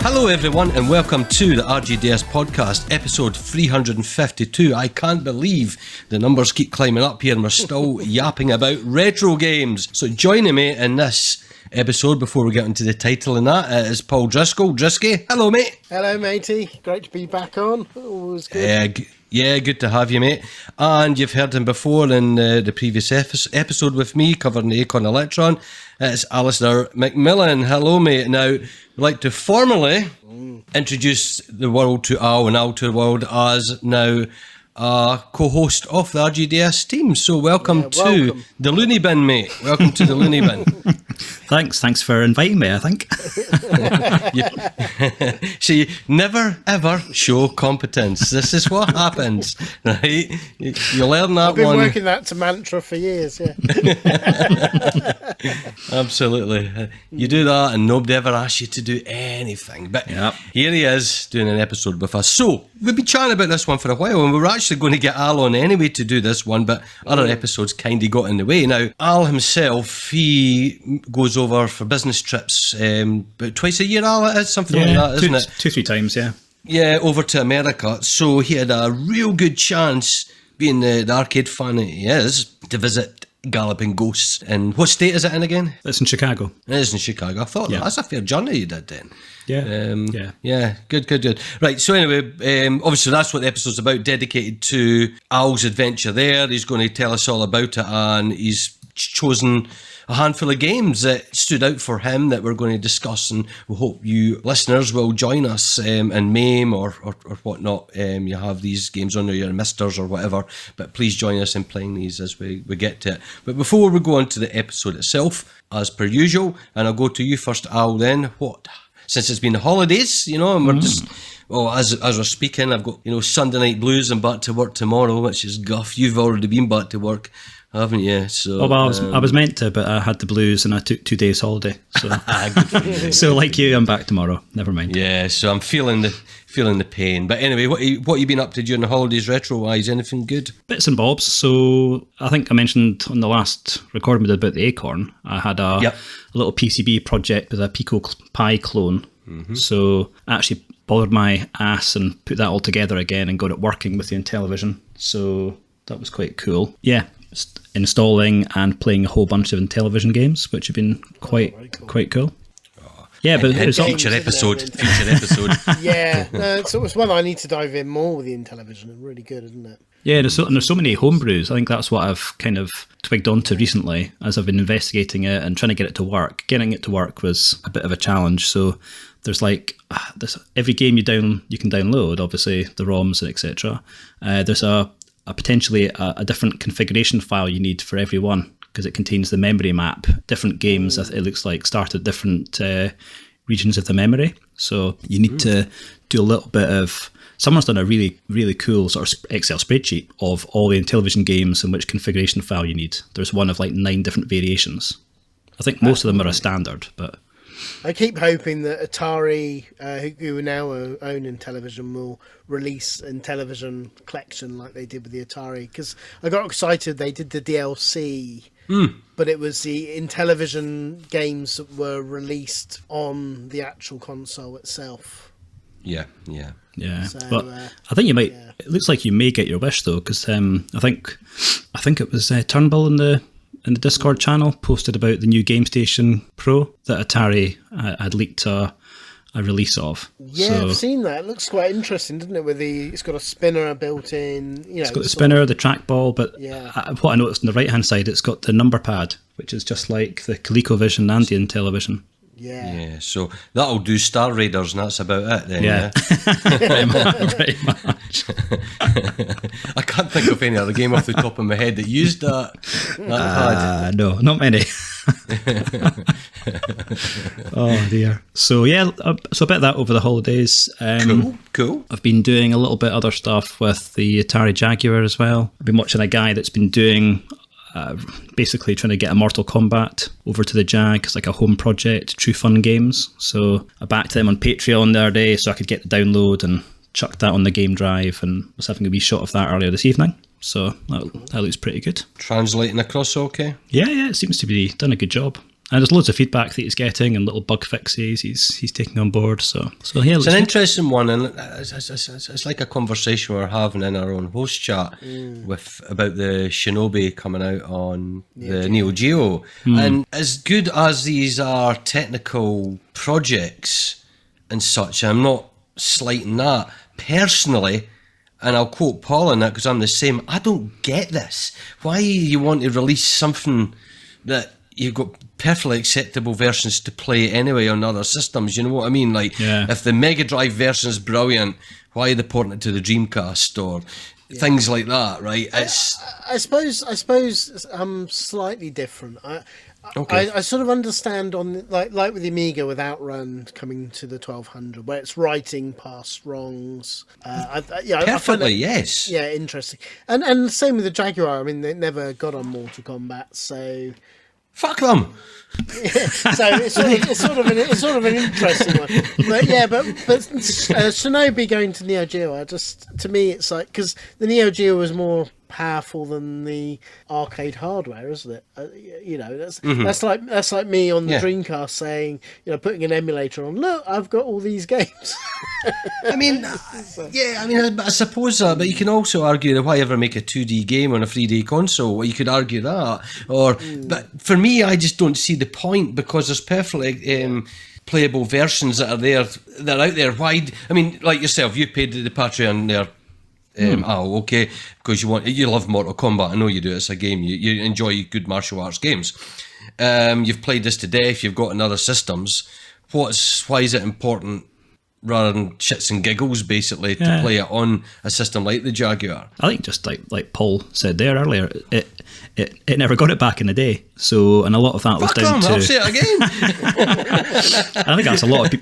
Hello everyone and welcome to the RGDS podcast, episode 352. I can't believe the numbers keep climbing up here and we're still yapping about retro games. So joining me in this episode, before we get into the title and that, is Paul Driscoll. Drisky, hello mate. Hello matey, great to be back on. Always good. Yeah, good to have you, mate. And you've heard him before in the previous episode with me, covering the Acorn Electron. It's Alistair McMillan. Hello, mate. Now, I'd like to formally introduce the world to Al and Al to the world as now a co-host of the RGDS team. So welcome to the Looney Bin, mate. Welcome to the Looney Bin. Thanks for inviting me, I think. See, never ever show competence. This is what happens, right? You learn that one. I've been working that to mantra for years, yeah. Absolutely. You do that and nobody ever asks you to do anything. But Here he is doing an episode with us. So, we've been chatting about this one for a while and we were actually going to get Al on anyway to do this one, but other episodes kind of got in the way. Now, Al himself, he goes over for business trips about twice a year, Al, it is something like that, isn't it? 2-3 times, yeah. Yeah, over to America. So he had a real good chance, being the arcade fan that he is, to visit Galloping Ghosts. And what state is it in again? It's in Chicago. It is in Chicago. I thought that's a fair journey you did then. Yeah. Good. Right, so anyway, obviously that's what the episode's about, dedicated to Al's adventure there. He's going to tell us all about it, and he's chosen a handful of games that stood out for him that we're going to discuss, and we hope you listeners will join us and MAME or whatnot. You have these games on your misters or whatever, but please join us in playing these as we get to it. But before we go on to the episode itself, as per usual, and I'll go to you first, Al, then, since it's been the holidays, and we're just... Well, as we're speaking, I've got, Sunday night blues and back to work tomorrow, which is guff. You've already been back to work, haven't you? So, I was meant to, but I had the blues and I took 2 days holiday. So, so like you, I'm back tomorrow. Never mind. Yeah, so I'm feeling the pain. But anyway, what you been up to during the holidays, retro-wise? Anything good? Bits and bobs. So I think I mentioned on the last recording we did about the Acorn, I had a little PCB project with a Pico Pi clone. Mm-hmm. So I actually bothered my ass and put that all together again and got it working with the Intellivision. So that was quite cool. Yeah, installing and playing a whole bunch of Intellivision games, which have been quite cool. Yeah, but it was future episode. Yeah, so it's one I need to dive in more with the Intellivision. It's really good, isn't it? Yeah, there's so many homebrews. I think that's what I've kind of twigged onto recently as I've been investigating it and trying to get it to work. Getting it to work was a bit of a challenge. So there's every game you can download, obviously the ROMs and etc. There's a potentially a different configuration file you need for every one, because it contains the memory map. Different games, it looks like, start at different regions of the memory. So you need to do a little bit of... Someone's done a really, really cool sort of Excel spreadsheet of all the Intellivision games and which configuration file you need. There's one of 9 different variations. I think most of them are a standard, but... I keep hoping that Atari, who now own Intellivision, will release Intellivision collection like they did with the Atari. Because I got excited, they did the DLC, but it was the Intellivision games that were released on the actual console itself. Yeah. So, but I think you might. Yeah. It looks like you may get your wish though, because I think it was Turnbull in the Discord channel posted about the new Game Station Pro that Atari had leaked a release of. Yeah, so, I've seen that. It looks quite interesting, doesn't it? It's got a spinner built in. It's got the spinner, the trackball, but what I noticed on the right hand side, it's got the number pad, which is just like the ColecoVision and the Intellivision. Yeah, so that'll do Star Raiders, and that's about it then. Yeah. Very much. I can't think of any other game off the top of my head that used that pad. No, not many. Oh dear. So yeah, so a bit of that over the holidays. Cool. I've been doing a little bit other stuff with the Atari Jaguar as well. I've been watching a guy that's been doing basically trying to get a Mortal Kombat over to the Jag. It's like a home project, True Fun Games. So I backed them on Patreon the other day so I could get the download and chucked that on the game drive, and was having a wee shot of that earlier this evening. So that looks pretty good. Translating across okay? Yeah, it seems to be done a good job. And there's loads of feedback that he's getting and little bug fixes he's taking on board. So yeah, it's an interesting one, and it's like a conversation we're having in our own host chat about the Shinobi coming out on the Neo Geo. And as good as these are technical projects and such, I'm not slighting that. Personally, and I'll quote Paul on that because I'm the same, I don't get this. Why you want to release something that you've got perfectly acceptable versions to play anyway on other systems? You know what I mean? Like, if the Mega Drive version is brilliant, why are they porting it to the Dreamcast or things like that, right? I suppose I'm slightly different. I sort of understand on like with the Amiga with Outrun coming to the 1200, where it's righting past wrongs. Perfectly, I find it, yes. Yeah, interesting. And same with the Jaguar. I mean, they never got on Mortal Kombat, so fuck them. So it's sort of an interesting one. But Shinobi going to Neo Geo, to me it's like, because the Neo Geo was more powerful than the arcade hardware, isn't it? That's like me on the Dreamcast saying, putting an emulator on. Look, I've got all these games. I mean, I suppose that, but you can also argue that why ever make a 2D game on a 3D console? Well, you could argue that, but for me, I just don't see the point, because there's perfectly playable versions that are out there. Why? I mean, like yourself, you paid the Patreon there. Because you love Mortal Kombat. I know you do. It's a game you enjoy good martial arts games. You've played this to death. You've got in other systems. Why is it important, rather than shits and giggles, basically, to play it on a system like the Jaguar? I think just like Paul said there earlier, it never got it back in the day. So, and a lot of that was down to. I'll say it again. I think that's a lot of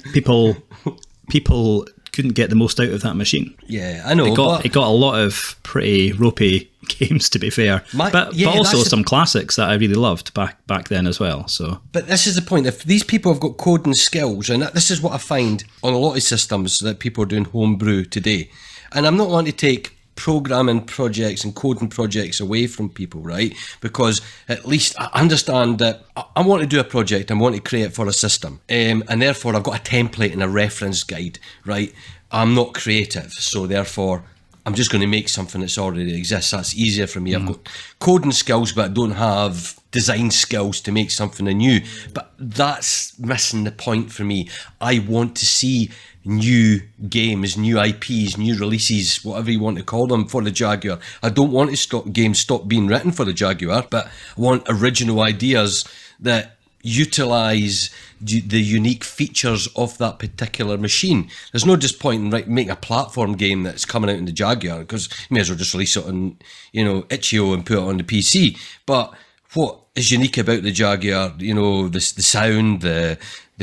people couldn't get the most out of that machine. Yeah, I know. It got a lot of pretty ropey games, to be fair, but also some classics that I really loved back then as well. So, but this is the point. If these people have got coding skills, and this is what I find on a lot of systems that people are doing homebrew today, and I'm not wanting to take programming projects and coding projects away from people, right? Because at least I understand that I want to do a project, I want to create for a system, and therefore I've got a template and a reference guide, right? I'm not creative, so therefore I'm just going to make something that's already exists. That's easier for me. I've got coding skills, but I don't have design skills to make something new. But that's missing the point for me. I want to see new games, new IPs, new releases, whatever you want to call them, for the Jaguar. I don't want to stop being written for the Jaguar, but I want original ideas that utilise the unique features of that particular machine. There's no just point in making a platform game that's coming out in the Jaguar, because you may as well just release it on itch.io and put it on the PC. But what is unique about the Jaguar, the sound, the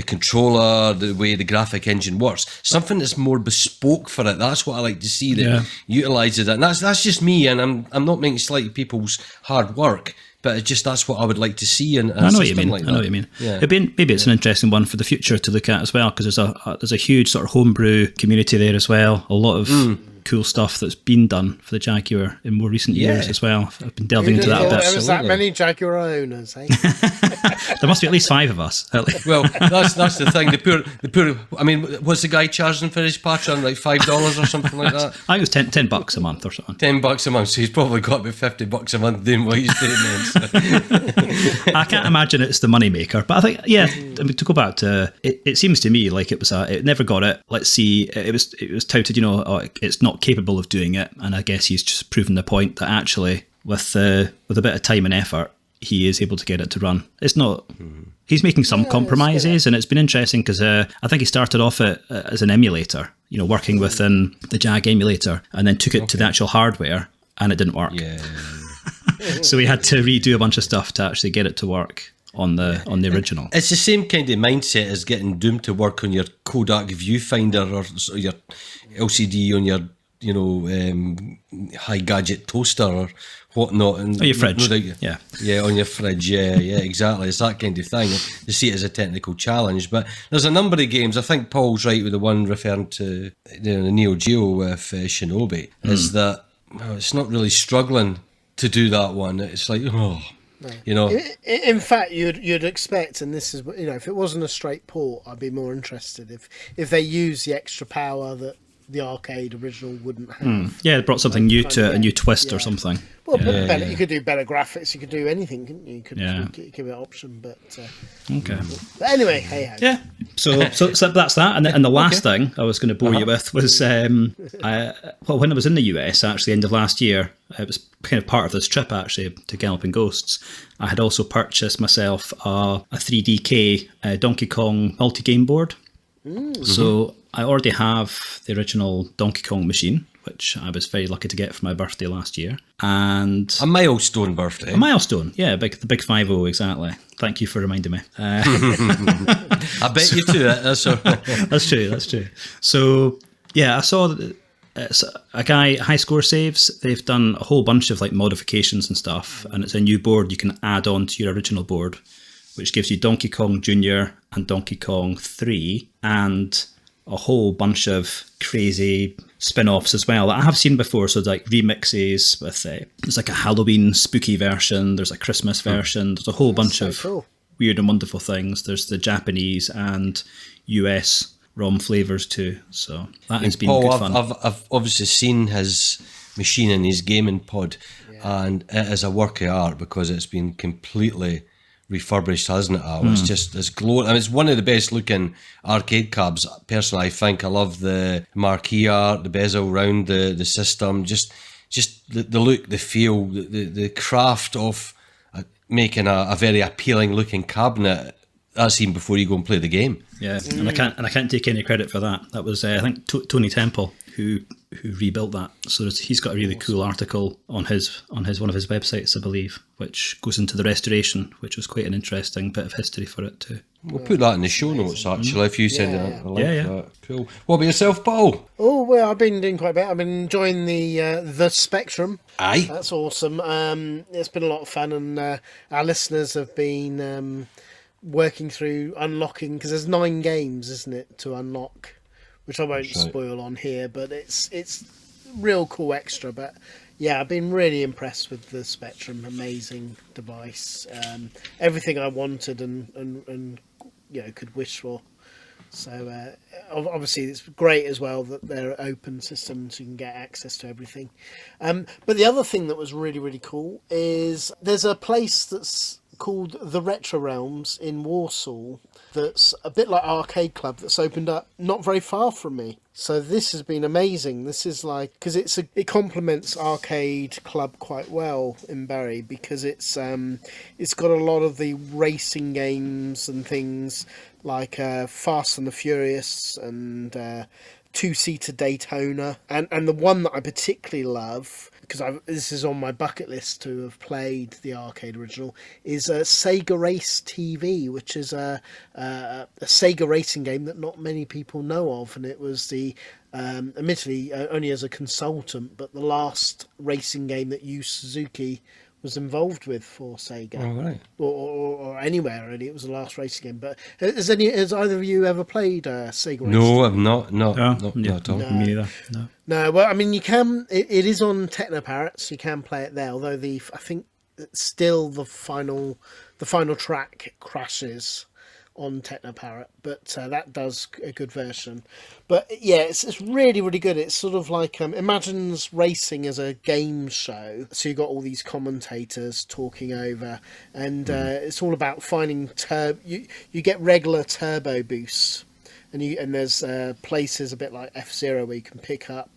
controller, the way the graphic engine works, something that's more bespoke for it. That's what I like to see that utilises it. And that's just me, and I'm not making slight of people's hard work, but it's just that's what I would like to see in a system like that. I know what you mean. Yeah. Maybe it's an interesting one for the future to look at as well, because there's a huge sort of homebrew community there as well. A lot of cool stuff that's been done for the Jaguar in more recent years as well. I've been delving into that a bit. There was that many Jaguar owners, eh? There must be at least 5 of us. Well, that's the thing. The poor. I mean, what's the guy charging for his Patreon? Like $5 or something like that? I think it was $10 a month or something. $10 a month. So he's probably got about $50 a month doing what he's doing then. So. I can't imagine it's the money maker, but I think I mean, to go back to it seems to me like it never got it. Let's see, it was touted, it's not capable of doing it, and I guess he's just proven the point that actually with a bit of time and effort he is able to get it to run. It's not he's making some compromises, and it's been interesting because I think he started off as an emulator, working within the Jag emulator, and then took it to the actual hardware, and it didn't work. So we had to redo a bunch of stuff to actually get it to work on the original. It's the same kind of mindset as getting Doom to work on your Kodak viewfinder or your LCD on your high gadget toaster or whatnot, and your fridge. On your fridge. Yeah, exactly. It's that kind of thing. You see it as a technical challenge, but there's a number of games. I think Paul's right with the one referring to the Neo Geo with Shinobi. Is that it's not really struggling to do that one. It's like, You know, In fact, you'd expect, and this is, if it wasn't a straight port, I'd be more interested if they use the extra power that the arcade original wouldn't have. Yeah, it brought something new to it, a new twist or something. Well, you could do better graphics. You could do anything, couldn't you? You could give it an option, but okay. But anyway, hey ho. Yeah. So that's that. And the last thing I was going to bore you with was, when I was in the US, actually, end of last year, it was kind of part of this trip actually to Galloping Ghosts. I had also purchased myself a 3DK Donkey Kong multi-game board. So I already have the original Donkey Kong machine, which I was very lucky to get for my birthday last year. And a milestone birthday. A milestone, yeah, the big 50, exactly. Thank you for reminding me. I bet you do it. That's true. So, yeah, I saw that it's a guy, High Score Saves. They've done a whole bunch of like modifications and stuff, and it's a new board you can add on to your original board, which gives you Donkey Kong Jr. and Donkey Kong 3, and a whole bunch of crazy spin-offs as well that I have seen before. So like remixes with there's like a Halloween spooky version, there's a Christmas version, there's a whole bunch of weird and wonderful things. There's the Japanese and US ROM flavours too. So that has been good fun. I've obviously seen his machine in his gaming pod, and it is a work of art because it's been completely refurbished, hasn't it, Al? It's just this glow. I mean, it's one of the best looking arcade cabs. Personally, I think I love the marquee art, the bezel round the system, just the look, the feel, the craft of making a very appealing looking cabinet. That's even before you go and play the game. Yeah, and I can't take any credit for that. That was I think Tony Temple who rebuilt that. So he's got a really cool article on his one of his websites, I believe, which goes into the restoration, which was quite an interesting bit of history for it too. We'll put that in the show notes actually if you send it. Yeah. Cool. What about yourself, Paul? Oh well, I've been doing quite a bit. I've been enjoying the Spectrum. Aye, that's awesome. It's been a lot of fun, and our listeners have been working through unlocking, because there's 9 games, isn't it, to unlock, which I won't spoil on here, but it's real cool extra. But yeah, I've been really impressed with the Spectrum. Amazing device, everything I wanted and could wish for. So obviously it's great as well that they're open systems, so you can get access to everything. But the other thing that was really, really cool is there's a place that's called the Retro Realms in Warsaw that's a bit like Arcade Club that's opened up not very far from me. So this has been amazing. This is like, because it complements Arcade Club quite well in Barry, because it's got a lot of the racing games and things like Fast and the Furious and two-seater Daytona, and the one that I particularly love, because this is on my bucket list to have played the arcade original, is Sega Race TV, which is a Sega racing game that not many people know of, and it was admittedly only as a consultant, but the last racing game that Yu Suzuki was involved with for Sega, or anywhere really. It was the last racing game. But has either of you ever played Sega? No, I've not. No, not at all. Me either. No. Well, I mean, you can. It is on Technoparrot, so you can play it there. Although I think still the final track crashes on Technoparrot, but that does a good version. But yeah, it's really, really good. It's sort of like imagines racing as a game show. So you've got all these commentators talking over, and it's all about finding you get regular turbo boosts, and there's places a bit like F-Zero where you can pick up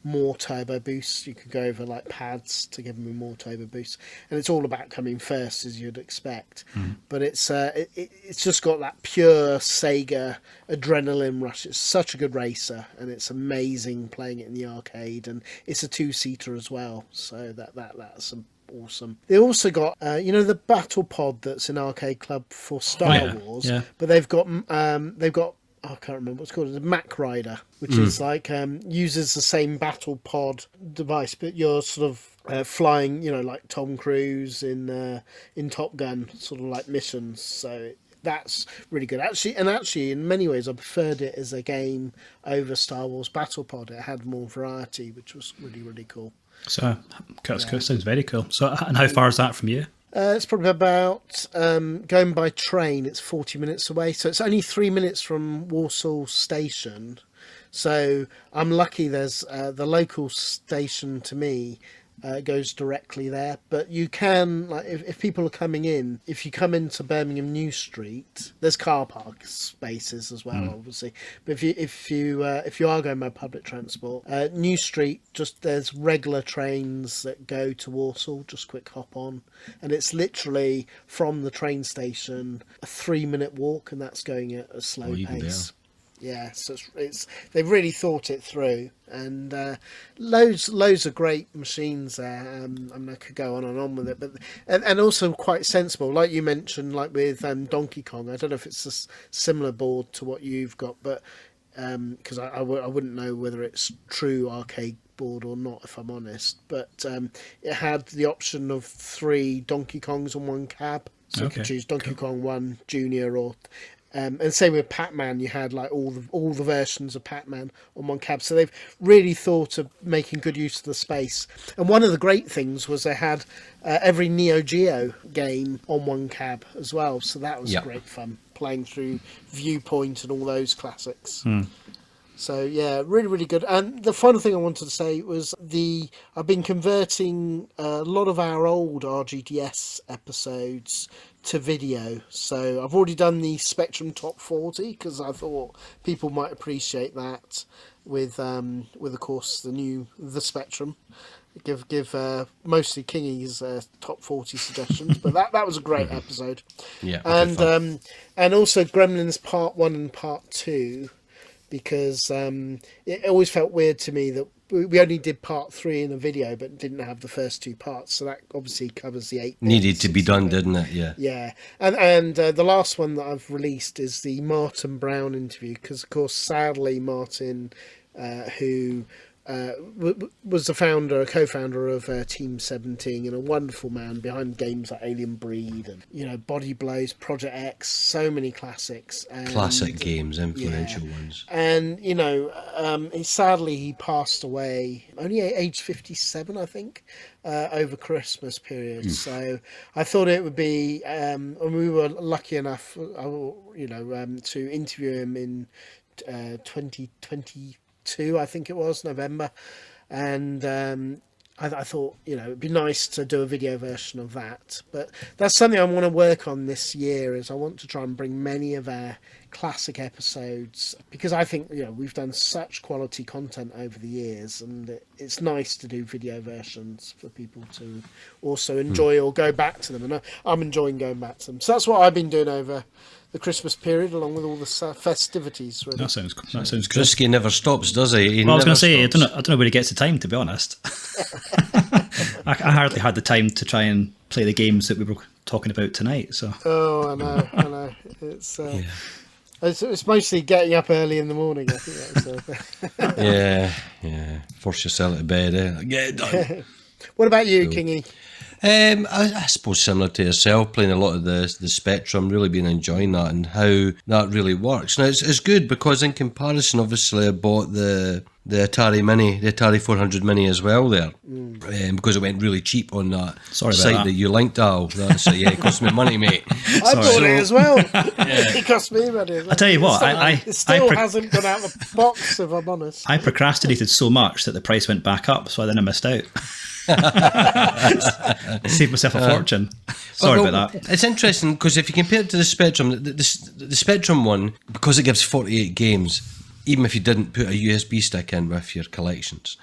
more turbo boosts. You could go over like pads to give them more turbo boosts, and it's all about coming first, as you'd expect. But it's just got that pure Sega adrenaline rush. It's such a good racer, and it's amazing playing it in the arcade, and it's a 2-seater as well, so that's awesome. They also got the battle pod that's in Arcade Club for Star Wars, but they've got I can't remember what it's called. It's a Mac Rider, which is like uses the same battle pod device, but you're sort of flying, like Tom Cruise in Top Gun, sort of like missions. So that's really good. Actually, in many ways, I preferred it as a game over Star Wars Battle Pod. It had more variety, which was really, really cool. So, sounds very cool. So, and how far is that from you? It's probably about, going by train, it's 40 minutes away. So it's only 3 minutes from Warsaw Station. So I'm lucky there's the local station to me goes directly there. But you can, like, if people are coming in, if you come into Birmingham New Street, there's car park spaces as well, obviously. But if you are going by public transport, New Street, just there's regular trains that go to Warsaw, just quick hop on, and it's literally from the train station a 3-minute walk, and that's going at a slow pace. Yeah, so it's they've really thought it through, and loads of great machines there. I mean, I could go on and on with it, but and also quite sensible, like you mentioned, like with Donkey Kong. I don't know if it's a similar board to what you've got, but because I wouldn't know whether it's true arcade board or not, if I'm honest. But it had the option of 3 Donkey Kongs on one cab, so you could choose Donkey Kong 1, Junior, or and same with Pac-Man, you had like all the versions of Pac-Man on one cab. So they've really thought of making good use of the space. And one of the great things was they had every Neo Geo game on one cab as well. So that was great fun, playing through Viewpoint and all those classics. So yeah, really, really good. And the final thing I wanted to say was I've been converting a lot of our old RGDS episodes to video. So I've already done the Spectrum Top 40 because I thought people might appreciate that with of course the Spectrum. Give mostly Kingy's top 40 suggestions, but that was a great episode. Yeah, and also Gremlins Part 1 and Part 2. Because it always felt weird to me that we only did part 3 in a video, but didn't have the first 2 parts. So that obviously covers the 8. Needed to be done, didn't it? Yeah. Yeah, and the last one that I've released is the Martin Brown interview, because of course, sadly, Martin, who was the co-founder of Team 17, and a wonderful man behind games like Alien Breed and Body Blows, Project X, so many classics. Classic games, influential ones. And he passed away only at age 57, I think, over Christmas period. So I thought it would be, and we were lucky enough, to interview him in 2022, I think it was, November. And I thought, it'd be nice to do a video version of that. But that's something I want to work on this year, is I want to try and bring many of our classic episodes, because I think, we've done such quality content over the years, and it's nice to do video versions for people to also enjoy or go back to them. And I'm enjoying going back to them. So that's what I've been doing over the Christmas period, along with all the festivities. Really. That sounds good. Drisky never stops, does he? I was going to say, I don't know where he gets the time, to be honest. I hardly had the time to try and play the games that we were talking about tonight. So. Oh, I know. It's mostly getting up early in the morning, I think. That's Yeah. Force yourself to bed, Get it done. What about you, Kingy? I suppose similar to yourself, playing a lot of the Spectrum, really been enjoying that and how that really works. Now, it's good because in comparison, obviously, I bought the Atari Mini, the Atari 400 Mini as well there, because it went really cheap on that site that you linked, Al. It cost me money, mate. I bought it as well. It cost me money as well. I tell you what, it still hasn't gone out of the box, if I'm honest. I procrastinated so much that the price went back up, so then I missed out. Saved myself a fortune. Sorry about that. It's interesting because if you compare it to the Spectrum, the Spectrum one, because it gives 48 games, even if you didn't put a USB stick in with your collections,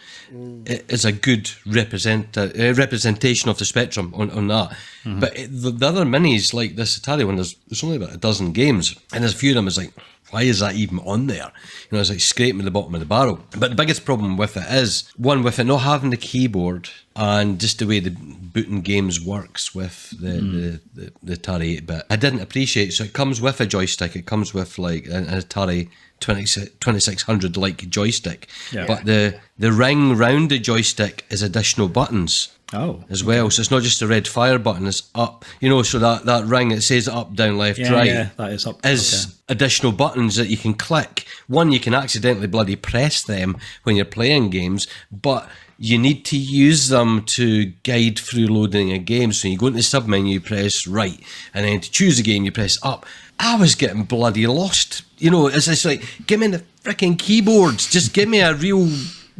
it is a good representation of the Spectrum on that. But the other minis, like this Atari one, there's only about a dozen games, and there's a few of them is like, why is that even on there? It's like scraping the bottom of the barrel. But the biggest problem with it is, one, with it not having the keyboard and just the way the booting games works with the Atari 8-bit. I didn't appreciate it. So it comes with a joystick. It comes with like an Atari 2600 like joystick. Yeah. But the ring round the joystick is additional buttons. As well, so it's not just a red fire button, it's up, so that ring, it says up, down, left, right, that is up, is additional buttons that you can click one, you can accidentally bloody press them when you're playing games, but you need to use them to guide through loading a game. So you go into the sub-menu, you press right, and then to choose a game, you press up. I was getting bloody lost. You know, it's just like, give me the freaking keyboards. Just give me a real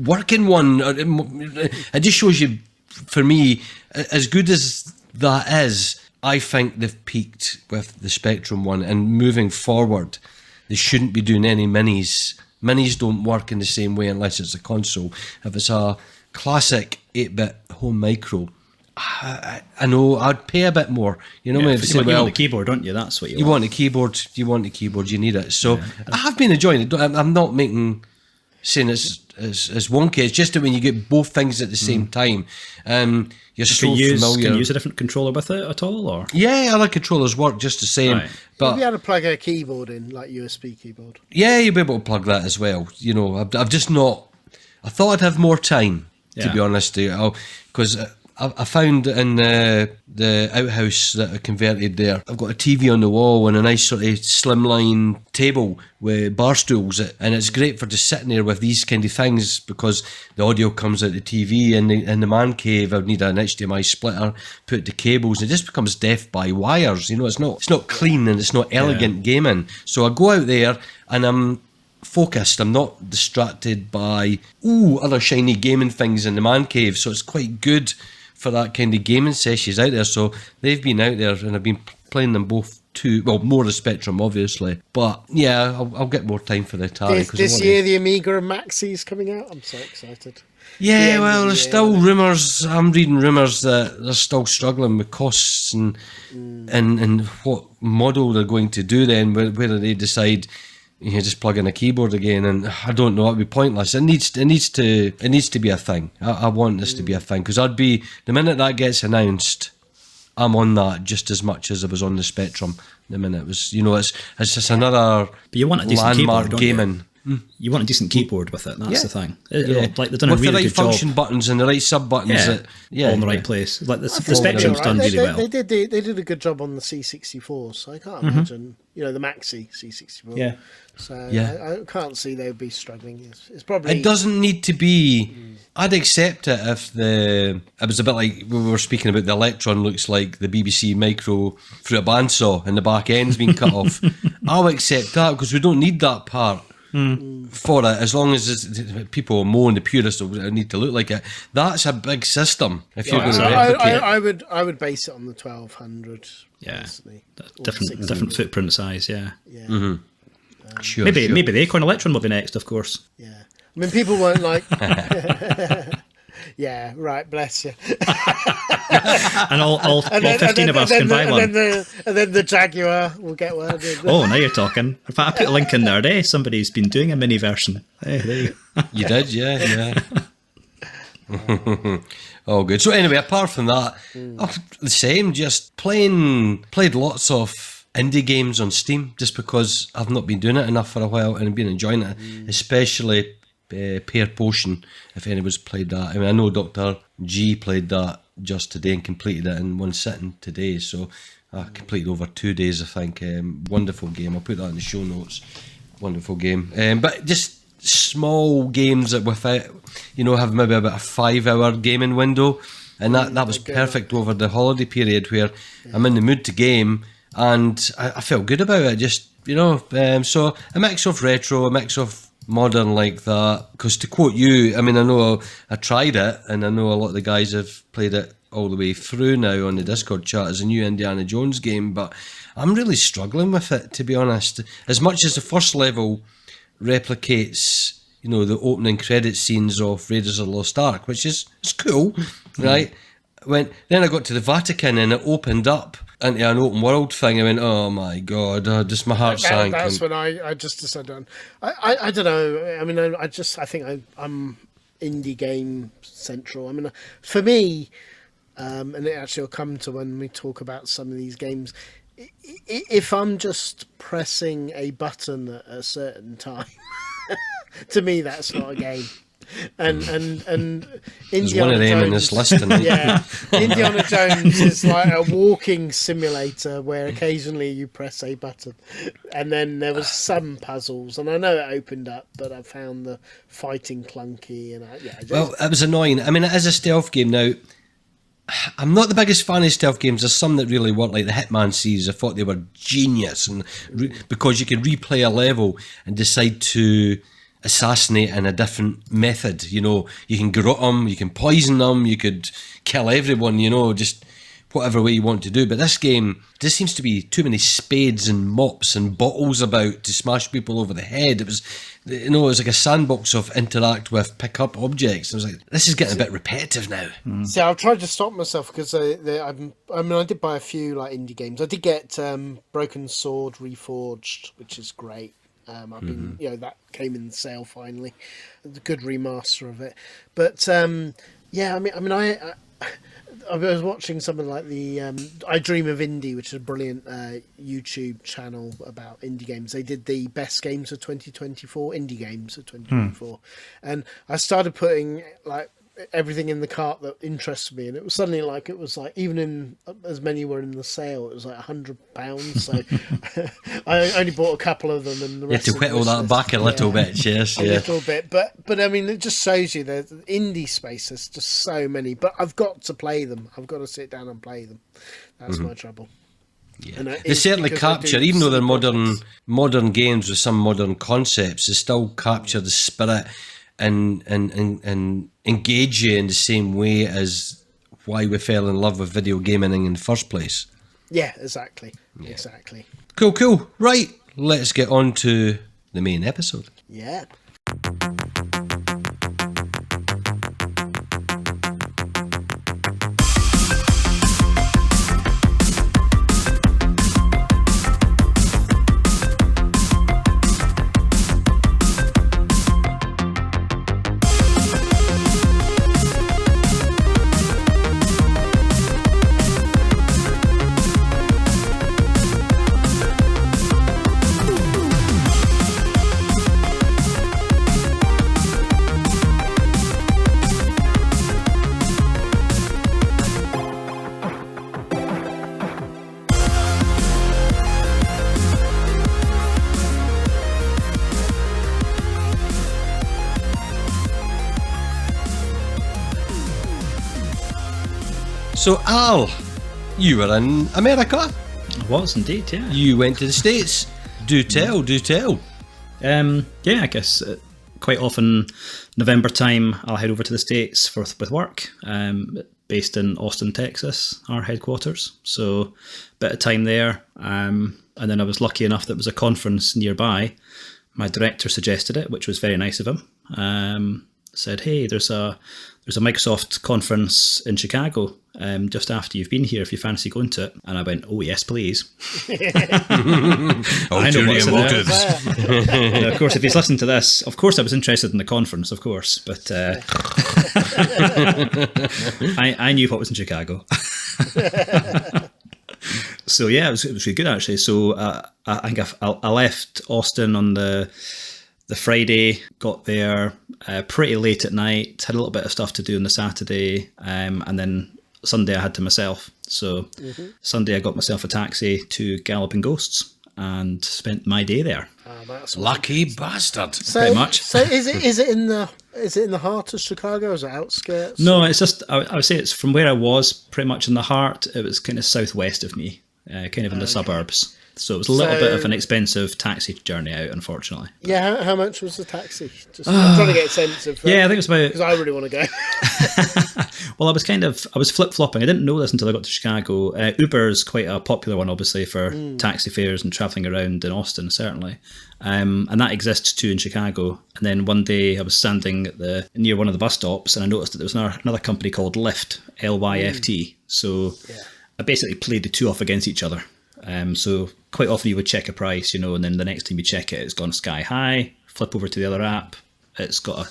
working one. It just shows you, for me, as good as that is, I think they've peaked with the Spectrum one, and moving forward, they shouldn't be doing any minis. Minis don't work in the same way unless it's a console. If it's a classic 8-bit home micro, I know I'd pay a bit more. You know, you want the keyboard, don't you? That's what you want. You want the keyboard. You want the keyboard. You need it. So I have been enjoying it. I'm not saying it's wonky. It's just that when you get both things at the same time, you're so familiar. Can you use a different controller with it at all? Or yeah, other controllers work just the same. Right. But you'll be able to plug a keyboard in, like USB keyboard. Yeah, you'll be able to plug that as well. You know, I've just not. I thought I'd have more time, to be honest, because I found in the outhouse that I converted there, I've got a TV on the wall and a nice sort of slimline table with bar stools, and it's great for just sitting there with these kind of things, because the audio comes out the TV. In the man cave, I'd need an HDMI splitter, put the cables, and it just becomes deaf by wires. You know, it's not clean and it's not elegant gaming. So I go out there and I'm focused. I'm not distracted by other shiny gaming things in the man cave. So it's quite good for that kind of gaming sessions out there. So they've been out there, and I've been playing them both too. Well, more the Spectrum, obviously, but yeah, I'll get more time for the Atari. This year, the Amiga and Maxi's coming out. I'm so excited. Yeah, well, there's still rumours. I'm reading rumours that they're still struggling with costs and what model they're going to do then, whether they decide you just plug in a keyboard again, and I don't know, it'd be pointless. It needs to be a thing. I want this to be a thing, because the minute that gets announced, I'm on that just as much as I was on the Spectrum. The minute it was, it's just another but you want a decent landmark keyboard, gaming. You want a decent keyboard with it. That's the thing. Like they've done with a really the right good function job. buttons and the right sub buttons. All in the right place. Like the Spectrum's done really well. They did a good job on the C64, so I can't imagine. The Maxi C64. Yeah. So I can't see they would be struggling. It's probably. It doesn't need to be. I'd accept it if it was a bit like we were speaking about. The Electron looks like the BBC Micro through a bandsaw and the back end's been cut off. I'll accept that, because we don't need that part. For it, as long as people moan, the purists will need to look like it. That's a big system. If you're going to replicate, I would base it on the 1200. Yeah, honestly. different footprint size. Yeah. Sure, maybe the Acorn Electron will be next, of course. Yeah, I mean, people weren't like. Yeah, right. Bless you. And all 15 of us can buy one. And then the Jaguar will get one. Oh, now you're talking. In fact, I put a link in there today. Somebody's been doing a mini version. Hey, there you go. You did, yeah. Oh, good. So anyway, apart from that, the same. Just played lots of indie games on Steam, just because I've not been doing it enough for a while, and I've been enjoying it, especially Pear Potion, if anyone's played that. I mean, I know Dr. G played that just today and completed it in one sitting today, so I completed over 2 days, I think. Wonderful game. I'll put that in the show notes. Wonderful game. But just small games that have maybe about a 5-hour gaming window, and that was perfect over the holiday period, where I'm in the mood to game, and I felt good about it. Just, so a mix of retro, a mix of modern like that. Because to quote you, I mean, I know I tried it, and I know a lot of the guys have played it all the way through now on the Discord chat as a new Indiana Jones game, but I'm really struggling with it, to be honest. As much as the first level replicates, the opening credit scenes of Raiders of the Lost Ark, which is cool, right? Then I got to the Vatican and it opened up into an open world thing. I went, oh my god, just my heart sank. That's when I just decided. I don't know. I mean, I think I'm indie game central. I mean, for me, and it actually will come to when we talk about some of these games. If I'm just pressing a button at a certain time, to me that's not a game. and There's Indiana one of them Jones, in this list tonight. Yeah, Indiana Jones is like a walking simulator where occasionally you press a button, and then there was some puzzles, and I know it opened up, but I found the fighting clunky, and Well, it was annoying. I mean, it is a stealth game now. I'm not the biggest fan of stealth games. There's some that really weren't, like the Hitman series. I thought they were genius, and because you can replay a level and decide to assassinate in a different method. You know, you can garrote them, you can poison them, you could kill everyone. You know, just whatever way you want to do. But this game, there seems to be too many spades and mops and bottles about to smash people over the head. It was, you know, it was like a sandbox of interact with, pick up objects. I was like, this is getting a bit repetitive now. See, I've tried to stop myself because I did buy a few like indie games. I did get Broken Sword Reforged, which is great. I've been, that came in sale finally. A good remaster of it. But I was watching something like the I Dream of Indie, which is a brilliant YouTube channel about indie games. They did the best games of 2024, indie games of 2024, and I started putting like everything in the cart that interested me, and it was suddenly like even in as many were in the sale, it was like £100. So I only bought a couple of them, and the rest You had to whittle that back a little bit, yes, a little bit. But I mean, it just shows you the indie space. There's just so many, but I've got to play them. I've got to sit down and play them. That's my trouble. Yeah. They certainly capture, even though they're modern games with some modern concepts, they still capture the spirit and engage you in the same way as why we fell in love with video gaming in the first place. Yeah, exactly. Yeah. Exactly. Cool. Right, let's get on to the main episode. Yeah. So, Al, you were in America. I was indeed, yeah. You went to the States. Do tell. Yeah, I guess quite often November time I'll head over to the States with work, based in Austin, Texas, our headquarters. So a bit of time there. And then I was lucky enough that there was a conference nearby. My director suggested it, which was very nice of him. Said, hey, there's a Microsoft conference in Chicago just after you've been here if you fancy going to it. And I went, oh yes, please. I know what's in there. Of course, if he's listened to this, of course I was interested in the conference, of course, but I knew what was in Chicago. So yeah, it was really good actually. So I think I left Austin on the Friday, got there pretty late at night, had a little bit of stuff to do on the Saturday, and then Sunday I had to myself. So Sunday I got myself a taxi to Galloping Ghosts and spent my day there. That's Lucky bastard. So, pretty much. So is it in the heart of Chicago? Is it outskirts? No, it's just I would say it's from where I was, pretty much in the heart. It was kind of southwest of me, kind of in the suburbs. So it was a little bit of an expensive taxi journey out, unfortunately. Yeah, how much was the taxi? I'm trying to get a sense of. Yeah, I think it was about. Because I really want to go. Well, I was flip flopping. I didn't know this until I got to Chicago. Uber is quite a popular one, obviously, for taxi fares and traveling around in Austin, certainly. And that exists too in Chicago. And then one day I was standing near one of the bus stops, and I noticed that there was another company called Lyft, Lyft. So I basically played the two off against each other. So quite often you would check a price, and then the next time you check it, it's gone sky high. Flip over to the other app, it's got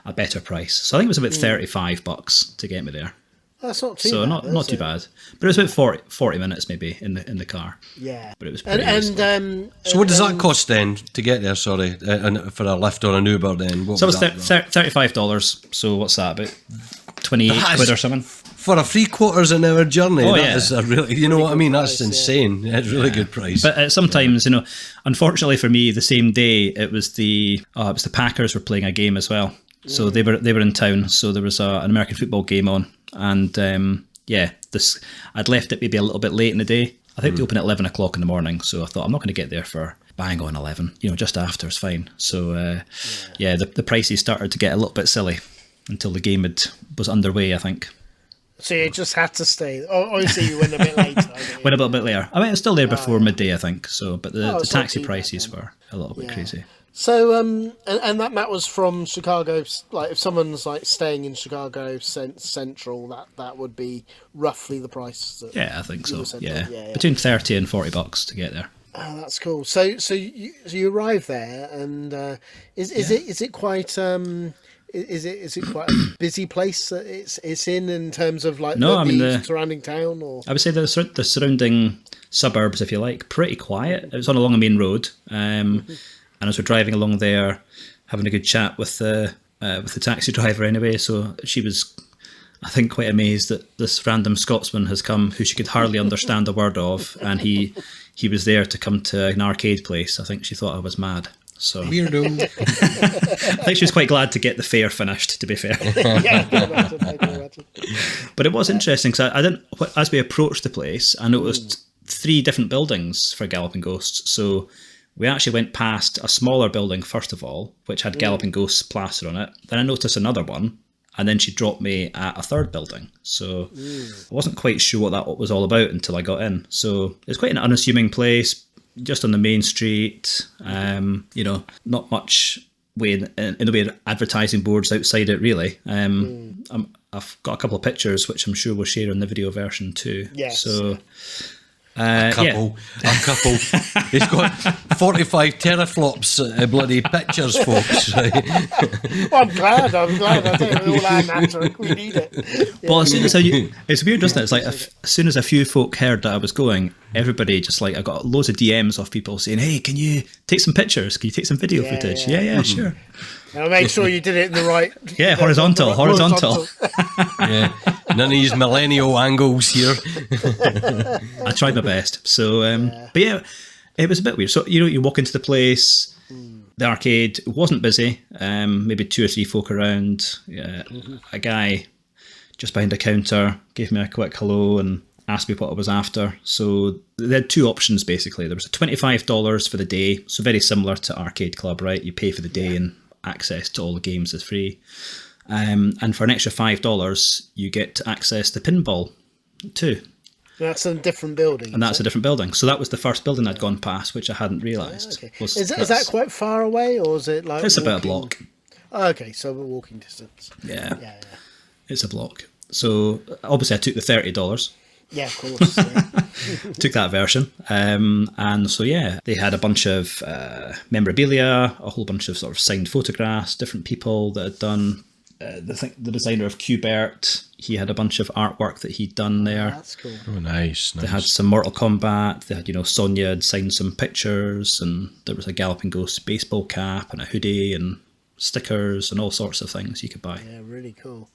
a better price. So I think it was about $35 to get me there. That's not too so bad. not too bad. But it was about 40 minutes maybe in the car. Yeah, but it was pretty So what does that cost then to get there? Sorry, and for a lift or an Uber then? What So it was that? $35. So what's that, about 28 quid or something? For a 3/4 an hour journey, Oh, that yeah. is a really, you know what I mean? That's price, insane. It's a really good price. But sometimes, unfortunately for me, the same day it was the Packers were playing a game as well. So they were in town. So there was an American football game on, and I'd left it maybe a little bit late in the day. I think they open at 11 o'clock in the morning. So I thought I'm not going to get there for bang on 11. Just after is fine. So the prices started to get a little bit silly until the game was underway, I think. So you just had to stay. Obviously, you went a bit later. Went a little bit later. I mean, it was still there before midday, I think. So, but the it's not taxi too bad prices then. were a little bit crazy. So, and that was from Chicago. Like, if someone's like staying in Chicago Central, that would be roughly the price. That Yeah, I think so. Central. Yeah. Between $30 and $40 to get there. Oh, that's cool. So you arrive there, and is it quite is it quite a busy place that it's in terms of like the surrounding town? Or I would say the surrounding suburbs, if you like, pretty quiet. It was on along a main road, and as we're driving along there, having a good chat with the taxi driver anyway. So she was, I think, quite amazed that this random Scotsman has come who she could hardly understand a word of, and he was there to come to an arcade place. I think she thought I was mad. So Weirdo. I think she was quite glad to get the fair finished, to be fair. yeah, I can imagine. But it was interesting because I didn't. As we approached the place, I noticed 3 different buildings for Galloping Ghosts. So we actually went past a smaller building first of all, which had Galloping Ghosts plaster on it. Then I noticed another one, and then she dropped me at a third building. So I wasn't quite sure what that was all about until I got in. So it's quite an unassuming place, just on the main street. Not much way in the way of advertising boards outside it, really. I've got a couple of pictures which I'm sure we'll share on the video version too. Yes. So A couple. He's got 45 teraflops bloody pictures, folks. Right? Well, I'm glad. I think all our matter. We need it. Yeah. Well, as soon as it's weird, doesn't it? It's like as soon as a few folk heard that I was going, everybody just like, I got loads of DMs of people saying, "Hey, can you take some pictures? Can you take some video footage?" Yeah, sure. Now make sure you did it in the right. Yeah, horizontal. Yeah, none of these millennial angles here. I tried my best. So, but yeah, it was a bit weird. So you walk into the place, the arcade wasn't busy. Maybe 2 or 3 folk around. A guy just behind the counter gave me a quick hello and asked me what I was after. So they had 2 options basically. There was a $25 for the day, so very similar to Arcade Club, right? You pay for the day and access to all the games is free. And for an extra $5, you get to access the pinball too. That's a different building. And that's a different building. So that was the first building I'd gone past, which I hadn't realised. Okay. Is that quite far away, or is it like? It's about a block. Oh, okay, so we're walking distance. Yeah. It's a block. So obviously I took the $30. Yeah, of course. Yeah. Took that version. And so, yeah, they had a bunch of memorabilia, a whole bunch of sort of signed photographs, different people that had done. The designer of Qbert, he had a bunch of artwork that he'd done there. That's cool. Oh, nice. They had some Mortal Kombat. They had, Sonya had signed some pictures, and there was a Galloping Ghost baseball cap and a hoodie and stickers and all sorts of things you could buy. Yeah, really cool.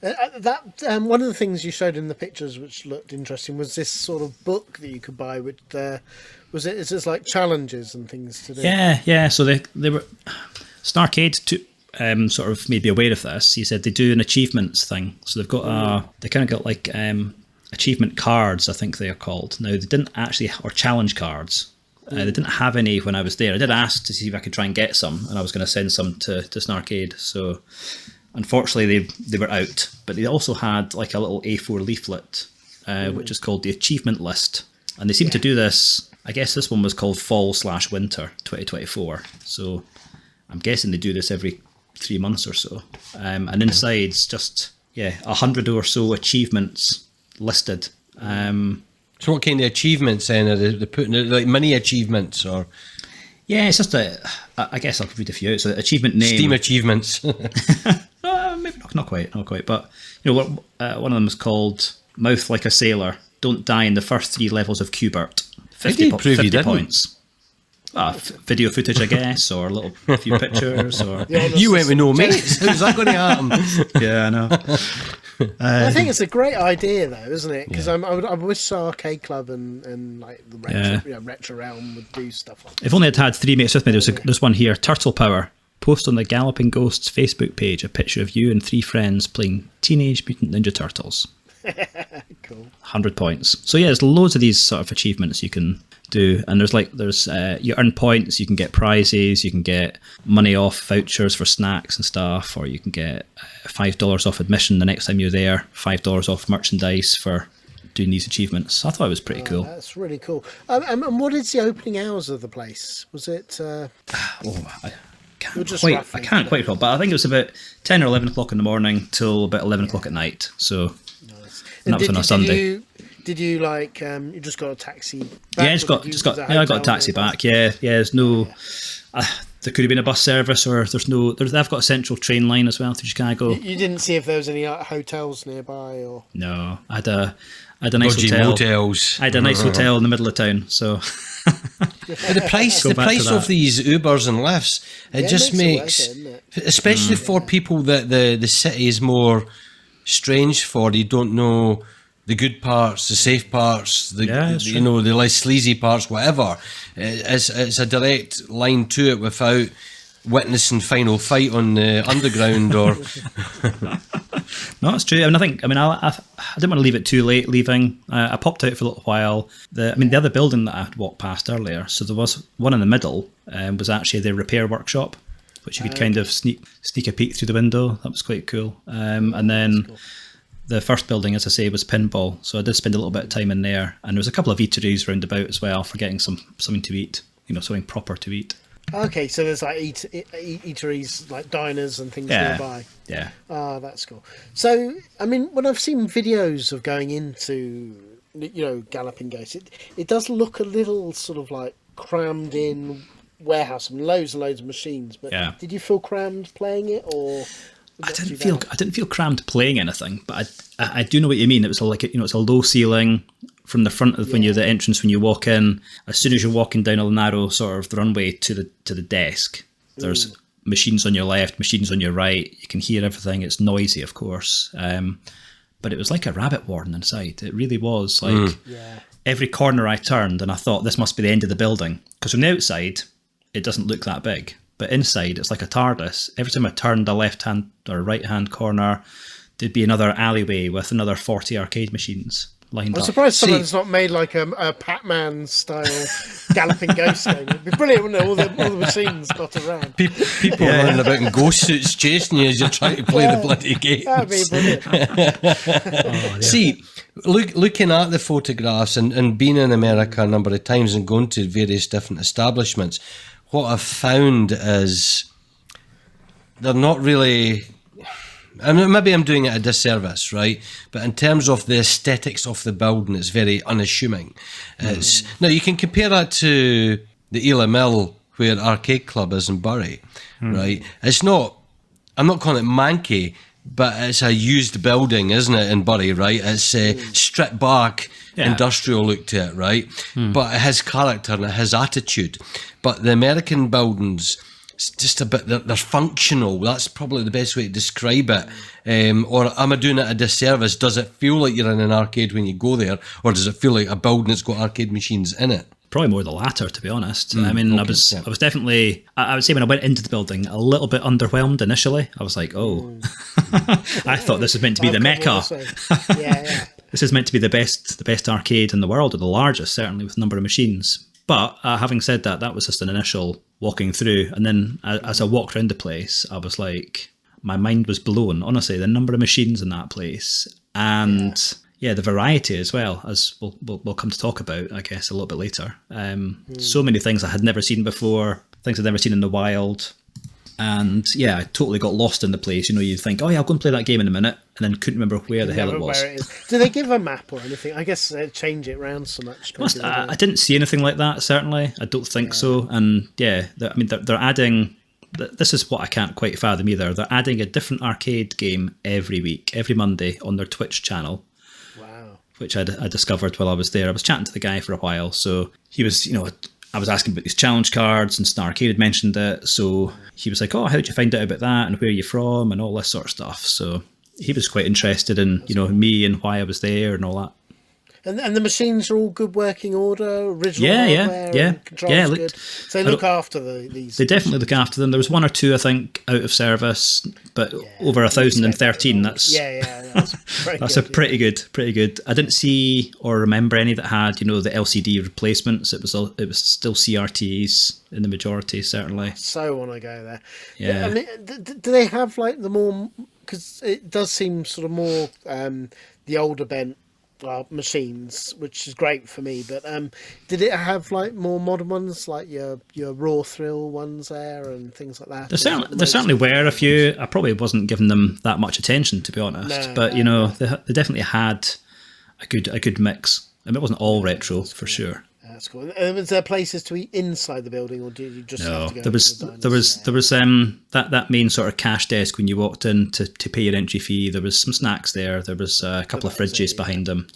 One of the things you showed in the pictures, which looked interesting, was this sort of book that you could buy. Which is this like challenges and things to do? Yeah. So they were Starcade sort of made me aware of this. He said they do an achievements thing. So they've got they kind of got like achievement cards, I think they are called. Now they didn't actually, or challenge cards. They didn't have any when I was there. I did ask to see if I could try and get some, and I was going to send some to Snarcade. So unfortunately they were out. But they also had like a little A4 leaflet, which is called the achievement list. And they seem to do this, I guess this one was called Fall/Winter 2024. So I'm guessing they do this every 3 months or so. And inside's just, 100 or so achievements listed. So what kind of achievements then? Are they putting like mini achievements or? Yeah, it's just I guess I'll read a few out. So achievement name. Steam achievements. Maybe not quite. But what one of them is called "Mouth Like a Sailor." Don't die in the first 3 levels of Qbert. 50 points. Video footage, I guess, or a few pictures, or you went with no mates. How's that going to happen? Yeah, I know. I think it's a great idea, though, isn't it? Because I wish Arcade Club and like the retro realm would do stuff like that. If only I'd had 3 mates with me. There's one here, Turtle Power. Post on the Galloping Ghosts Facebook page a picture of you and 3 friends playing Teenage Mutant Ninja Turtles. Cool. 100 points. So yeah, there's loads of these sort of achievements you can do, and there's you earn points, you can get prizes, you can get money off vouchers for snacks and stuff, or you can get $5 off admission the next time you're there, $5 off merchandise for doing these achievements. I thought it was pretty cool. That's really cool. And what is the opening hours of the place? Was it? I can't quite recall, but I think it was about 10 or 11 o'clock in the morning till about 11 o'clock at night. So nice. And that was on a Sunday. Did you you just got a taxi back? Yeah, I got a taxi back. Yeah. There's no. There could have been a bus service, or they've got a central train line as well through Chicago. You didn't see if there was any hotels nearby, or no? I had a nice hotel. Motels. I had a nice hotel in the middle of town. So. But the price of these Ubers and Lyfts, it just makes, especially for people that the city is more strange for. You don't know the good parts, the safe parts, the less sleazy parts, whatever. It's a direct line to it without witnessing Final Fight on the underground or. No, it's true. I didn't want to leave it too late leaving. I popped out for a little while. The other building that I had walked past earlier, so there was one in the middle, was actually the repair workshop, which you could kind of sneak a peek through the window. That was quite cool. And then the first building, as I say, was pinball. So I did spend a little bit of time in there. And there was a couple of eateries round about as well for getting something to eat, something proper to eat. Okay, so there's like eateries, like diners and things nearby. Yeah. Ah, that's cool. So, when I've seen videos of going into, Galloping Ghost, it does look a little sort of like crammed in warehouse, loads and loads of machines. But did you feel crammed playing it, or? I didn't feel crammed playing anything, but I do know what you mean. It was it's a low ceiling. From the front of when you're the entrance, when you walk in, as soon as you're walking down a narrow sort of runway to the desk, there's machines on your left, machines on your right. You can hear everything. It's noisy, of course, but it was like a rabbit warren inside. It really was like every corner I turned, and I thought this must be the end of the building, because from the outside it doesn't look that big, but inside it's like a TARDIS. Every time I turned a left hand or right hand corner, there'd be another alleyway with another 40 arcade machines. I'm surprised someone's not made like a Pac-Man style Galloping Ghost game. It'd be brilliant, wouldn't it? All the machines got around. People running about in ghost suits chasing you as you're trying to play the bloody game. That'd be brilliant. See, looking at the photographs and being in America a number of times and going to various different establishments, what I've found is they're not really... maybe I'm doing it a disservice, right? But in terms of the aesthetics of the building, it's very unassuming. Now, you can compare that to the Ela Mill, where Arcade Club is in Bury, right? It's not, I'm not calling it manky, but it's a used building, isn't it, in Bury, right? It's a stripped back industrial look to it, right? But it has character and it has attitude. But the American buildings... it's just a bit, they're functional. That's probably the best way to describe it. Or am I doing it a disservice? Does it feel like you're in an arcade when you go there? Or does it feel like a building that's got arcade machines in it? Probably more the latter, to be honest. I was definitely, I would say when I went into the building, a little bit underwhelmed initially. I was like, I thought this was meant to be the Mecca. This is meant to be the best arcade in the world, or the largest, certainly, with a number of machines. But having said that, that was just an initial walking through. And then as I walked around the place, I was like, my mind was blown. Honestly, the number of machines in that place and the variety as well, as we'll come to talk about, I guess, a little bit later. So many things I had never seen before, things I'd never seen in the wild. And I totally got lost in the place. You'd think, I'll go and play that game in a minute, and then couldn't remember where the hell it was. Do they give a map or anything? I guess they change it around so much. I didn't see anything like that, certainly. I don't think so. And they're adding this is what I can't quite fathom either. They're adding a different arcade game every week, every Monday on their Twitch channel. Wow. Which I discovered while I was there. I was chatting to the guy for a while, so he was, I was asking about these challenge cards, and Star Arcade had mentioned it, so he was like, oh, how did you find out about that, and where are you from, and all this sort of stuff. So he was quite interested in, me and why I was there and all that. And the machines are all good working order, original hardware, and controls good. So they look after these. They definitely look after them. There was one or two, I think, out of service, but over 1,013. That's that's pretty good. I didn't see or remember any that had, the LCD replacements. It was still CRTs in the majority, certainly. So want to go there. Yeah. I mean, do they have like the more? Because it does seem sort of more the older bent. Machines, which is great for me, but did it have like more modern ones, like your Raw Thrill ones there and things like that? There certainly were a few. I probably wasn't giving them that much attention, to be honest. But they definitely had a good mix. I mean, it wasn't all retro for sure. That's cool. And was there places to eat inside the building, or did you just have to go? There was that main sort of cash desk when you walked in to pay your entry fee. There was some snacks there. There was a couple of fridges behind them,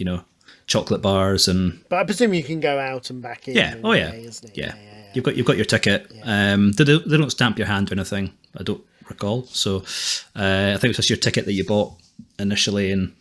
chocolate bars and. But I presume you can go out and back in. Yeah. Oh yeah. Isn't it? Yeah. You've got your ticket. Yeah. They don't stamp your hand or anything. I don't recall. So I think it was just your ticket that you bought initially, and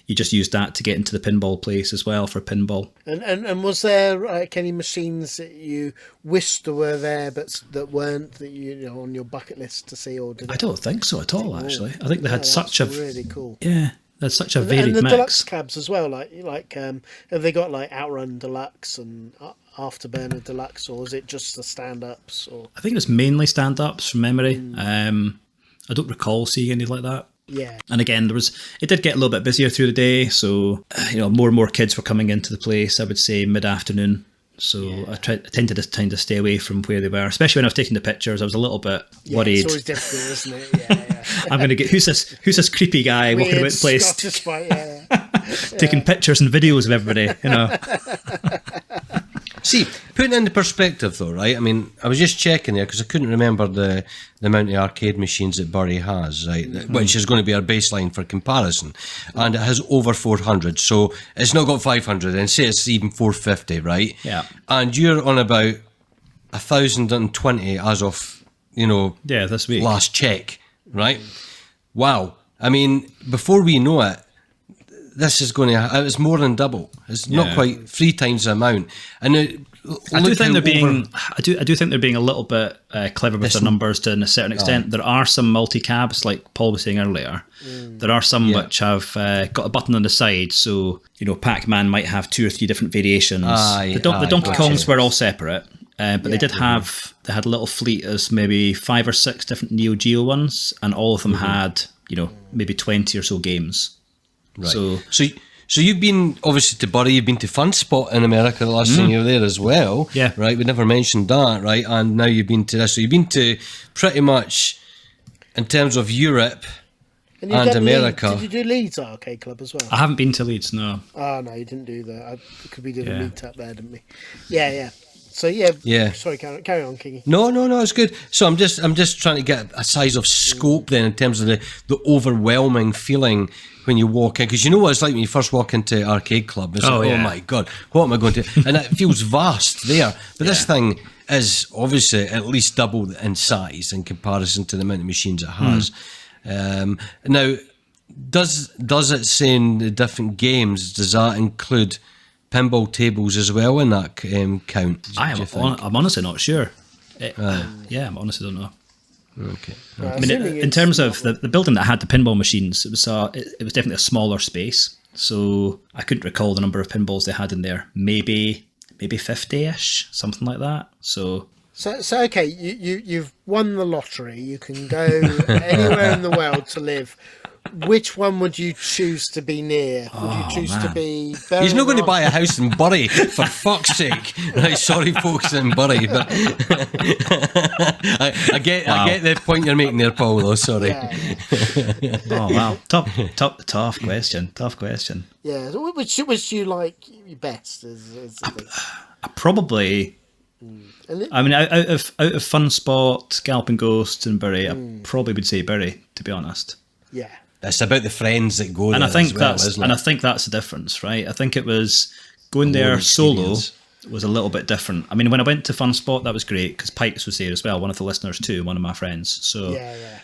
you just used that to get into the pinball place as well for pinball. And was there any machines that you wished were there but that weren't, that you on your bucket list to see? Or I don't think so at all. Actually, I think they had such a really cool. Yeah, that's such a varied mix. And the mix. deluxe cabs as well. Like have they got like Outrun Deluxe and Afterburner Deluxe, or is it just the stand-ups? Or I think it was mainly stand-ups from memory. I don't recall seeing any like that. Yeah. And again, it did get a little bit busier through the day, so more and more kids were coming into the place, I would say mid-afternoon. So I tended to stay away from where they were, especially when I was taking the pictures. I was a little bit worried. It's always difficult, isn't it? Yeah. I'm going to get who's this creepy guy walking about the place taking pictures and videos of everybody, See, putting it into perspective though, right? I mean, I was just checking there because I couldn't remember the amount of arcade machines that Bury has, right? Which is going to be our baseline for comparison. And it has over 400. So it's not got 500, and say it's even 450, right? Yeah. And you're on about 1,020 as of, this week. Last check, right? Wow. I mean, before we know it, this is going to. It's more than double. It's not quite 3 times the amount. And I do think they're being a little bit clever with their numbers to a certain extent. There are some multi-cabs, like Paul was saying earlier. There are some which have got a button on the side, so Pac-Man might have 2 or 3 different variations. The Donkey Kongs were all separate. But they had a little fleet as maybe 5 or 6 different Neo Geo ones, and all of them had maybe 20 or so games. Right. So you've been obviously to Bury, you've been to Fun Spot in America the last time you were there as well. Yeah. Right. We never mentioned that, right? And now you've been to this. So you've been to pretty much in terms of Europe and America. Did you do Leeds Arcade Club as well? I haven't been to Leeds, no. Oh no, you didn't do that. Because we did a meet up there, didn't we? Yeah. So yeah. Sorry, carry on, Kingy. No, it's good. So I'm just trying to get a size of scope then in terms of the overwhelming feeling when you walk in, because you know what it's like when you first walk into Arcade Club. It's oh my god, what am I going to? And it feels vast there. But this thing is obviously at least double in size in comparison to the amount of machines it has. Now, does it say in the different games? Does that include pinball tables as well in that count? I'm honestly not sure. I'm honestly don't know. Okay. I mean, in terms of the building that had the pinball machines, it was definitely a smaller space. So I couldn't recall the number of pinballs they had in there. Maybe 50-ish, something like that. So okay, you've won the lottery. You can go anywhere in the world to live. Which one would you choose to be near? Would you choose to be... He's not going to buy a house in Bury, for fuck's sake. Right, sorry, folks in Bury, but I get the point you're making there, Paul, though, sorry. Yeah. Oh, wow. Tough question. Yeah, which you like best? I probably... I mean, out of Fun Spot, Galloping Ghost, and Bury, I probably would say Bury, to be honest. Yeah. It's about the friends that go there, And I think as well, that's isn't and it? I think that's the difference, right? I think it was going there solo was a little bit different. I mean, when I went to Fun Spot, that was great because Pikes was there as well, one of the listeners too, one of my friends. So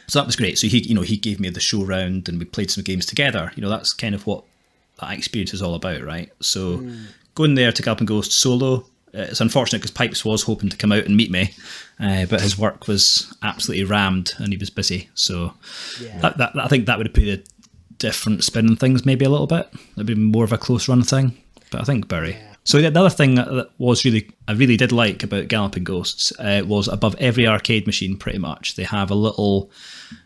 so that was great. So he gave me the show round and we played some games together. That's kind of what that experience is all about, right? So going there to Galloping Ghost solo, it's unfortunate because Pipes was hoping to come out and meet me, but his work was absolutely rammed and he was busy. So I think that would have put a different spin on things maybe a little bit. It'd be more of a close run thing, but I think Bury. Yeah. So the other thing that was I really did like about Galloping Ghosts was above every arcade machine pretty much they have a little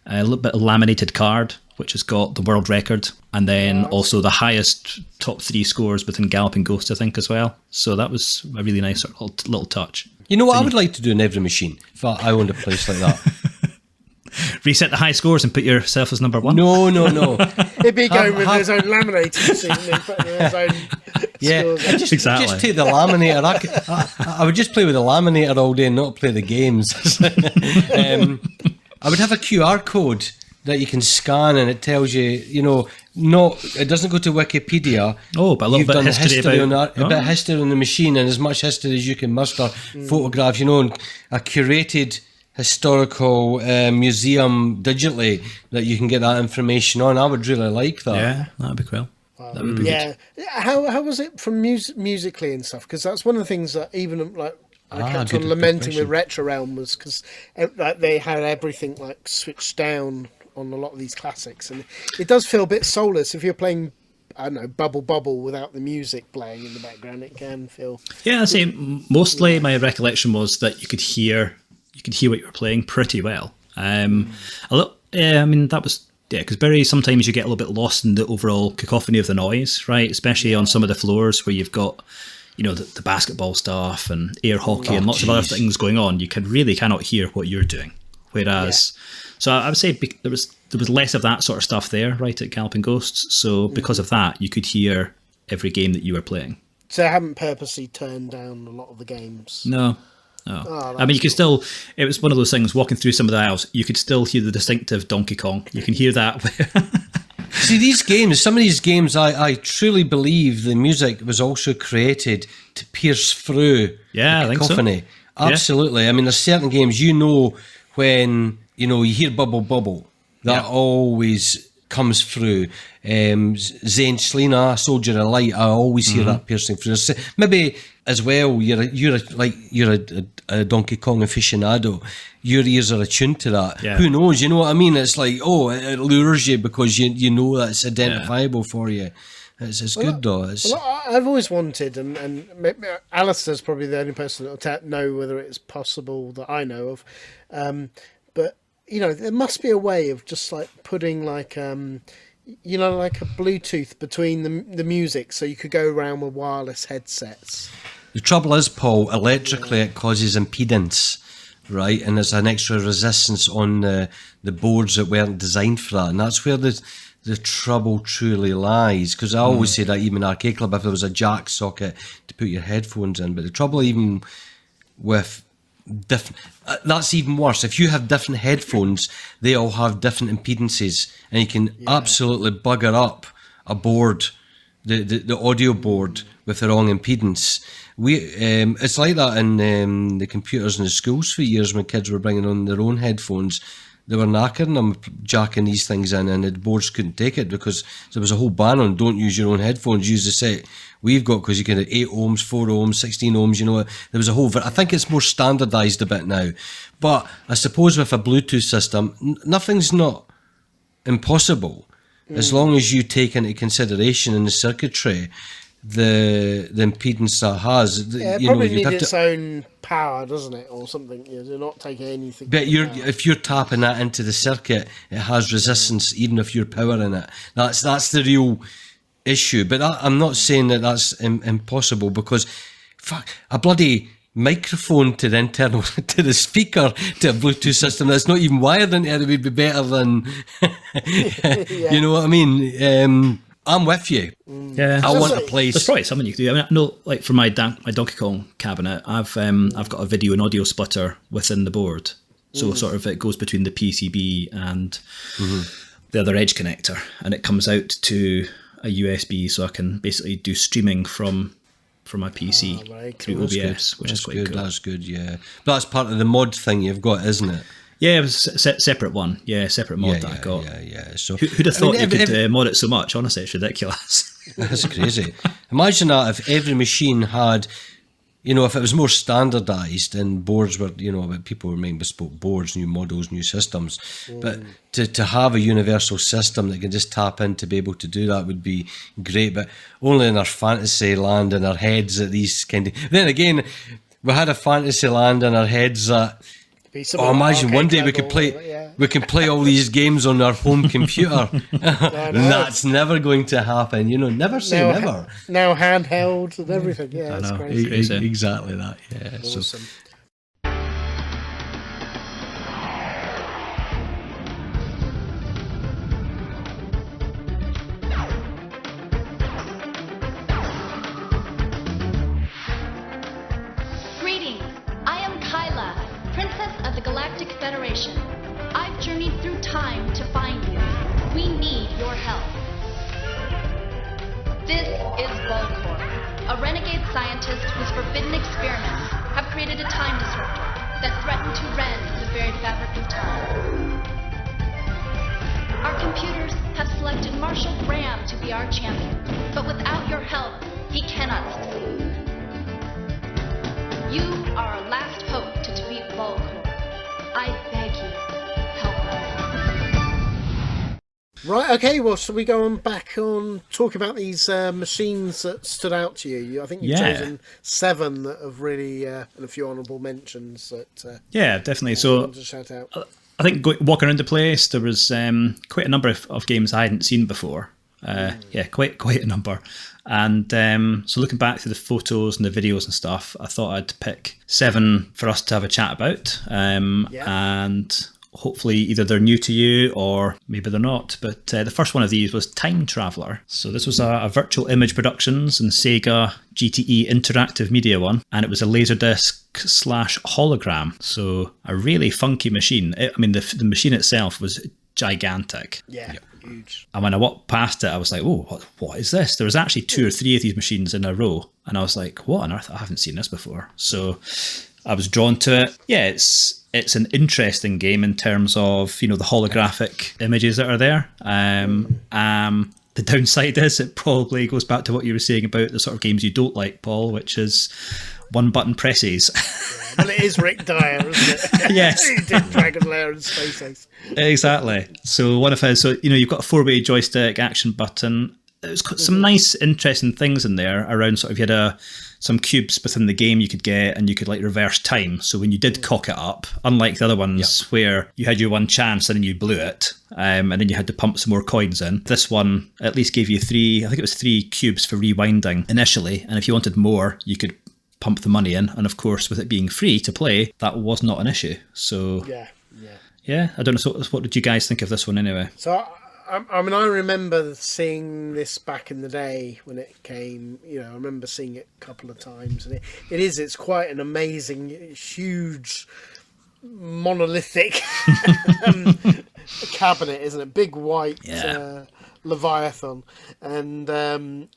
bit of laminated card which has got the world record and then also the highest top 3 scores within Galloping Ghost I think as well. So that was a really nice sort of little touch. You know what I would like to do in every machine if I owned a place like that? Reset the high scores and put yourself as number 1? No. It'd be going with his own laminating machine and then putting his own scores. Exactly. Just take the laminator. I would just play with the laminator all day and not play the games. I would have a QR code that you can scan and it tells you, it doesn't go to Wikipedia. Oh, but a little bit of history about... a bit of history on the machine and as much history as you can muster, photographs, and a curated historical museum digitally that you can get that information on. I would really like that. Yeah, that'd be cool. That would be good. How was it from musically and stuff? Because that's one of the things that even like I kept on lamenting with Retro Realm was because like they had everything like switched down on a lot of these classics, and it does feel a bit soulless if you're playing. I don't know, Bubble without the music playing in the background. It can feel. Yeah, I say mostly my recollection was that you could hear what you were playing pretty well. I mean that was because Bury sometimes you get a little bit lost in the overall cacophony of the noise, right? Especially on some of the floors where you've got the basketball stuff and air hockey and lots of other things going on. You cannot hear what you're doing. Whereas, so I would say there was less of that sort of stuff there, right, at Galloping Ghosts. So because of that, you could hear every game that you were playing. So I haven't purposely turned down a lot of the games. No. I mean, you could still. It was one of those things. Walking through some of the aisles, you could still hear the distinctive Donkey Kong. You can hear that. See, some of these games, I truly believe the music was also created to pierce through the cacophony. I think so. Absolutely. Yeah. I mean, there's certain games when you hear Bubble, that always comes through. Zane Slina, Soldier of Light, I always hear that piercing through. Maybe as well, you're a Donkey Kong aficionado. Your ears are attuned to that. Yeah. Who knows? You know what I mean? It's like, it lures you because you know that's identifiable for you. It's good though. I've always wanted, and Alistair's probably the only person that will know whether it's possible that I know of. But there must be a way of just like putting like like a Bluetooth between the music, so you could go around with wireless headsets. The trouble is, Paul, electrically it causes impedance, right? And there's an extra resistance on the boards that weren't designed for that, and that's where the trouble truly lies. Because I always say that even Arcade Club, if there was a jack socket to put your headphones in, but the trouble even with different, that's even worse. If you have different headphones, they all have different impedances, and you can absolutely bugger up a board, the audio board with the wrong impedance. It's like that in the computers in the schools for years when kids were bringing on their own headphones. They were knackering them, jacking these things in, and the boards couldn't take it because there was a whole ban on don't use your own headphones, use the set we've got, because you can have 8 ohms, 4 ohms, 16 ohms, there was a whole... I think it's more standardised a bit now. But I suppose with a Bluetooth system, nothing's not impossible as long as you take into consideration in the circuitry the impedance that has. It probably needs its own power, doesn't it, or something? You're not taking anything. But if you're tapping that into the circuit, it has resistance, even if you're powering it. That's the real issue. But I'm not saying that that's impossible, because a bloody microphone to the internal to the speaker to a Bluetooth system that's not even wired into it would be better than you know what I mean. I'm with you. Yeah, I want a there's place. probably something you can do. I mean, I know, like for my Donkey Kong cabinet, I've got a video and audio splitter within the board, so sort of it goes between the PCB and the other edge connector, and it comes out to a USB, so I can basically do streaming from my PC through OBS, which is quite good. cool. That's good, yeah. But that's part of the mod thing you've got, isn't it? Yeah, it was a separate one. Yeah, separate mod that I got. Yeah. So who'd have thought you could mod it so much? Honestly, it's ridiculous. That's crazy. Imagine that if every machine had, if it was more standardised and boards were, people were making bespoke boards, new models, new systems. But to have a universal system that can just tap in to be able to do that would be great. But only in our fantasy land in our heads that these kind of... Then again, we had a fantasy land in our heads that... imagine one day we can play all these games on our home computer. That's never going to happen. Never say never. Now handheld and everything. Yeah, that's crazy. Exactly that. Yeah. Awesome. So, Greetings. I am Kyla, Princess of the Galactic Federation. I've journeyed through time to find you. We need your help. This is Volcor, a renegade scientist whose forbidden experiments have created a time disruptor that threatened to rend the very fabric of time. Our computers have selected Marshal Graham to be our champion, but without your help, he cannot succeed. You are our last hope to defeat Volcor. I beg you, help us. Right, okay, well, shall we go on back on talk about these machines that stood out to you? I think you've chosen 7 that have really, and a few honourable mentions that... yeah, definitely. So to shout out. I think walking around the place, there was quite a number of games I hadn't seen before. Yeah, quite a number. And so looking back through the photos and the videos and stuff, I thought I'd pick 7 for us to have a chat about. And hopefully either they're new to you or maybe they're not. But the first one of these was Time Traveller. So this was a Virtual Image Productions and SEGA GTE Interactive Media one. And it was a Laserdisc/hologram. So a really funky machine. I mean, the machine itself was gigantic. Yeah. Huge. And when I walked past it, I was like, oh, what is this? There was actually 2 or 3 of these machines in a row. And I was like, what on earth? I haven't seen this before. So I was drawn to it. Yeah, it's an interesting game in terms of, the holographic images that are there. The downside is it probably goes back to what you were saying about the sort of games you don't like, Paul, which is one-button presses. Well, it is Rick Dyer, isn't it? Yes. He did Dragon Lair and Space Ace. Exactly. So one of his, you've got a 4-way joystick, action button. There's some nice, interesting things in there around sort of, you had some cubes within the game you could get, and you could reverse time. So when you did cock it up, unlike the other ones where you had your one chance and then you blew it, and then you had to pump some more coins in, this one at least gave you 3 cubes for rewinding initially. And if you wanted more, you could pump the money in. And of course, with it being free to play, that was not an issue. So yeah, I don't know. So what did you guys think of this one anyway? So I mean, I remember seeing this back in the day when it came. I remember seeing it a couple of times, and it's quite an amazing, huge, monolithic cabinet, isn't it? Big white Leviathan, and the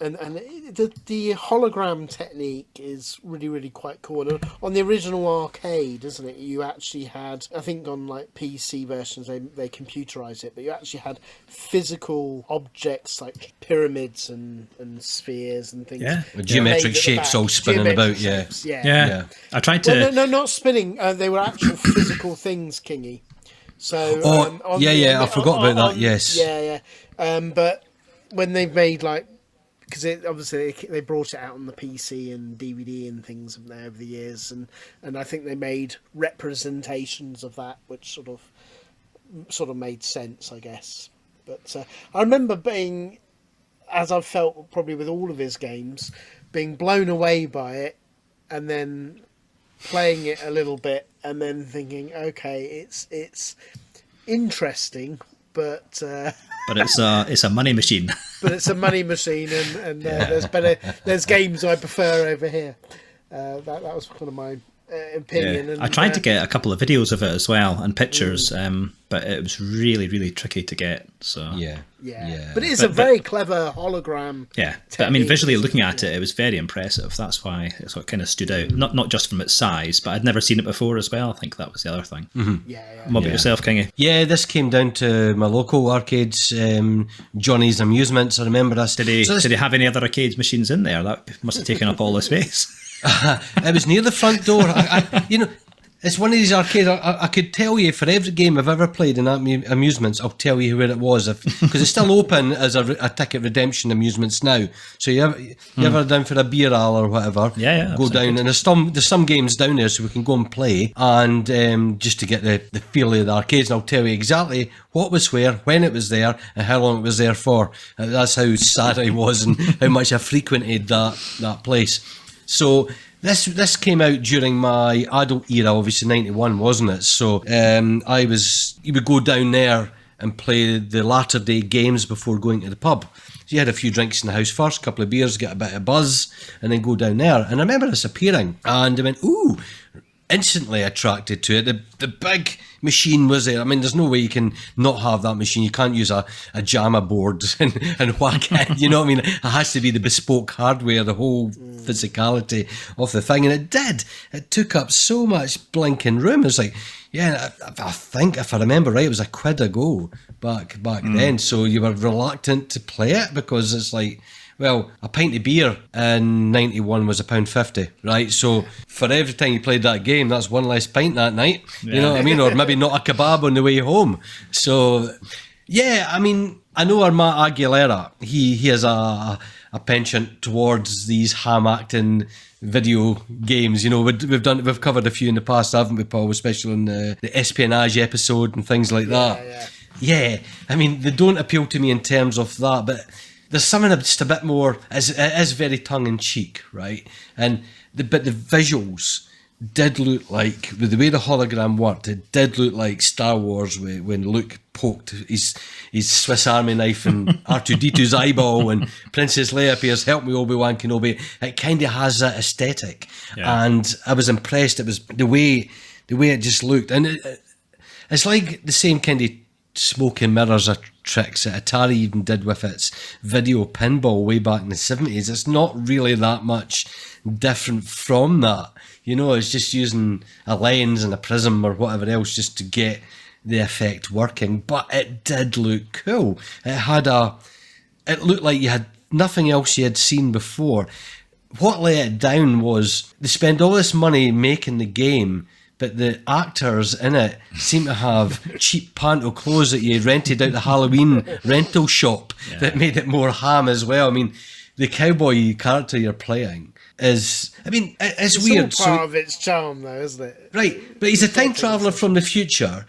hologram technique is really, really quite cool. And on the original arcade, isn't it, you actually had, I think on PC versions they computerized it, but you actually had physical objects like pyramids and spheres and things. Yeah, geometric shapes all spinning about. Shapes, yeah. I tried to. Well, no, not spinning. They were actual physical things, Kingy. So I forgot about that. Yes. Yeah. But when they've made because obviously they brought it out on the PC and DVD and things over the years, and I think they made representations of that, which sort of made sense, I guess. But I remember being, as I've felt probably with all of his games, being blown away by it, and then playing it a little bit, and then thinking, okay, it's interesting, but it's a money machine. but it's a money machine, and there's games I prefer over here. That was kind of my opinion. Yeah. And, I tried to get a couple of videos of it as well and pictures, but it was really, really tricky to get. So yeah. But it is a very clever hologram. Yeah, but I mean, visually looking at it, it was very impressive. That's why it's what kind of stood out. Not just from its size, but I'd never seen it before as well. I think that was the other thing. Yeah. What about yourself, Kingy? Yeah, this came down to my local arcades, Johnny's Amusements. I remember this. Did he have any other arcade machines in there? That must have taken up all the space. It was near the front door. It's one of these arcades. I could tell you for every game I've ever played in Amusements, I'll tell you where it was, because it's still open as a ticket redemption Amusements now. So you ever down for a beer aisle or whatever? Yeah. Go down, and there's some games down there, so we can go and play, and just to get the feel of the arcades. And I'll tell you exactly what was where, when it was there, and how long it was there for. That's how sad I was and how much I frequented that place. So. This came out during my adult era, obviously 91, wasn't it? So you would go down there and play the latter day games before going to the pub. So you had a few drinks in the house first, a couple of beers, get a bit of buzz, and then go down there. And I remember this appearing, and I went, ooh, instantly attracted to it. The big machine was there. I mean, there's no way you can not have that machine. You can't use a JAMA board and whack it. You know what I mean? It has to be the bespoke hardware, the whole physicality of the thing. And it did. It took up so much blinking room. It's like, yeah, I think if I remember right, it was £1 a go back then. So you were reluctant to play it because it's like, well, a pint of beer in 91 was £1.50, right? So for every time you played that game, that's one less pint that night. Yeah. You know what I mean? Or maybe not a kebab on the way home. So, yeah, I mean, I know our Matt Aguilera, he has a penchant towards these ham-acting video games. You know, we've covered a few in the past, haven't we, Paul? Especially on the espionage episode and things like that. Yeah, I mean, they don't appeal to me in terms of that, but there's something just a bit more, it is very tongue-in-cheek, right? But the visuals did look like, with the way the hologram worked, it did look like Star Wars when Luke poked his Swiss Army knife in R2-D2's eyeball and Princess Leia appears, help me Obi-Wan Kenobi. It kind of has that aesthetic. Yeah. And I was impressed. It was the way it just looked. And it's like the same kind of smoke and mirrors are tricks that Atari even did with its video pinball way back in the 70s. It's not really that much different from that. You know, it's just using a lens and a prism or whatever else just to get the effect working. But it did look cool. It looked like you had nothing else you had seen before. What let it down was they spend all this money making the game, but the actors in it seem to have cheap panto clothes that you rented out the Halloween rental shop that made it more ham as well. I mean, the cowboy character you're playing it's weird. It's all part of its charm, though, isn't it? Right, but he's a time traveller from the future,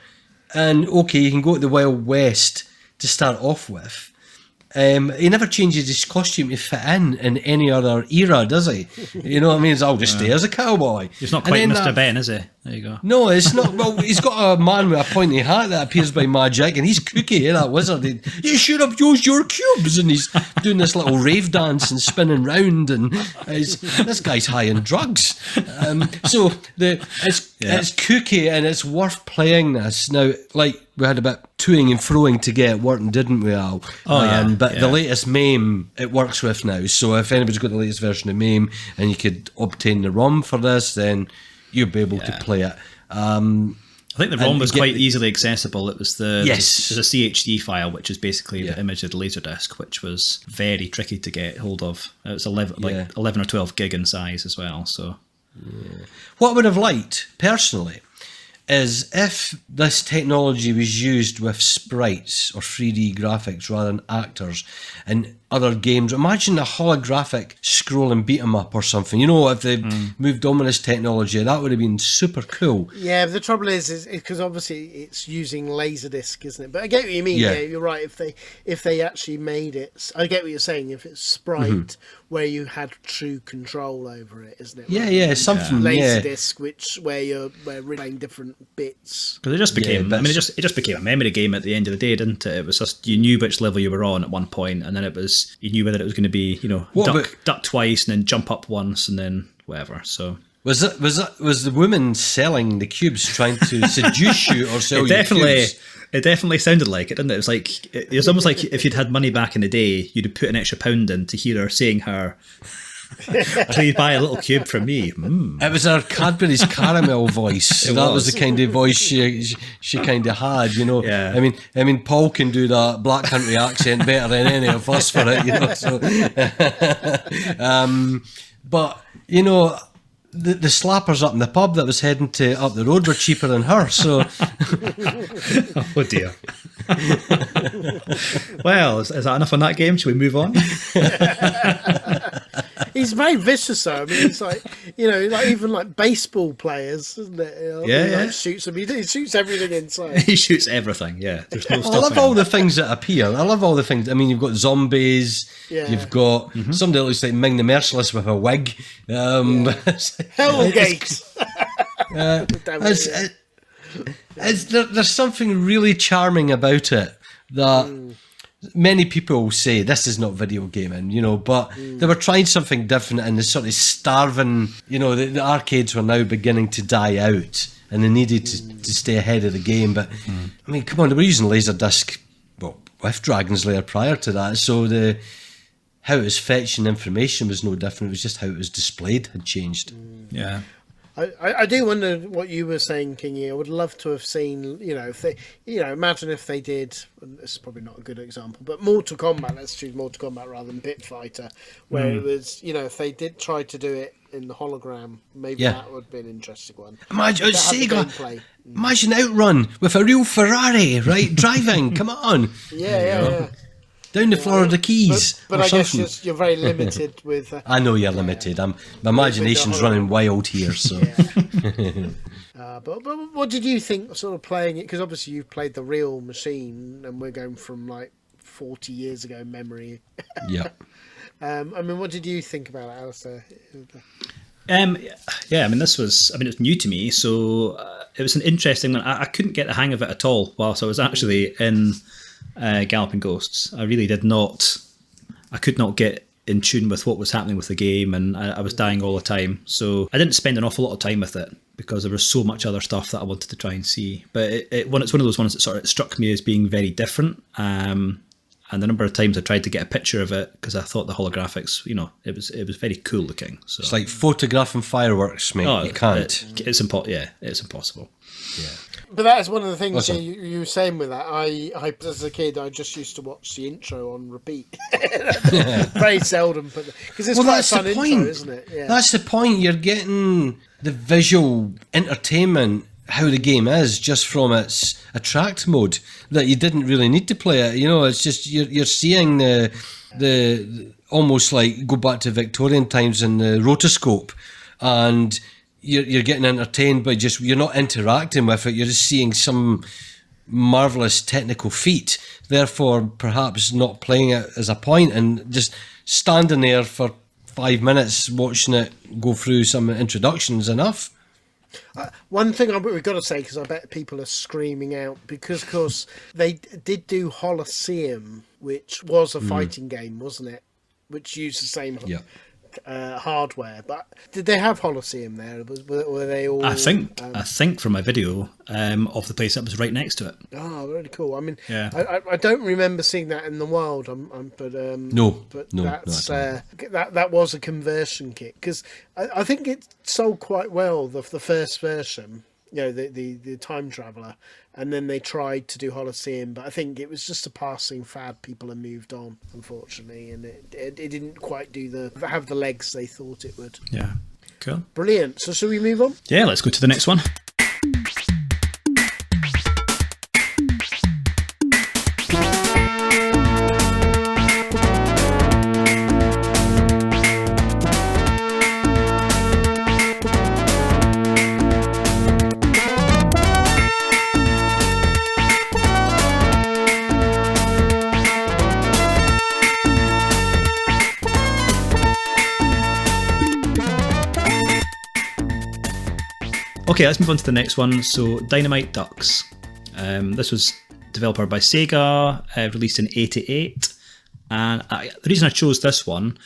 and okay, you can go to the Wild West to start off with. He never changes his costume to fit in any other era, does he? You know what I mean? I'll just stay as a cowboy. He's not quite Mr. Ben, is he? There you go. No, it's not. Well, he's got a man with a pointy hat that appears by magic, and he's kooky, that wizard. You should have used your cubes, and he's doing this little rave dance and spinning round, and this guy's high on drugs. So it's kooky, and it's worth playing this. Now, like, we had a bit toing and froing to get working, didn't we, Al? But the latest MAME it works with now. So if anybody's got the latest version of MAME and you could obtain the ROM for this, then you'll be able to play it. I think the ROM was quite easily accessible. It was there's a CHD file, which is basically the image of the Laserdisc, which was very tricky to get hold of. It was 11 or 12 gig in size as well. So, what I would have liked personally is if this technology was used with sprites or 3D graphics rather than actors in other games. Imagine a holographic scrolling beat 'em up or something. You know, if they moved on with this technology, that would have been super cool. Yeah, but the trouble is because obviously it's using Laserdisc, isn't it? But I get what you mean. Yeah, you're right. If they actually made it, I get what you're saying. If it's sprite where you had true control over it, isn't it? Something. Laserdisc, where we're playing different bits. Because it just became. it just became a memory game at the end of the day, didn't it? It was just you knew which level you were on at one point, and then it was because you knew whether it was going to be, duck twice and then jump up once and then whatever. So was the woman selling the cubes trying to seduce you or sell you cubes? It definitely sounded like it, didn't it? It was almost like if you'd had money back in the day, you'd have put an extra £1 in to hear her saying her, "Please buy a little cube from me." It was her Cadbury's caramel voice. Was the kind of voice she kind of had, Yeah. I mean, Paul can do that Black Country accent better than any of us for it, So, but the slappers up in the pub that was heading up the road were cheaper than her. So, oh dear. Well, is that enough on that game? Shall we move on? He's very vicious, though. I mean, it's like, even like baseball players, isn't it? Yeah. Shoots them. He shoots everything inside. He shoots everything. Yeah. There's no I love all the things that appear. I love all the things. I mean, you've got zombies. Yeah. You've got somebody that looks like Ming the Merciless with a wig. Hellgate. There's something really charming about it that many people say this is not video gaming, but they were trying something different and the sort of starving, the arcades were now beginning to die out and they needed to stay ahead of the game. But I mean, come on, they were using Laserdisc, with Dragon's Lair prior to that, so how it was fetching information was no different. It was just how it was displayed had changed. Yeah. I do wonder what you were saying, Kingy. I would love to have seen, if they, imagine if they did, and this is probably not a good example, but Mortal Kombat, let's choose Mortal Kombat rather than Pit Fighter, where it was, if they did try to do it in the hologram, maybe that would be an interesting one. Imagine SEGA, imagine Outrun with a real Ferrari, right, driving, come on. Yeah. Down the Florida Keys. But I guess you're very limited with... I know you're limited. My imagination's running wild here, so... But what did you think sort of playing it? Because obviously you've played the real machine and we're going from like 40 years ago memory. Yeah. What did you think about it, Alistair? This was, it was new to me, so it was an interesting one. I couldn't get the hang of it at all whilst I was actually in... Galloping Ghosts. I really did not. I could not get in tune with what was happening with the game, and I was dying all the time. So I didn't spend an awful lot of time with it because there was so much other stuff that I wanted to try and see. But it's one of those ones that sort of struck me as being very different. And the number of times I tried to get a picture of it because I thought the holographics, it was very cool looking. So it's like photographing fireworks, mate. You can't. It's impossible. Yeah. But that is one of the things you were saying with that. I as a kid, I just used to watch the intro on repeat. Very seldom, because it's quite a fun intro, isn't it? Yeah. That's the point. You're getting the visual entertainment, how the game is, just from its attract mode, that you didn't really need to play it. It's just you're seeing the almost like go back to Victorian times in the rotoscope, and you're getting entertained by you're not interacting with it, you're just seeing some marvellous technical feat, therefore perhaps not playing it as a point and just standing there for 5 minutes watching it go through some introductions enough. One thing we've got to say, because I bet people are screaming out, because of course they did do Holosseum, which was a fighting game, wasn't it? Which used the same hardware, but did they have Holosseum there? Were they all? I think from my video of the place that was right next to it. Oh, really cool. I mean, yeah. I don't remember seeing that in the wild. No, that's that was a conversion kit, because I think it sold quite well, the first version. The time traveler, and then they tried to do Holosseum, but I think it was just a passing fad. People have moved on, unfortunately, and it didn't quite have the legs they thought it would. Yeah, cool, brilliant. So shall we move on? Yeah, let's go to the next one. Okay, let's move on to the next one. So, Dynamite Dux. This was developed by SEGA, released in '88, And the reason I chose this one,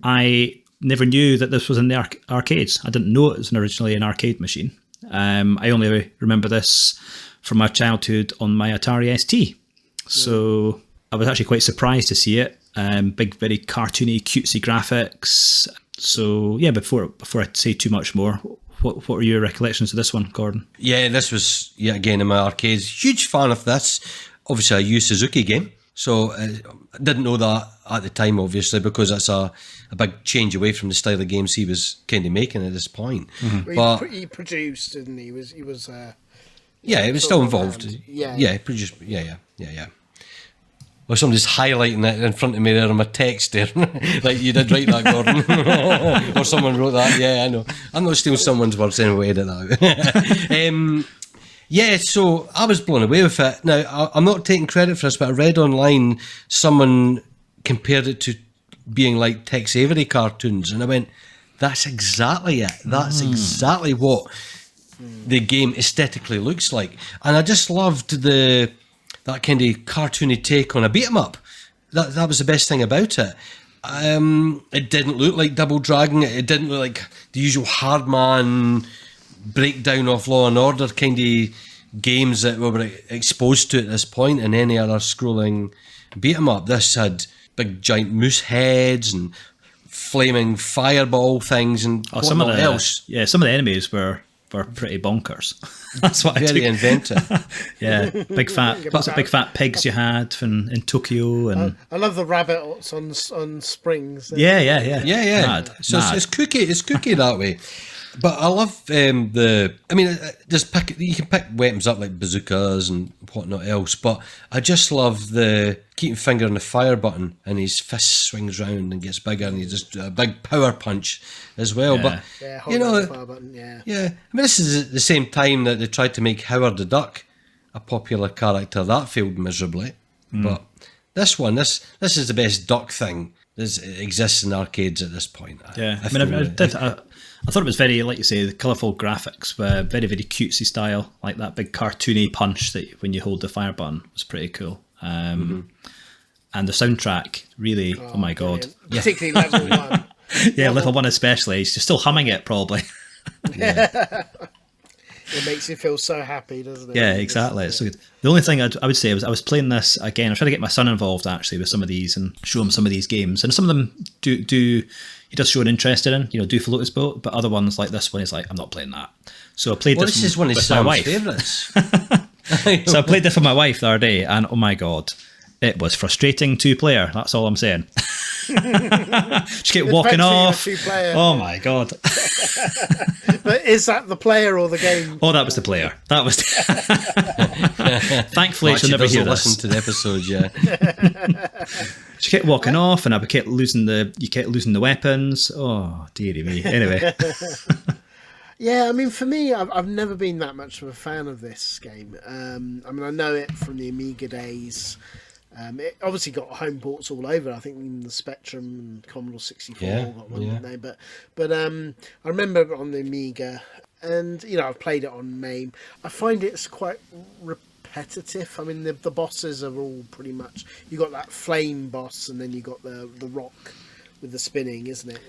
I never knew that this was in the arcades. I didn't know it was originally an arcade machine. I only remember this from my childhood on my Atari ST. So I was actually quite surprised to see it. Big, very cartoony, cutesy graphics. So yeah, before I say too much more, what were your recollections of this one, Gordon? Yeah, this was, again, in my arcades. Huge fan of this. Obviously, I used Suzuki game. So I didn't know that at the time, obviously, because that's a big change away from the style of games he was kind of making at this point. Well, he produced, didn't he? He was he was still involved. Yeah. Produced. Yeah. Well, somebody's highlighting it in front of me there on my text there. Like, you did write that, Gordon. Or someone wrote that. Yeah, I know. I'm not stealing someone's words anyway, edit that out. Yeah, so I was blown away with it. Now, I'm not taking credit for this, but I read online someone compared it to being like Tex Avery cartoons, and I went, that's exactly it. That's exactly what the game aesthetically looks like. And I just loved that kind of cartoony take on a beat 'em up. That was the best thing about it. It didn't look like Double Dragon. It didn't look like the usual Hardman breakdown of Law and Order kind of games that we were exposed to at this point in any other scrolling beat 'em up. This had big giant moose heads and flaming fireball things and some of else. Yeah, some of the enemies were pretty bonkers. That's what Very inventive. Yeah, big fat pigs you had in Tokyo, and I love the rabbits on springs. yeah. Mad. So Mad. it's kooky that way. But I love you can pick weapons up like bazookas and whatnot else, but I just love the keeping finger on the fire button and his fist swings round and gets bigger and he just a big power punch as well. Yeah. But you know, the fire button, yeah. I mean, this is the same time that they tried to make Howard the Duck a popular character. That failed miserably. But this is the best duck thing that exists in arcades at this point. Yeah, I thought it was very, like you say, the colourful graphics, very, very cutesy style, like that big cartoony punch that when you hold the fire button was pretty cool. And the soundtrack, really, oh my God. Yeah. Particularly level 1. Yeah, level 1 especially. He's still humming it, probably. It makes you feel so happy, doesn't it? Yeah, exactly. It's so good. The only thing I would say was I was playing this again. I was trying to get my son involved actually with some of these and show him some of these games. And some of them do he does show an interest in, do float his boat. But other ones like this one, he's like, I'm not playing that. So I played this is one of with my wife. Favourites. So I played this with my wife the other day, and oh my God, it was frustrating 2-player. That's all I'm saying. Just keep walking off. Oh my God. But is that the player or the game? Oh, that was the player. That was. Thankfully, she'll never hear this. Listen to the episodes, yeah. She kept walking off, and I kept losing the weapons. Oh, dearie me. Anyway. Yeah, I mean, for me, I've never been that much of a fan of this game. I mean, I know it from the Amiga days. It obviously got home ports all over. I think even the Spectrum and Commodore 64 got one, didn't they? But I remember on the Amiga, and I've played it on MAME. I find it's quite repetitive. I mean, the bosses are all pretty much. You got that flame boss, and then you got the rock with the spinning, isn't it?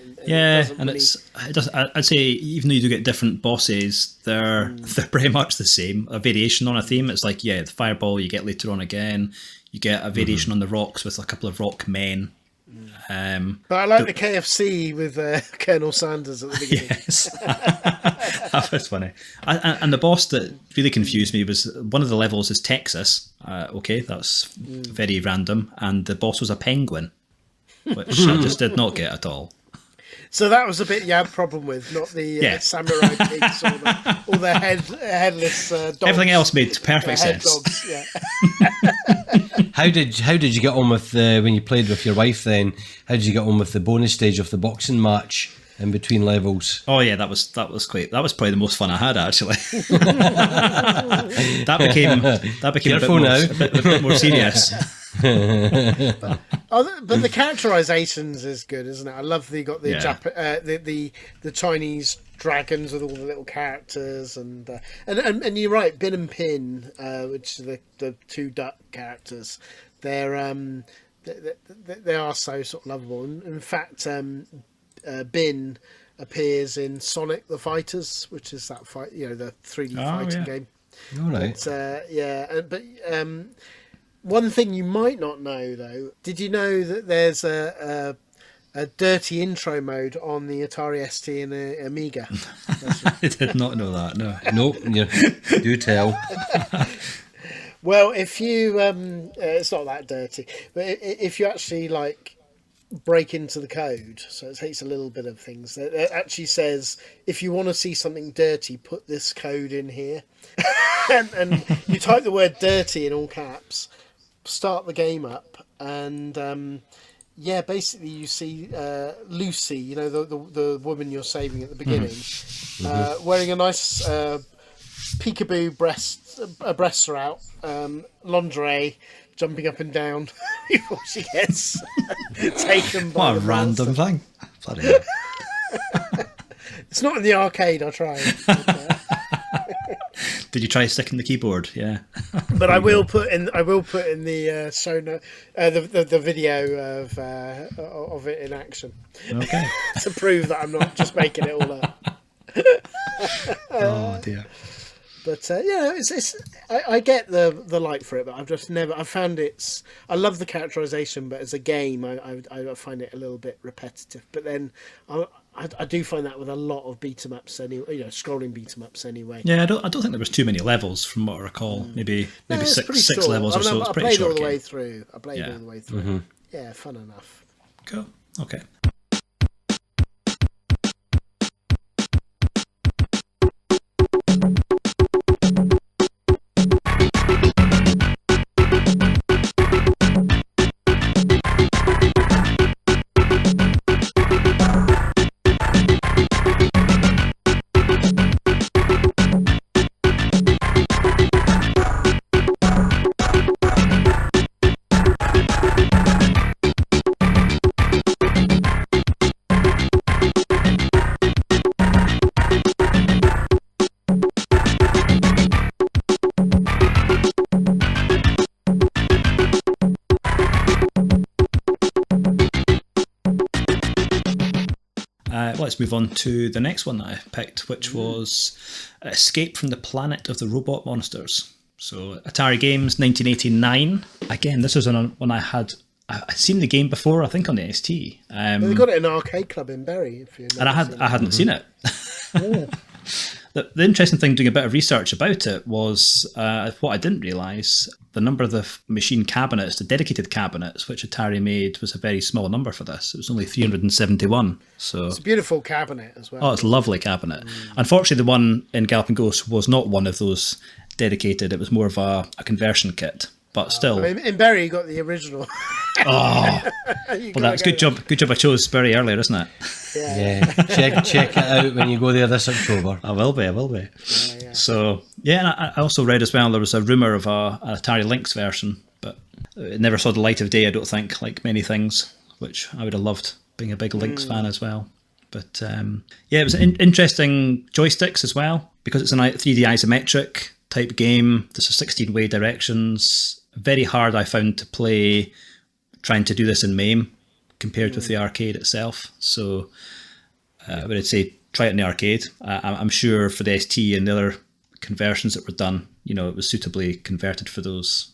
And it does. I'd say even though you do get different bosses, they're pretty much the same. A variation on a theme. It's like the fireball you get later on again. You get a variation on the rocks with a couple of rock men. But I like the KFC with Colonel Sanders at the beginning. Yes. That was funny. And the boss that really confused me was one of the levels is Texas. Okay, that's very random. And the boss was a penguin, which I just did not get at all. So that was a bit you had a problem with, not the samurai pigs or the headless dogs. Everything else made perfect sense. Dogs, yeah. How did you get on with when you played with your wife then? How did you get on with the bonus stage of the boxing match in between levels? Oh yeah, that was probably the most fun I had actually. that became a bit more serious. But the characterizations is good, isn't it? I love the Chinese dragons with all the little characters, and you're right, Bin and Pin, which are the two duck characters. They're they are so sort of lovable. In fact, Bin appears in Sonic the Fighters, which is that fight, the 3D fighting game. All right. But one thing you might not know, though, did you know that there's a dirty intro mode on the Atari ST and the Amiga? I did not know that. No. Nope. Do tell. Well, if you, it's not that dirty, but if you actually break into the code, so it takes a little bit of things. It actually says, if you want to see something dirty, put this code in here. and you type the word dirty in all caps, start the game up, and basically you see Lucy, the woman you're saving at the beginning, wearing a nice peekaboo breasts are out, lingerie, jumping up and down before she gets taken by What a the random monster. thing. Bloody hell. It's not in the arcade, I tried. Did you try sticking the keyboard? Yeah. But I will put in the show note the video of it in action. Okay. To prove that I'm not just making it all up. Oh dear. But I get the like for it, but I've just never. I found I love the characterization, but as a game, I find it a little bit repetitive. But then I do find that with a lot of beat 'em ups anyway, scrolling beat 'em ups anyway. Yeah, I don't think there was too many levels from what I recall. Maybe it's pretty six short. levels or so. It's I pretty played short all the game. way through. I played all the way through. Yeah, fun enough. Cool. Okay. Let's move on to the next one that I picked, which was Escape from the Planet of the Robot Monsters. So Atari Games, 1989. Again, this was one I'd seen the game before, I think on the ST. They got it in an arcade club in Bury. And I hadn't seen it. The interesting thing, doing a bit of research about it, was what I didn't realise, the number of the machine cabinets, the dedicated cabinets, which Atari made, was a very small number for this. It was only 371. So it's a beautiful cabinet as well. Oh, it's a lovely cabinet. Unfortunately, the one in Galloping Ghost was not one of those dedicated. It was more of a conversion kit. But still, in Bury, you got the original. Well, that's good job. Good job I chose Bury earlier, isn't it? Yeah. Check it out when you go there this October. I will be. Yeah. So and I also read as well there was a rumour of an Atari Lynx version, but it never saw the light of day. I don't think, like many things, which I would have loved, being a big Lynx fan as well. But it was interesting joysticks as well, because it's a 3D isometric type game. There's a 16-way directions. Very hard, I found, to play trying to do this in MAME compared with the arcade itself. So I would say try it in the arcade. I'm sure for the ST and the other conversions that were done, it was suitably converted for those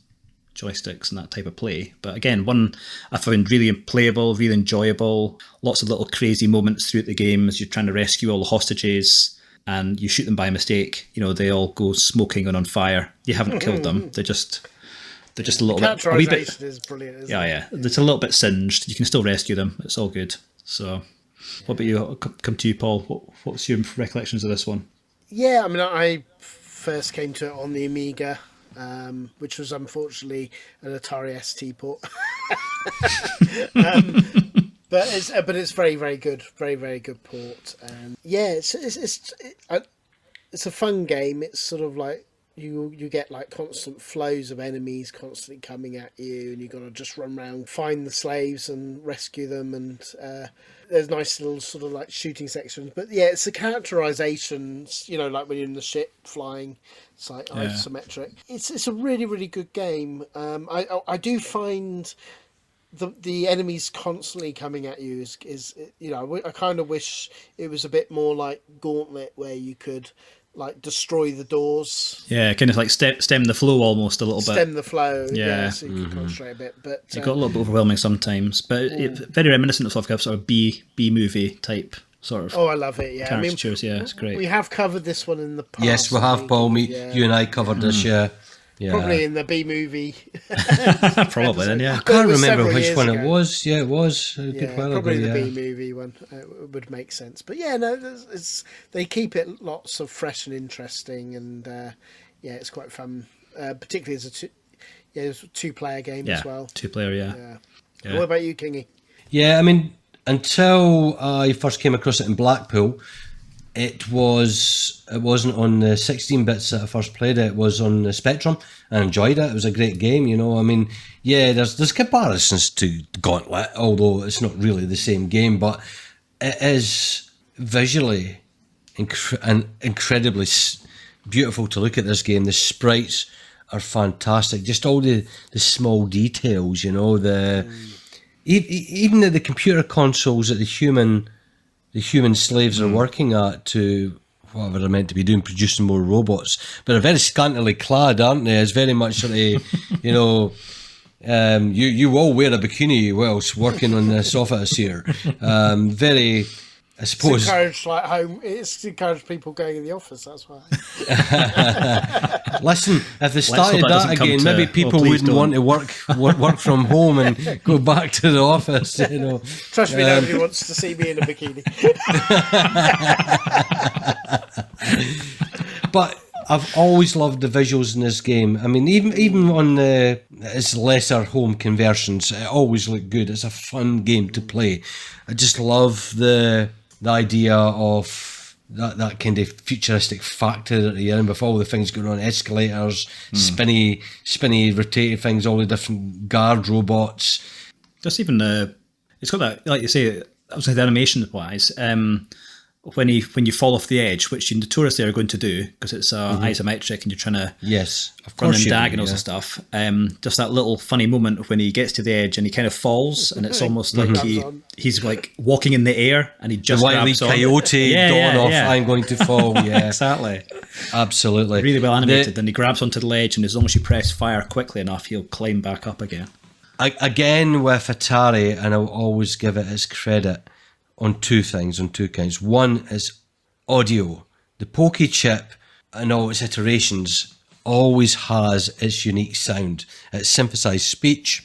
joysticks and that type of play. But again, one I found really playable, really enjoyable. Lots of little crazy moments throughout the game as you're trying to rescue all the hostages, and you shoot them by mistake. They all go smoking and on fire. You haven't killed them. They're just a little bit. A wee bit. Is brilliant. Isn't Yeah. It's a little bit singed. You can still rescue them. It's all good. So, what about you? I'll come to you, Paul. What's your recollections of this one? Yeah, I mean, I first came to it on the Amiga, which was unfortunately an Atari ST port. But it's very, very good, very, very good port. And it's a fun game. It's sort of like you get like constant flows of enemies constantly coming at you, and you got to just run around, find the slaves and rescue them. And there's nice little sort of like shooting sections. But yeah, it's the characterizations, like when you're in the ship flying, it's like isometric. It's a really, really good game. I do find the enemies constantly coming at you is I kind of wish it was a bit more like Gauntlet, where you could like destroy the doors. Yeah, kind of like stem the flow almost a little bit. Stem the flow, Yeah. so you can concentrate a bit. But It got a little bit overwhelming sometimes, but it's very reminiscent of sort of B movie type sort of. Oh, I love it. Yeah, Caricatures, yeah, it's great. We have covered this one in the past. Yes, we have, Paul. You and I covered this, yeah. Probably in the B movie. Probably then, yeah. I can't remember several which years one ago. it was. Yeah, it was. A good while probably ago, the yeah. B movie one would make sense. But yeah, no, they keep it lots of fresh and interesting, and it's quite fun, particularly as it's a two-player game as well. 2-player, yeah. What about you, Kingy? Yeah, I mean, until I first came across it in Blackpool, it wasn't on the 16 bits that I first played it. It was on the Spectrum. I enjoyed it. It was a great game, I mean, yeah, there's comparisons to Gauntlet, although it's not really the same game, but it is visually incredibly beautiful to look at this game. The sprites are fantastic. Just all the small details, even the computer consoles that the human slaves are working at to whatever they're meant to be doing, producing more robots, but they're very scantily clad, aren't they? It's very much sort of, you all wear a bikini whilst working on this office here. Very, I suppose. It's encouraged people going in the office. That's why. Listen, if they started that that doesn't come again, to- maybe people please wouldn't don't. want to work from home and go back to the office. Trust me, nobody wants to see me in a bikini. But I've always loved the visuals in this game. I mean, even on its lesser home conversions, it always looked good. It's a fun game to play. I just love the idea of that kind of futuristic factory that you're in with all the things going on, escalators, spinny rotating things, all the different guard robots. Just even it's got that, like you say, obviously the animation wise, when you fall off the edge, which you notoriously are going to do because it's isometric and you're trying to Yes, of run course. in you do, diagonals yeah. and stuff. Just that little funny moment when he gets to the edge and he kind of falls, and it's almost like he's like walking in the air and he just The Wile E. grabs on. Coyote, dawn off, I'm going to fall. Yeah, Exactly. absolutely. Really well animated. Then he grabs onto the ledge, and as long as you press fire quickly enough, he'll climb back up again. Again with Atari, and I'll always give it its credit on two counts. One is audio. The Poké chip and all its iterations always has its unique sound. It's synthesized speech,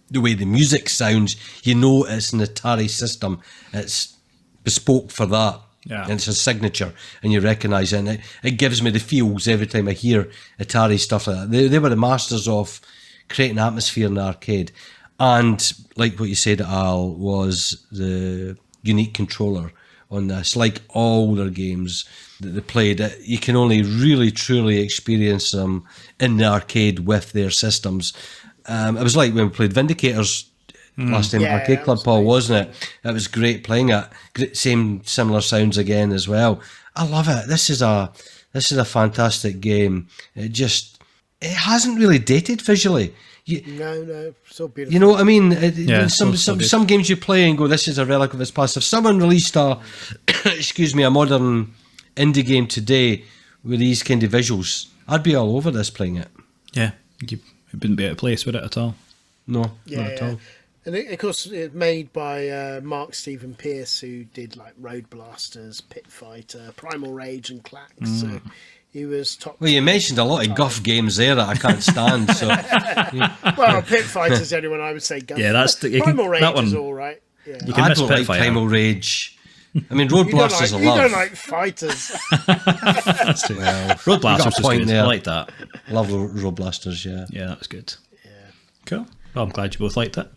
the way the music sounds, it's an Atari system. It's bespoke for that. Yeah. And it's a signature, and you recognise it. And it gives me the feels every time I hear Atari stuff like that. They were the masters of creating atmosphere in the arcade. And like what you said, Al, was the unique controller on this. Like all their games that they played, you can only really truly experience them in the arcade with their systems. It was like when we played Vindicators last time at Arcade Club, Paul, wasn't it? It was great playing it. Similar sounds again as well. I love it. This is a fantastic game. It hasn't really dated visually. No, so beautiful. You know what I mean? so good. Some games you play and go, this is a relic of its past. If someone released a modern indie game today with these kind of visuals, I'd be all over this playing it. Yeah, you wouldn't be out of place with it at all. No, not at all. And of course, it's made by Mark Stephen Pierce, who did like Road Blasters, Pit Fighter, Primal Rage, and Clack. So he was top. Well, you mentioned a lot of guff games there that I can't stand. So, Well, Pit Fighter's the only one I would say. Guff. Yeah, that's Primal Rage that one. is all right. Yeah. You can I miss don't Pit like Fighter. Primal Rage. I mean, Road You don't Blasters like, I love. You don't like fighters. Well, Road Blasters got a was point good. there. I like that. Love Road Blasters, yeah. Yeah, that was good. Yeah. Cool. Well, I'm glad you both liked it.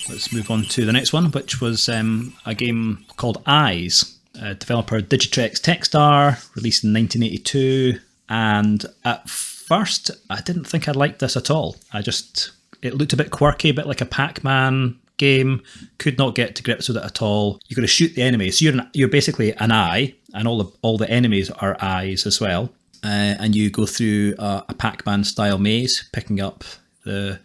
Let's move on to the next one, which was a game called Eyes. Developer Digitrex Techstar, released in 1982. And at first, I didn't think I liked this at all. It looked a bit quirky, a bit like a Pac-Man game, could not get to grips with it at all. You've got to shoot the enemies. So you're basically an eye, and all the enemies are eyes as well. And you go through a Pac-Man style maze, picking up the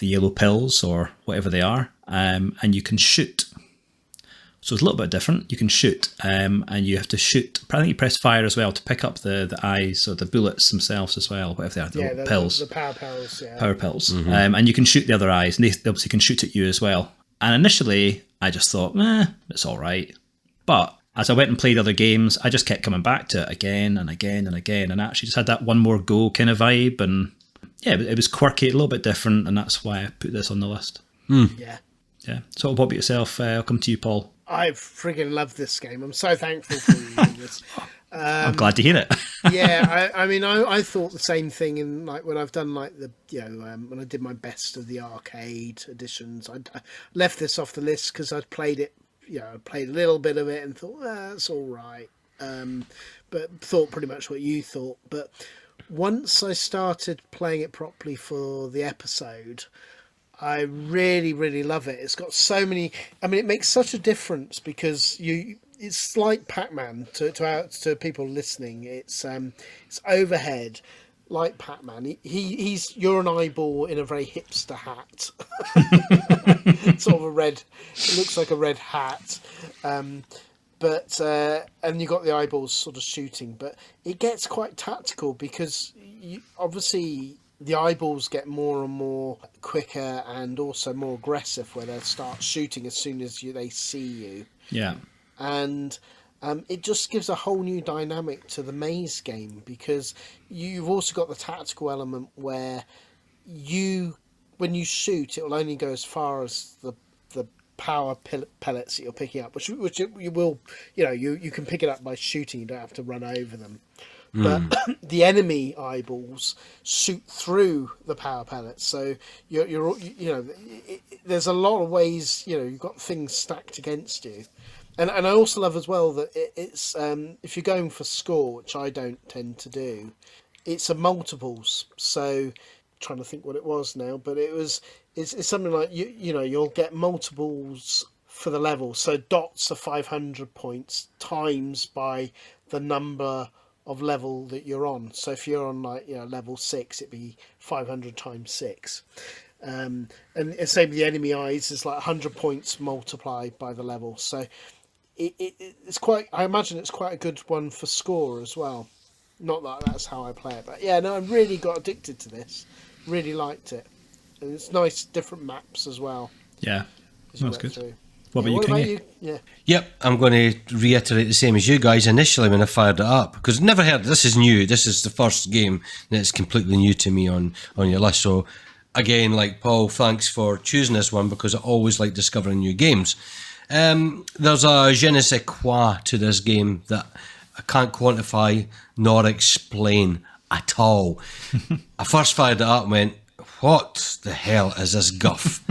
yellow pills or whatever they are, and you can shoot. So it's a little bit different. You can shoot, and you have to shoot. I think you press fire as well to pick up the eyes or the bullets themselves as well, whatever they are, the little pills. The power pills, yeah. Power pills. And you can shoot the other eyes, and they obviously can shoot at you as well. And initially, I just thought, it's all right. But as I went and played other games, I just kept coming back to it again and again and again, and actually just had that one more go kind of vibe. And yeah, it was quirky, a little bit different, and that's why I put this on the list. Yeah. Yeah. So what about yourself? I'll come to you, Paul. I friggin' love this game. I'm so thankful for you in this. I'm glad to hear it. Yeah, I mean, I thought the same thing in like when I've done like the when I did my best of the arcade editions. I left this off the list because I'd played it. I played a little bit of it and thought that's all right, but thought pretty much what you thought. But once I started playing it properly for the episode, I really, really love it. It's got so many. I mean, it makes such a difference because it's like Pac-Man to people listening. It's overhead, like Pac-Man. You're an eyeball in a very hipster hat, sort of a red. It looks like a red hat, but and you got the eyeballs sort of shooting. But it gets quite tactical because obviously the eyeballs get more and more quicker and also more aggressive where they'll start shooting as soon as they see you. Yeah. And it just gives a whole new dynamic to the maze game because you've also got the tactical element where when you shoot, it will only go as far as the power pellets that you're picking up, which you will, you can pick it up by shooting. You don't have to run over them. But the enemy eyeballs shoot through the power pellets, so there's a lot of ways. You've got things stacked against you, and I also love as well that it's if you're going for score, which I don't tend to do, it's a multiples. So trying to think what it was now, but it's something like you'll get multiples for the level. So dots are 500 points times by the number of level that you're on. So if you're on level 6, it'd be 500 times 6. And same with the enemy eyes, it's like 100 points multiplied by the level. So it's quite, I imagine it's quite a good one for score as well. Not that that's how I play it, but yeah, no, I really got addicted to this. Really liked it. And it's nice, different maps as well. Yeah, that's good. Through. What about you? Yeah. Yep, I'm going to reiterate the same as you guys initially when I fired it up, because I've never heard, this is new, this is the first game that's completely new to me on your list. So again, like Paul, thanks for choosing this one because I always like discovering new games. There's a je ne sais quoi to this game that I can't quantify nor explain at all. I first fired it up and went, what the hell is this guff?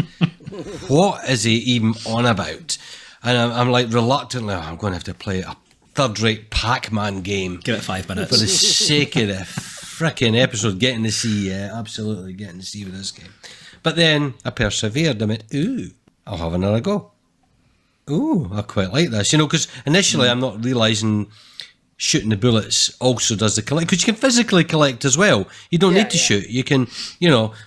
What is he even on about? And I'm like reluctantly, I'm going to have to play a third-rate Pac-Man game. Give it 5 minutes. For the sake of the frickin' episode, getting to see, absolutely getting to see with this game. But then I persevered. I went, ooh, I'll have another go. Ooh, I quite like this. Because initially I'm not realising shooting the bullets also does the collect, because you can physically collect as well. You don't need to shoot. You can,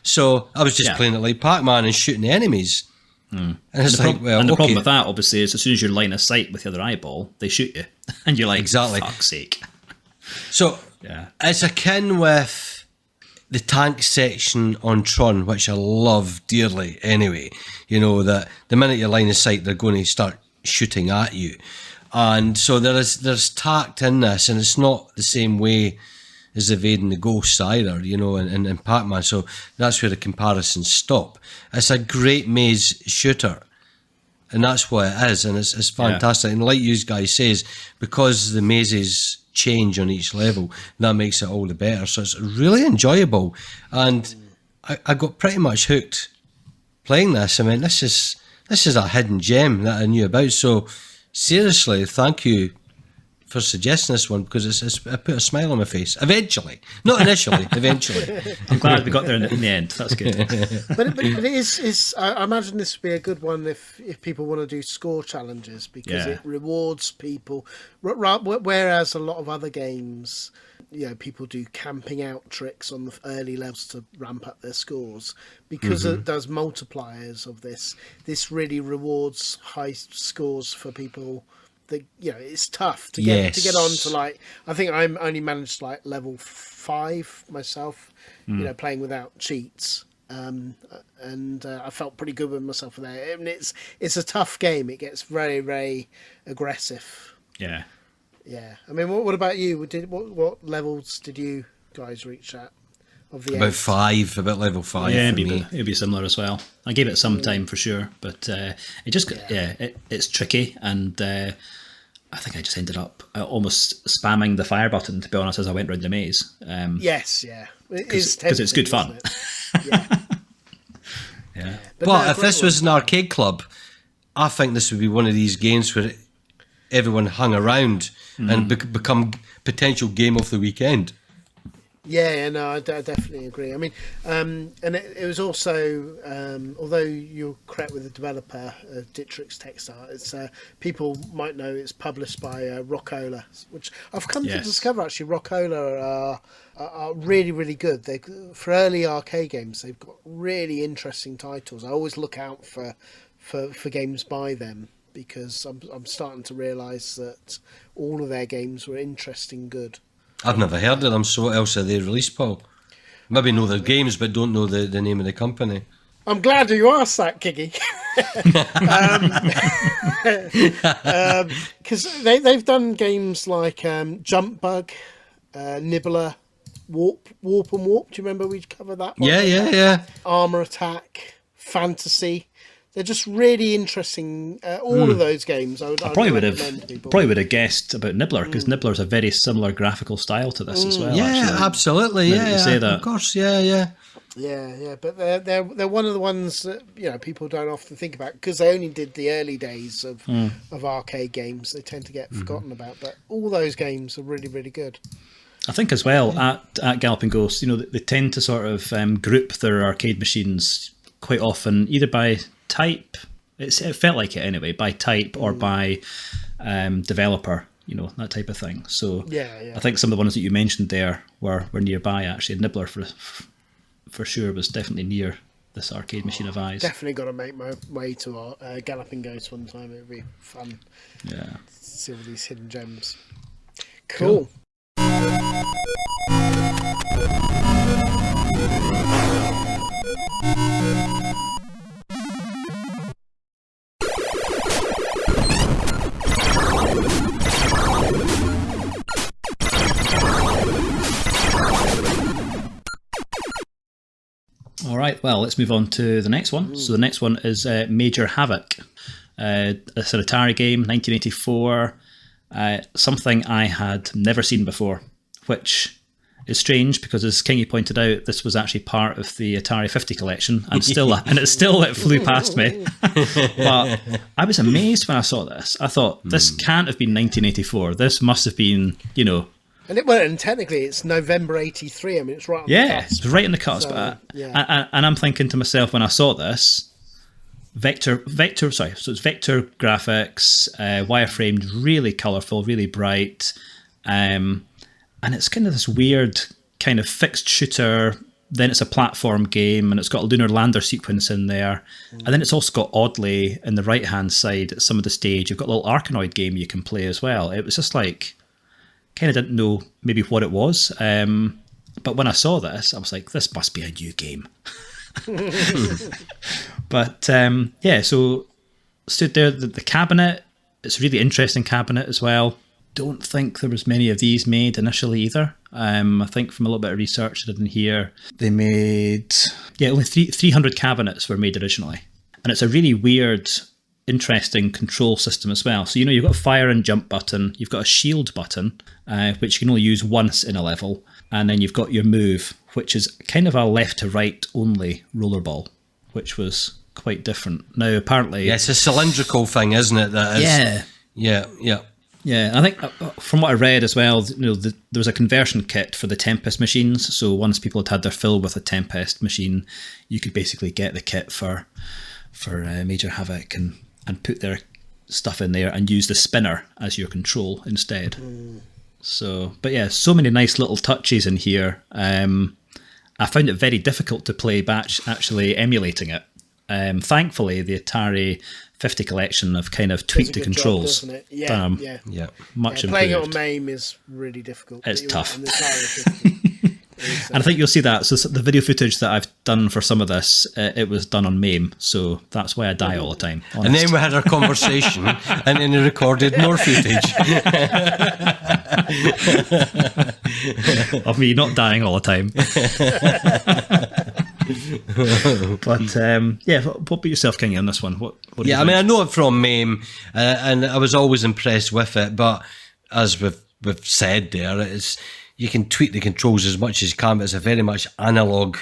so I was just playing it like Pac-Man and shooting the enemies. And it's the problem with that, obviously, is as soon as you're line of sight with the other eyeball, they shoot you. And you're like, exactly. Fuck's sake. So it's akin with the tank section on Tron, which I love dearly anyway. That the minute you're line of sight, they're going to start shooting at you. And so there's tact in this, and it's not the same way as evading the ghosts either, in Pac-Man. So that's where the comparisons stop. It's a great maze shooter, and that's what it is, and it's fantastic. And like you guys says, because the mazes change on each level, that makes it all the better. So it's really enjoyable, and I got pretty much hooked playing this. I mean, this is a hidden gem that I knew about. So seriously, thank you for suggesting this one, because it put a smile on my face. Eventually. Not initially, eventually. I'm glad we got there in the end. That's good. But it is. I imagine this would be a good one if people want to do score challenges, because it rewards people. Whereas a lot of other games, people do camping out tricks on the early levels to ramp up their scores. Because it does multipliers of this. This really rewards high scores for people. It's tough to get on to, like, I think I'm only managed like level 5 myself, playing without cheats. And I felt pretty good with myself there. I mean, it's a tough game. It gets very, very aggressive. Yeah. Yeah. I mean, what about you? What levels did you guys reach at? About level 5. Yeah, for me. it'd be similar as well. I gave it some time for sure, but it's tricky, and I think I just ended up almost spamming the fire button, to be honest, as I went round the maze. Yes, yeah, because it's good fun. Yeah. But if this was an arcade club, I think this would be one of these games where everyone hung around and become potential game of the weekend. Yeah, no, I definitely agree. I mean, and it was also, although you're correct with the developer, Dittrix Textile, it's people might know it's published by Rock-Ola, which I've come to discover actually. Rock-Ola are really, really good. For early arcade games, they've got really interesting titles. I always look out for games by them, because I'm starting to realise that all of their games were interesting, good. I've never heard of them, so what else are they released, Paul? Maybe know their games, but don't know the name of the company. I'm glad you asked that, Kingy. Because they've done games like Jump Bug, Nibbler, Warp and Warp. Do you remember we covered that one? Yeah. Armour Attack, Fantasy. They're just really interesting. All of those games, I probably would have guessed about Nibbler, because Nibbler's a very similar graphical style to this as well. Yeah, actually. Absolutely. Now that you say that. Of course. Yeah. Yeah. But they're one of the ones that people don't often think about, because they only did the early days of arcade games. They tend to get forgotten about. But all those games are really, really good. I think as well at Galloping Ghost, they tend to sort of group their arcade machines quite often, either by type, it felt like it anyway, by type or by developer, that type of thing. So I think some of the ones that you mentioned there were nearby actually. Nibbler for sure was definitely near this arcade machine of ours. Definitely got to make my way to our Galloping Ghost one time. It would be fun. Yeah. To see all these hidden gems. Cool. All right, well, let's move on to the next one. So the next one is Major Havoc. It's an Atari game, 1984. Something I had never seen before, which is strange because, as Kingy pointed out, this was actually part of the Atari 50 collection, and it flew past me. But I was amazed when I saw this. I thought, this can't have been 1984. This must have been, And technically it's November 83. I mean, it's right on the cusp. It's right on the cusp. And I'm thinking to myself when I saw this, vector graphics, wireframed, really colourful, really bright, and it's kind of this weird kind of fixed shooter. Then it's a platform game, and it's got a lunar lander sequence in there, and then it's also got, oddly, in the right hand side at some of the stage, you've got a little Arkanoid game you can play as well. It was just like, kind of didn't know maybe what it was, but when I saw this, I was like, this must be a new game. But so stood there, the cabinet, it's a really interesting cabinet as well. Don't think there was many of these made initially either. I think from a little bit of research I did in here, they made only 300 cabinets were made originally, and it's a really weird, interesting control system as well. So you've got a fire and jump button, you've got a shield button, which you can only use once in a level, and then you've got your move, which is kind of a left to right only rollerball, which was quite different. Now apparently, it's a cylindrical thing, isn't it? That is, yeah. Yeah, I think from what I read as well, there was a conversion kit for the Tempest machines. So once people had their fill with a Tempest machine, you could basically get the kit for Major Havoc and put their stuff in there and use the spinner as your control instead. So, but yeah, so many nice little touches in here. I found it very difficult to play actually emulating it. Thankfully, the Atari 50 collection have kind of tweaked the controls. Job, doesn't it? Yeah, much improved. Playing it on MAME is really difficult. It's tough. And the Atari 50 And I think you'll see that. So the video footage that I've done for some of this, it was done on MAME, so that's why I die all the time. Honest. And then we had our conversation, and then he recorded more footage of me not dying all the time. But yeah, what about yourself, Kingy, on this one? What do you think? I mean, I know it from MAME, and I was always impressed with it. But as we've said there, you can tweak the controls as much as you can, but it's a very much analog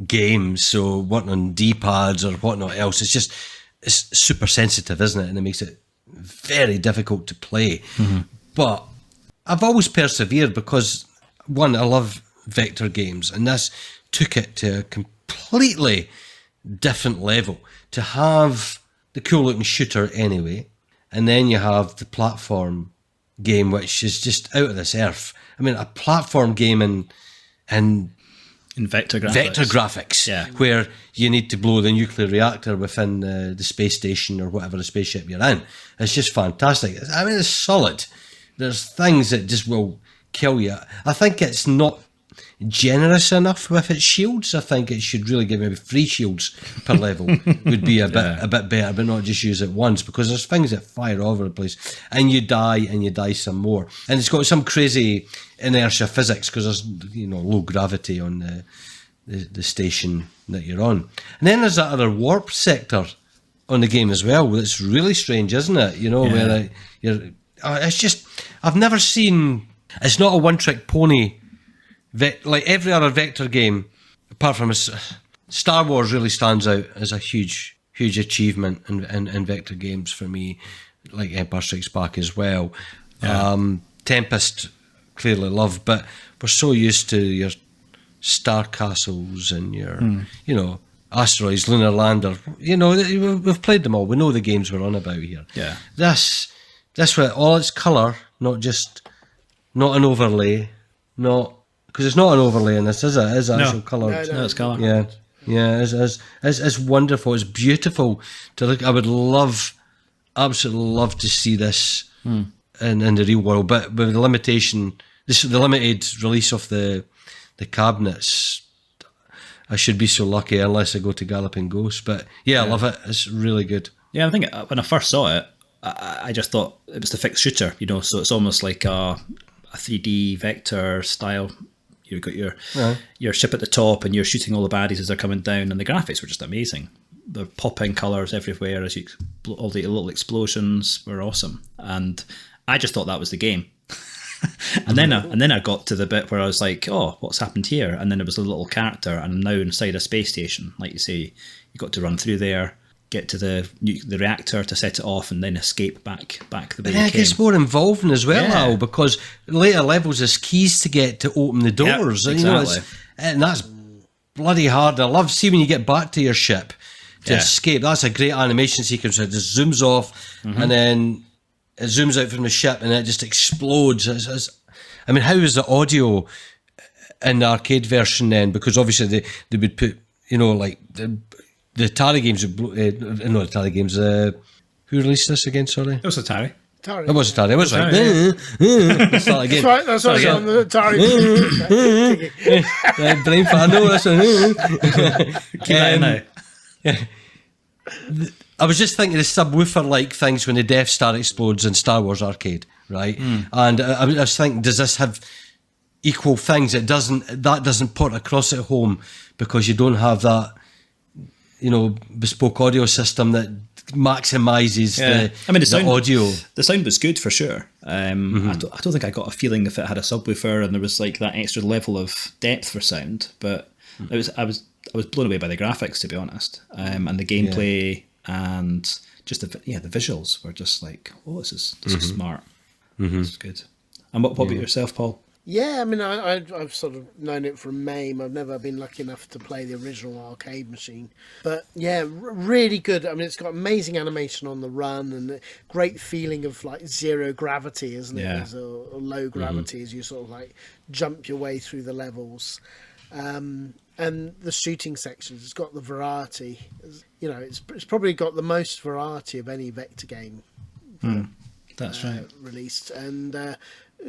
game. So working on D-pads or whatnot else, it's super sensitive, isn't it? And it makes it very difficult to play. Mm-hmm. But I've always persevered because, one, I love vector games, and this took it to a completely different level. To have the cool looking shooter anyway, and then you have the platform game, which is just out of this earth. I mean, a platform game in vector graphics. Vector graphics, yeah, where you need to blow the nuclear reactor within the space station or whatever the spaceship you're in. It's just fantastic. I mean, it's solid. There's things that just will kill you. I think it's not generous enough with its shields. I think it should really give maybe 3 shields per level would be a bit better, but not just use it once, because there's things that fire all over the place and you die some more. And it's got some crazy inertia physics because there's low gravity on the station that you're on. And then there's that other warp sector on the game as well. It's really strange, isn't it? Where it's just, I've never seen, it's not a one-trick pony. Like every other vector game, apart from Star Wars, really stands out as a huge achievement in vector games for me, like Empire Strikes Back as well. Yeah. Tempest, clearly loved, but we're so used to your Star Castles and your, Asteroids, Lunar Lander. We've played them all. We know the games we're on about here. Yeah. This with all its colour, not an overlay, because it's not an overlay in this, is it? It's actual colour. No, it's colour. Yeah, it's wonderful. It's beautiful to look. I would absolutely love to see this in the real world, but with the limitation, the limited release of the cabinets, I should be so lucky unless I go to Galloping Ghost. But yeah, I love it. It's really good. Yeah, I think when I first saw it, I just thought it was the fixed shooter, so it's almost like a 3D vector style. You've got your ship at the top and you're shooting all the baddies as they're coming down, and the graphics were just amazing. The popping colours everywhere as all the little explosions were awesome, and I just thought that was the game. and then I got to the bit where I was like, oh, what's happened here? And then there was a little character, and I'm now inside a space station. Like you say, you got to run through there, get to the reactor to set it off, and then escape back the way you came. It gets more involving as well, Al, because later levels there's keys to get to open the doors. Yep, exactly. And that's bloody hard. I love when you get back to your ship to escape. That's a great animation sequence. It just zooms off and then it zooms out from the ship and it just explodes. I mean, how is the audio in the arcade version then? Because obviously they would put, like the Atari games, not Atari games. Who released this again? Sorry, it was Atari. It was Atari. It was like, let's start again. That's what I was on the Atari. Brain fart. No, that's Keep that in now. I was just thinking of subwoofer-like things when the Death Star explodes in Star Wars Arcade, right? And I was thinking, does this have equal things? That doesn't put across at home because you don't have that, bespoke audio system that maximizes the audio. The sound was good for sure. I don't think I got a feeling if it had a subwoofer and there was like that extra level of depth for sound, but I was blown away by the graphics, to be honest, and the gameplay and just the visuals were just like, oh, this is smart. That's good. And what about yourself, Paul? Yeah, I mean, I've sort of known it from MAME. I've never been lucky enough to play the original arcade machine. But yeah, really good. I mean, it's got amazing animation on the run and a great feeling of like zero gravity, isn't it? Yeah. Or low gravity as you sort of like jump your way through the levels. And the shooting sections, it's got the variety. You know, it's probably got the most variety of any vector game. That's right. Released, and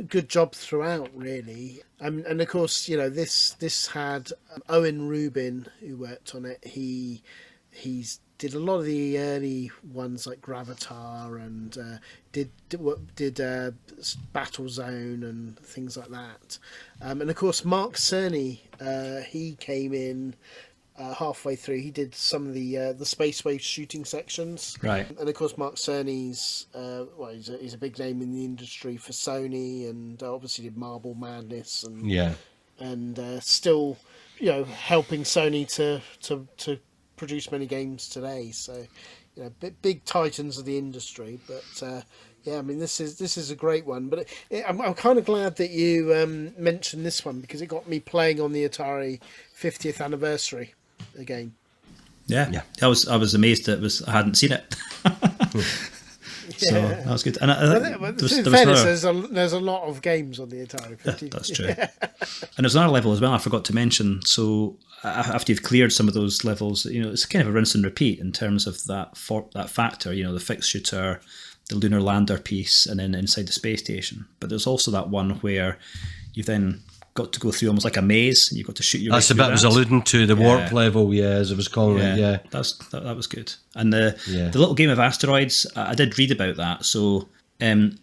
good job throughout, really. And of course, you know, this had Owen Rubin, who worked on it. He's did a lot of the early ones like Gravatar, and did Battlezone and things like that. And of course, Mark Cerny, he came in halfway through. He did some of the Space Wave shooting sections, Right. And of course, Mark Cerny's he's a big name in the industry for Sony, and obviously did Marble Madness, and still, you know, helping Sony to produce many games today. So, you know, big titans of the industry. But yeah, I mean, this is a great one. But I'm kind of glad that you mentioned this one, because it got me playing on the Atari 50th anniversary again. Yeah. I was amazed that I hadn't seen it. So that was good. And in fairness, there's a lot of games on the Atari 50. That's true. And there's another level as well I forgot to mention. So after you've cleared some of those levels, you know, it's kind of a rinse and repeat in terms of that factor. You know, the fixed shooter, the lunar lander piece, and then inside the space station. But there's also that one where you've then got to go through almost like a maze, and you've got to shoot your way That's the through bit I was alluding to, the warp level, as it was calling it. Yeah, that was good. And the little game of asteroids, I did read about that. So in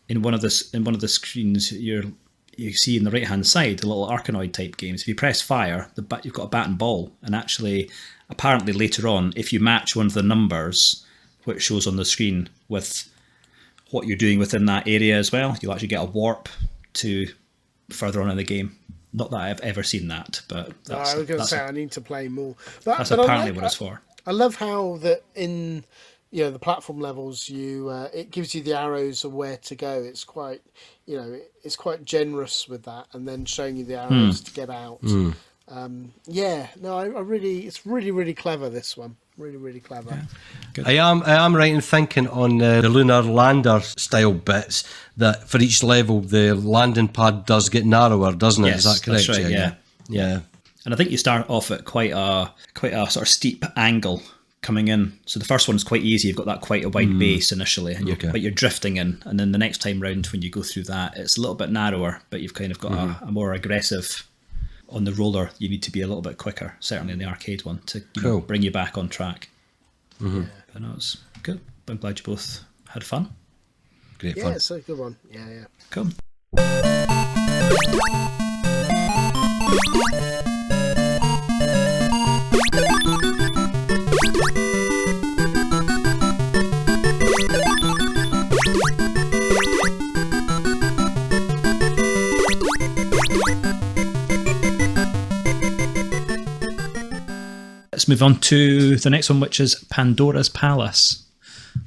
one of the screens, you see in the right hand side the little Arkanoid type games. If you press fire, you've got a bat and ball, and actually, apparently later on, if you match one of the numbers which shows on the screen with what you're doing within that area as well, you'll actually get a warp to further on in the game. Not that I've ever seen that, but I was going to say I need to play more. That's apparently what it's for. I love how that in the platform levels, it gives you the arrows of where to go. It's quite generous with that, and then showing you the arrows to get out. It's really, really clever, this one. Really, really clever. Yeah. I am right in thinking on the lunar lander style bits that for each level the landing pad does get narrower, doesn't it? Yes, is that correct? That's right, yeah. And I think you start off at quite a sort of steep angle coming in. So the first one's quite easy. You've got that quite a wide base initially, and but you're drifting in. And then the next time round, when you go through that, it's a little bit narrower, but you've kind of got a more aggressive. On the roller, you need to be a little bit quicker, certainly in the arcade one, to bring you back on track. But no, it's good. I'm glad you both had fun. Great fun. Yeah, it's a good one. Yeah. Cool. Let's move on to the next one, which is Pandora's Palace.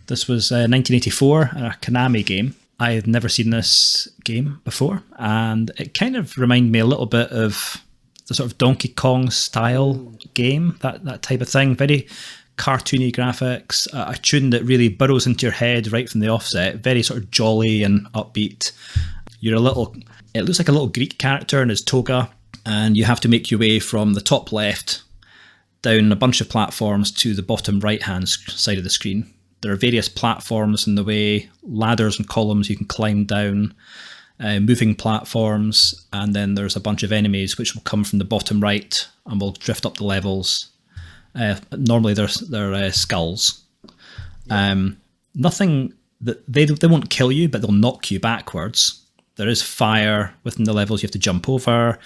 This was 1984, a Konami game. I had never seen this game before, and it kind of reminded me a little bit of the sort of Donkey Kong style game, that type of thing. Very cartoony graphics, a tune that really burrows into your head right from the offset. Very sort of jolly and upbeat. It looks like a little Greek character in his toga, and you have to make your way from the top left down a bunch of platforms to the bottom right-hand side of the screen. There are various platforms in the way, ladders and columns you can climb down, moving platforms, and then there's a bunch of enemies which will come from the bottom right and will drift up the levels. Normally they're skulls. Nothing that they won't kill you, but they'll knock you backwards. There is fire within the levels you have to jump over,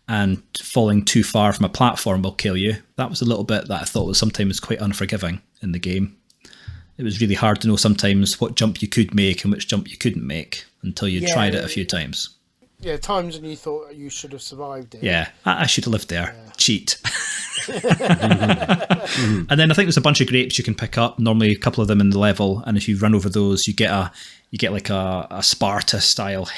and falling too far from a platform will kill you. That was a little bit that I thought was sometimes quite unforgiving in the game. It was really hard to know sometimes what jump you could make and which jump you couldn't make until you tried it a few times. Yeah, times when you thought you should have survived it. Yeah, I should have lived there. Yeah. Cheat. And then I think there's a bunch of grapes you can pick up. Normally, a couple of them in the level, and if you run over those, you get like a Sparta style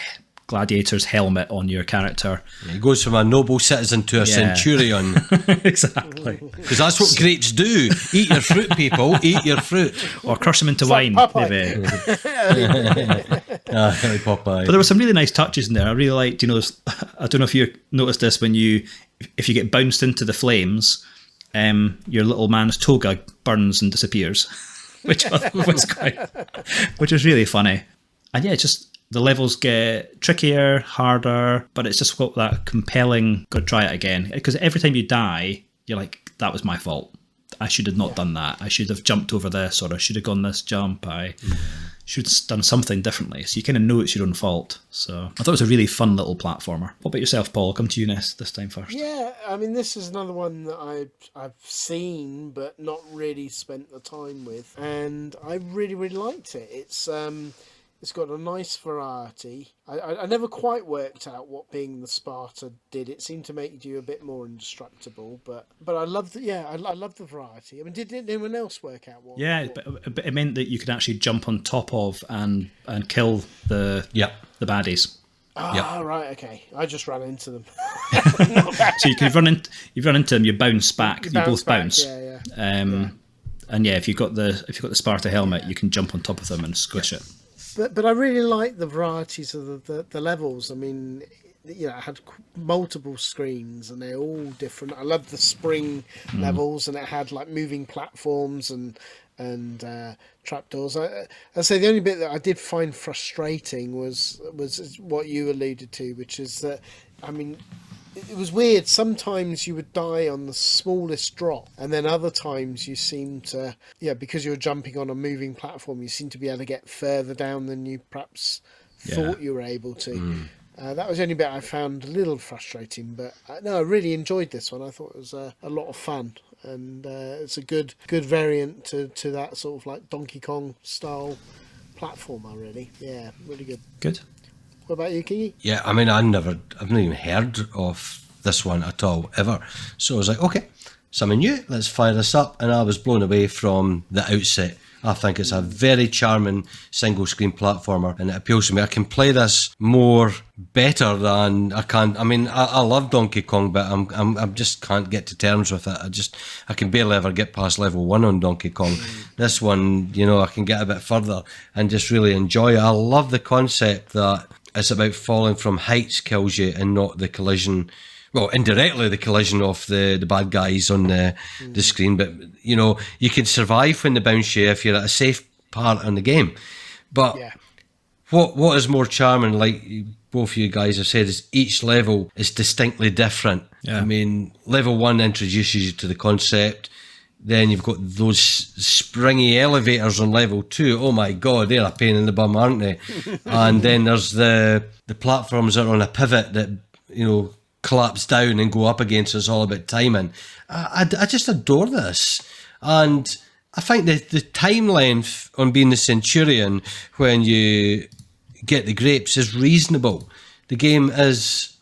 gladiator's helmet on your character. He goes from a noble citizen to a centurion. Exactly. Because that's what grapes do. Eat your fruit, people. Eat your fruit. Or crush them into wine, maybe. Popeye. But there were some really nice touches in there. I really liked, I don't know if you noticed this, if you get bounced into the flames, your little man's toga burns and disappears, which was really funny. And yeah, just the levels get trickier, harder, but it's just got that compelling, go try it again. Because every time you die, you're like, that was my fault. I should have not done that. I should have jumped over this, or I should have gone this jump. I should have done something differently. So you kind of know it's your own fault. So I thought it was a really fun little platformer. What about yourself, Paul? I'll come to you this time first. Yeah, I mean, this is another one that I've seen, but not really spent the time with. And I really, really liked it. It's got a nice variety. I never quite worked out what being the Sparta did. It seemed to make you a bit more indestructible, but I loved I loved the variety. I mean, did anyone else work out what? Yeah, but it meant that you could actually jump on top of and kill the baddies. Right, okay. I just ran into them. So you run into them, you bounce back, you both bounce. Yeah. And yeah, if you've got the Sparta helmet, you can jump on top of them and squish it. But I really like the varieties of the levels. I mean, it had multiple screens and they're all different. I love the spring levels, and it had like moving platforms and trapdoors. I say the only bit that I did find frustrating was what you alluded to, which is that, I mean, it was weird. Sometimes you would die on the smallest drop, and then other times you seem to, because you're jumping on a moving platform, you seem to be able to get further down than you perhaps thought you were able to. That was the only bit I found a little frustrating, but I really enjoyed this one. I thought it was a lot of fun, and it's a good variant to that sort of like Donkey Kong style platformer, really. Yeah, really good. Good. What about you, Kingy? Yeah, I mean, I've not even heard of this one at all, ever. So I was like, okay, something new, let's fire this up. And I was blown away from the outset. I think it's a very charming single screen platformer, and it appeals to me. I can play this better than I can. I mean, I love Donkey Kong, but I just can't get to terms with it. I can barely ever get past level 1 on Donkey Kong. This one, I can get a bit further and just really enjoy it. I love the concept that it's about falling from heights kills you, and not the collision. Well, indirectly the collision of the bad guys on the screen, but you can survive when they bounce you if you're at a safe part in the game. But what is more charming, like both of you guys have said, is each level is distinctly different. I mean, level 1 introduces you to the concept. Then you've got those springy elevators on level 2. Oh my God, they're a pain in the bum, aren't they? And then there's the platforms that are on a pivot that, collapse down and go up again, so it's all about timing. I just adore this. And I think the time length on being the Centurion when you get the grapes is reasonable. The game is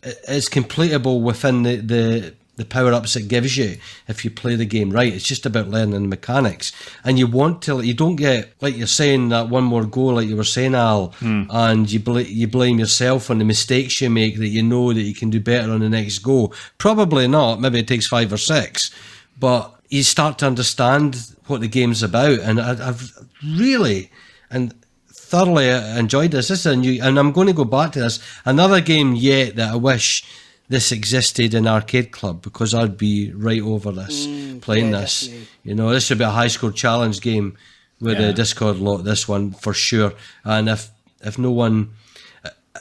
completable within the power-ups it gives you if you play the game right. It's just about learning the mechanics, and you don't get, like you're saying, that one more go, like you were saying, Al, and you blame yourself on the mistakes you make that you know that you can do better on the next go. Probably not, maybe it takes 5 or 6, but you start to understand what the game's about, and I've really and thoroughly enjoyed this. This is and I'm going to go back to this, another game yet that I wish this existed in Arcade Club, because I'd be right over this, playing this. Definitely. This should be a high score challenge game with a Discord lot, this one for sure. And if no one,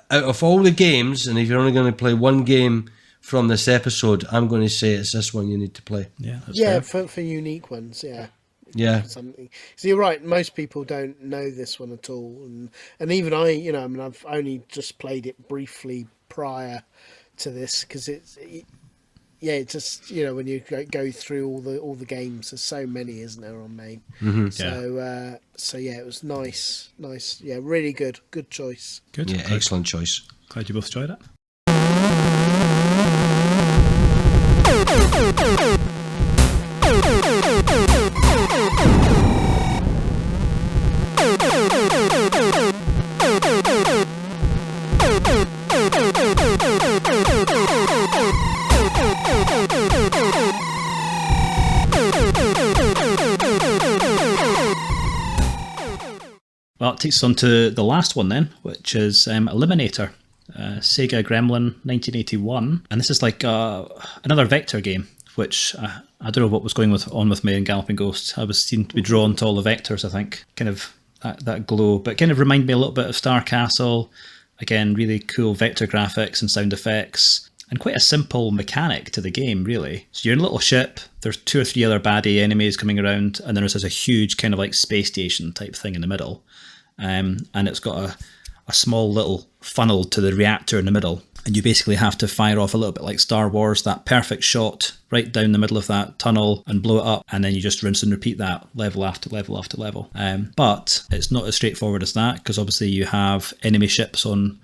out of all the games, and if you're only going to play one game from this episode, I'm going to say it's this one you need to play. Yeah, for unique ones, Yeah. Something. So you're right, most people don't know this one at all. And even I've only just played it briefly prior to this, because it's just when you go through all the games, there's so many, isn't there, on main? So it was nice, really good choice. Good, excellent choice. Glad you both enjoyed it. Well, it takes us on to the last one then, which is Eliminator, Sega Gremlin 1981. And this is like another vector game, which I don't know what was going on with me in Galloping Ghost. I seemed to be drawn to all the vectors, I think. Kind of that glow. But it kind of reminded me a little bit of Star Castle. Again, really cool vector graphics and sound effects. And quite a simple mechanic to the game, really. So you're in a little ship, there's 2 or 3 other baddie enemies coming around, and then there's a huge kind of like space station type thing in the middle. And it's got a small little funnel to the reactor in the middle. And you basically have to fire off a little bit like Star Wars, that perfect shot right down the middle of that tunnel and blow it up. And then you just rinse and repeat that level after level after level. But it's not as straightforward as that, because obviously you have enemy ships on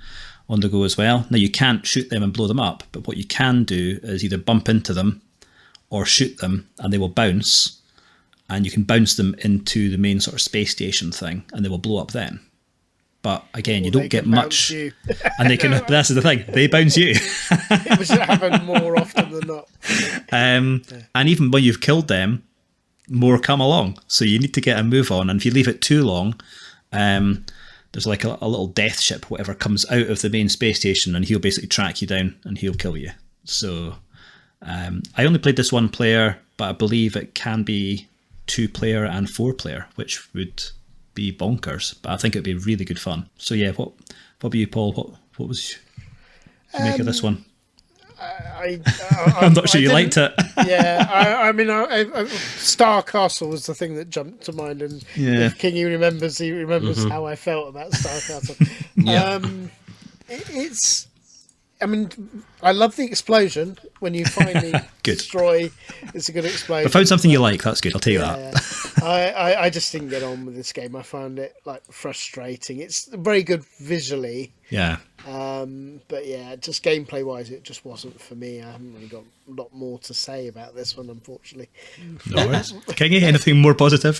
the go as well. Now you can't shoot them and blow them up, but what you can do is either bump into them or shoot them and they will bounce. And you can bounce them into the main sort of space station thing, and they will blow up then. But again, you don't get much, and they can. But that's the thing; they bounce you. It should happen more often than not. And even when you've killed them, more come along. So you need to get a move on, and if you leave it too long, there's like a little death ship, whatever, comes out of the main space station, and he'll basically track you down and he'll kill you. So I only played this 1 player, but I believe it can be 2 player and 4 player, which would be bonkers, but I think it'd be really good fun. So yeah, what about you, Paul? What was you make of this one? I'm not sure you liked it. Yeah, I mean, Star Castle was the thing that jumped to mind, and if Kingy remembers, he remembers how I felt about Star Castle. It's. I mean, I love the explosion when you finally destroy. It's a good explosion. I found something you like. That's good. I'll tell you that. Yeah. I just didn't get on with this game. I found it like frustrating. It's very good visually. Yeah. But yeah, just gameplay wise, it just wasn't for me. I haven't really got a lot more to say about this one, unfortunately. No worries. Kingy, anything more positive?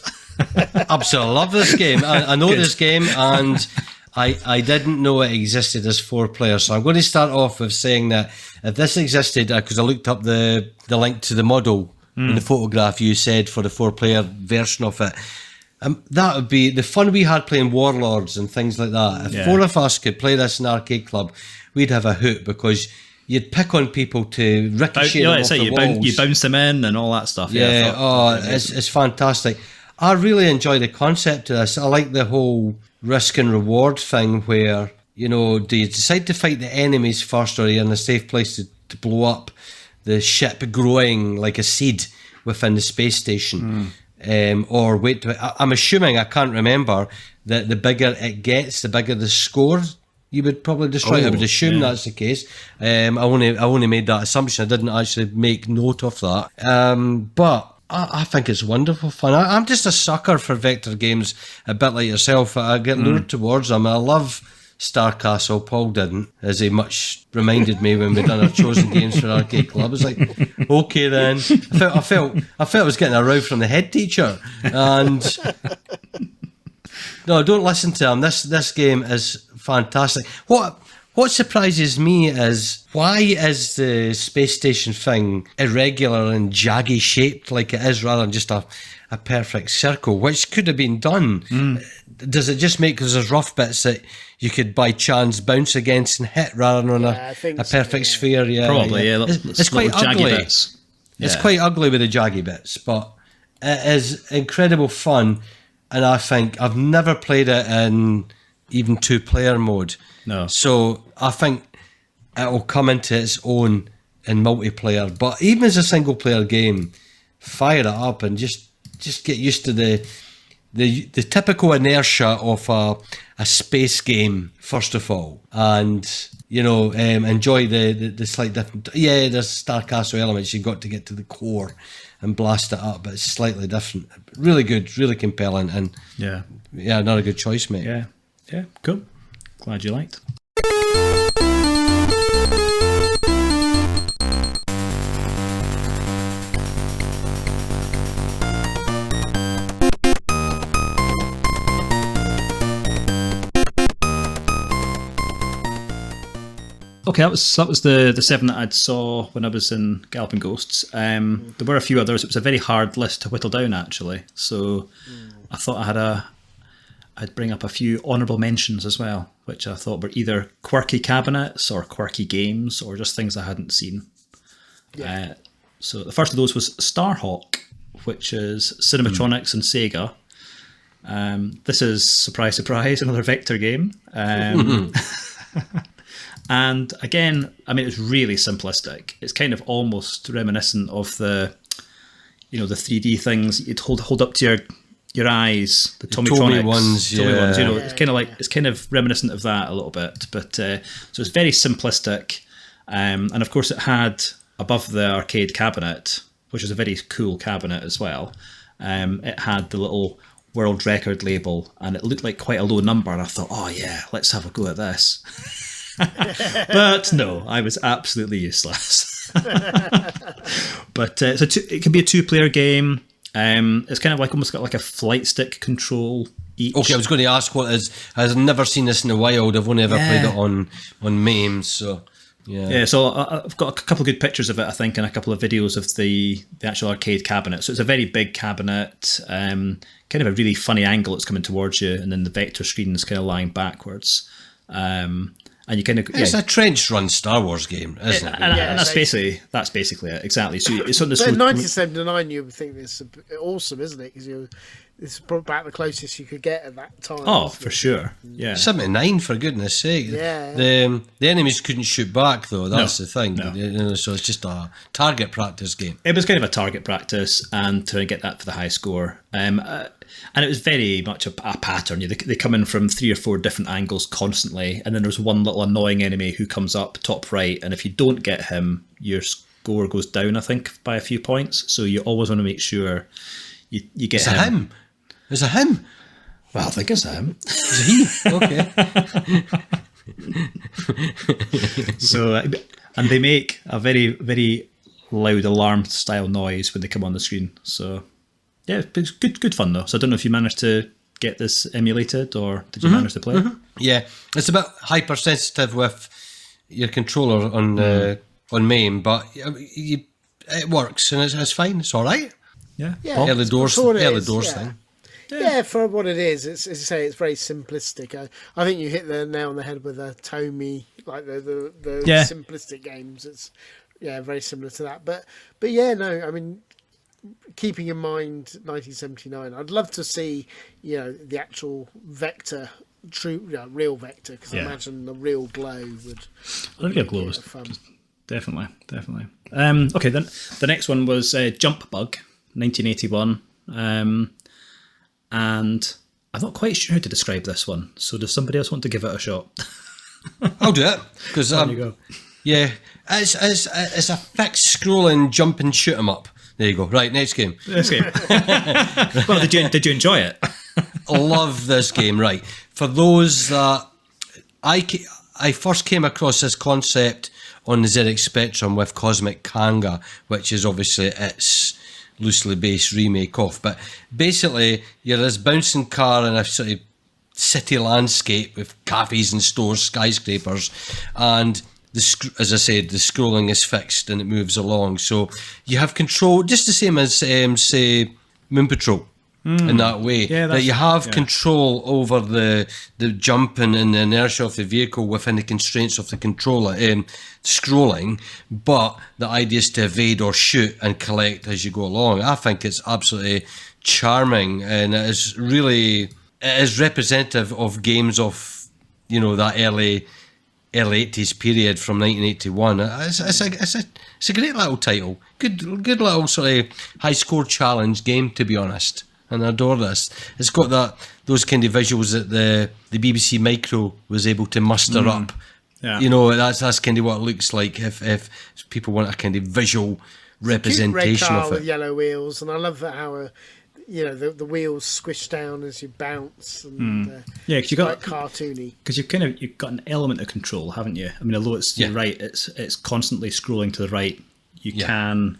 Absolutely love this game. I know this game, and I didn't know it existed as 4 players, so I'm going to start off with saying that if this existed, because I looked up the link to the model in the photograph you said for the 4 player version of it, that would be the fun we had playing Warlords and things like that. If 4 of us could play this in an arcade club, we'd have a hoot, because you'd pick on people to ricochet them off the walls. You bounce them in and all that stuff. It's fantastic. I really enjoy the concept of this. I like the whole risk and reward thing where, you know, do you decide to fight the enemies first, or are you in a safe place to blow up the ship growing like a seed within the space station? Or wait, I'm assuming, I can't remember, that the bigger it gets, the bigger the score you would probably destroy. I would assume that's the case. I only made that assumption. I didn't actually make note of that. But I think it's wonderful fun. I'm just a sucker for vector games, a bit like yourself. I get lured towards them. I love Star Castle. Paul didn't, as he much reminded me when we done our chosen games for Arcade Club. It's like, okay then. I felt I was getting a row from the head teacher. And no, don't listen to him. This game is fantastic. What surprises me is, why is the space station thing irregular and jaggy shaped like it is, rather than just a perfect circle, which could have been done? Does it just make, because there's rough bits that you could by chance bounce against and hit, rather than a perfect sphere? Probably. It's quite ugly. Bits. It's quite ugly with the jaggy bits, but it is incredible fun. And I think I've never played it in even 2-player mode. No. So I think it will come into its own in multiplayer. But even as a single player game, fire it up and just get used to the typical inertia of a space game, first of all. And, you know, enjoy the slight different. Yeah, there's Star Castle elements. You've got to get to the core and blast it up, but it's slightly different. Really good, really compelling, and not a good choice, mate. Yeah, cool. Glad you liked. Okay, that was the 7 that I saw when I was in Galloping Ghosts. There were a few others. It was a very hard list to whittle down, actually. So I thought I'd bring up a few honourable mentions as well, which I thought were either quirky cabinets or quirky games or just things I hadn't seen. Yeah. So the first of those was Starhawk, which is Cinematronics and SEGA. This is, surprise, surprise, another vector game. And again, I mean, it's really simplistic. It's kind of almost reminiscent of the 3D things you'd hold up to your eyes, the Tommytronics ones, yeah. It's kind of reminiscent of that a little bit. But so it's very simplistic, and of course it had above the arcade cabinet, which is a very cool cabinet as well. It had the little world record label, and it looked like quite a low number. And I thought, oh yeah, let's have a go at this. But no, I was absolutely useless. But it can be a 2-player game. It's kind of like almost got like a flight stick control each. Okay, I was going to ask what is. I've never seen this in the wild. I've only ever played it on MAME. So yeah. So I've got a couple of good pictures of it, I think, and a couple of videos of the actual arcade cabinet. So it's a very big cabinet, kind of a really funny angle it's coming towards you, and then the vector screen is kind of lying backwards. And you kind of it's a trench run Star Wars game, isn't it? And that's basically it. Exactly. So it's on this. But in 1979, you would think this is awesome, isn't it? Because it's probably about the closest you could get at that time. Oh, for sure. Yeah. 79, for goodness sake. Yeah. The enemies couldn't shoot back though. That's the thing. No. So it's just a target practice game. It was kind of a target practice, and to get that for the high score. And it was very much a pattern. They come in from 3 or 4 different angles constantly, and then there's one little annoying enemy who comes up top right, and if you don't get him, your score goes down, I think, by a few points. So you always want to make sure you get it's him. It's a him. Well, I think it's a him. It's a he. Okay. So, and they make a very, very loud alarm style noise when they come on the screen. So yeah, it's good fun though. So I don't know if you managed to get this emulated, or did you manage to play it? Yeah, it's a bit hypersensitive with your controller on MAME, but it works and it's fine. It's all right. Yeah. Early doors thing. Yeah, for what it is, it's as you say, it's very simplistic. I think you hit the nail on the head with the Tomy, like the simplistic games. It's very similar to that. But yeah, no, I mean, keeping in mind 1979, I'd love to see the actual vector, real vector, because I imagine the real glow would. I think a glow was fun. Definitely. Okay, then the next one was Jump Bug, 1981. And I'm not quite sure how to describe this one. So does somebody else want to give it a shot? I'll do it, because there you go. Yeah, it's a fixed scrolling jump and shoot 'em up. There you go. Right, next game. Well, did you enjoy it? I love this game. Right, for those that I first came across this concept on the ZX Spectrum with Cosmic Kanga, which is obviously its loosely based remake of. But basically, you're this bouncing car in a sort of city landscape with cafes and stores, skyscrapers, and as I said, the scrolling is fixed and it moves along. So you have control, just the same as, say, Moon Patrol. In that way, that you have control over the jumping and the inertia of the vehicle within the constraints of the controller scrolling, but the idea is to evade or shoot and collect as you go along. I think it's absolutely charming, and it is representative of games of that early 80s period from 1981. It's a great little title, good little sort of high score challenge game, to be honest. And I adore this. It's got those kind of visuals that the BBC Micro was able to muster up. Yeah. That's kind of what it looks like if people want a kind of visual representation red car of it. With yellow wheels, and I love that how the wheels squish down as you bounce. And, because you got cartoony. Because you've got an element of control, haven't you? I mean, although it's to the right, it's constantly scrolling to the right. You can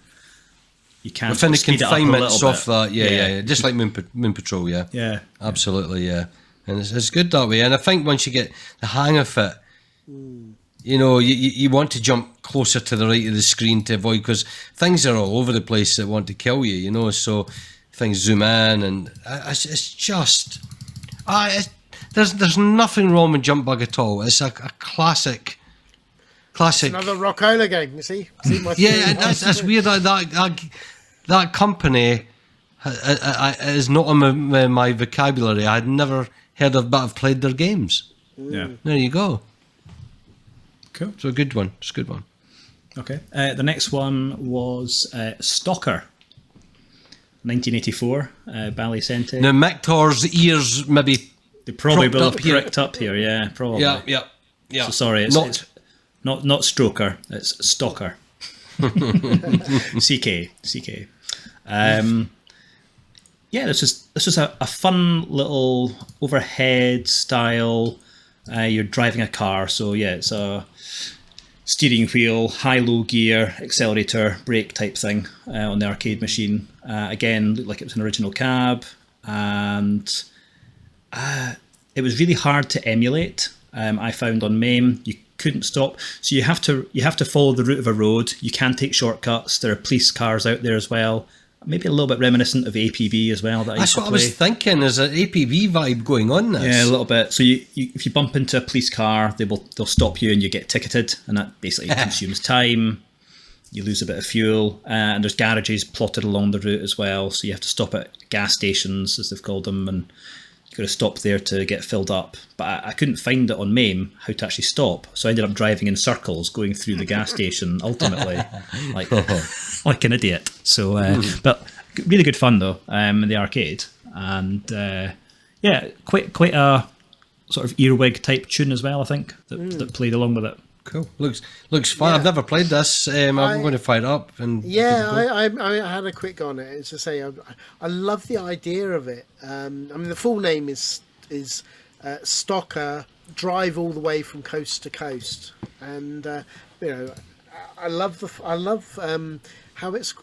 within the confinements of that, yeah, just like Moon Patrol, yeah, absolutely, yeah, and it's good that way. And I think once you get the hang of it, you want to jump closer to the right of the screen to avoid, because things are all over the place that want to kill you, so things zoom in, and it's just... There's nothing wrong with Jump Bug at all. It's a classic... It's another Rock-Ola game, you see? Yeah, that's weird. That company is not on my vocabulary. I had never heard of, but I've played their games. Yeah. There you go. Cool. So a good one. It's a good one. Okay. The next one was Stalker. 1984, Bally Sente. Now, Mictor's ears maybe... They probably will have up here. pricked up here, yeah, probably. Yeah. So sorry, it's not Stroker, it's Stalker. CK. This is a fun little overhead style. You're driving a car, so yeah, it's a steering wheel, high-low gear, accelerator, brake type thing on the arcade machine. Again, looked like it was an original cab, and it was really hard to emulate. I found on MAME you couldn't stop, so you have to follow the route of a road. You can take shortcuts. There are police cars out there as well. Maybe a little bit reminiscent of APB as well. That's what I was thinking. There's an APB vibe going on there. Yeah, a little bit. So if you bump into a police car, they'll stop you and you get ticketed, and that basically consumes time. You lose a bit of fuel, and there's garages plotted along the route as well. So you have to stop at gas stations, as they've called them, and you've got to stop there to get filled up. But I couldn't find it on MAME how to actually stop, so I ended up driving in circles going through the gas station ultimately, like an idiot. So, but really good fun though in the arcade, and quite a sort of earwig type tune as well. I think that played along with it. Cool. Looks fun. I've never played this. I'm going to fire it up. And I had a quick go on it. It's to say I love the idea of it. I mean, the full name is Stalker Drive All the Way from Coast to Coast, and I love how it's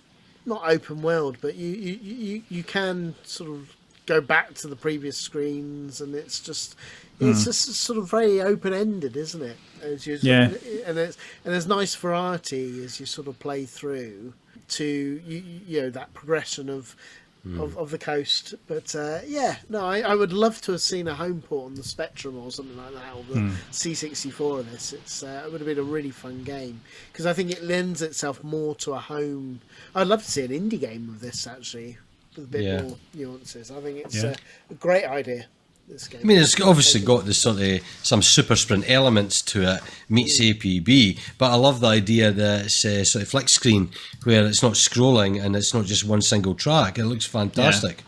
not open world, but you can sort of go back to the previous screens, and it's just sort of very open ended, isn't it? And there's nice variety as you sort of play through to that progression of the coast. But I would love to have seen a home port on the Spectrum or something like that, or the C64 of this. It would have been a really fun game, because I think it lends itself more to a home. I'd love to see an indie game of this actually, with a bit more nuances. I think it's a great idea. This game. I mean, it's obviously got this sort of some super sprint elements to it, meets APB, but I love the idea that it's a sort of flick screen where it's not scrolling and it's not just one single track. It looks fantastic.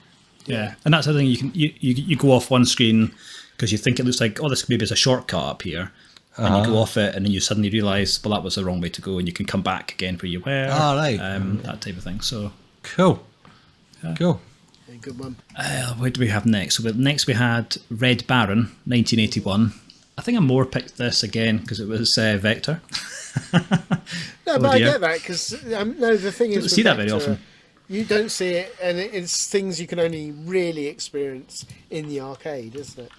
Yeah, and that's the thing. You go off one screen because you think it looks like, this maybe is a shortcut up here, and you go off it, and then you suddenly realise, well, that was the wrong way to go, and you can come back again where you were. That type of thing. So cool. Cool. Good one. What do we have next? So next we had Red Baron, 1981. I think I more picked this again because it was Vector. No, but I get that, because the thing is, you don't see that very often. You don't see it, and it's things you can only really experience in the arcade, isn't it?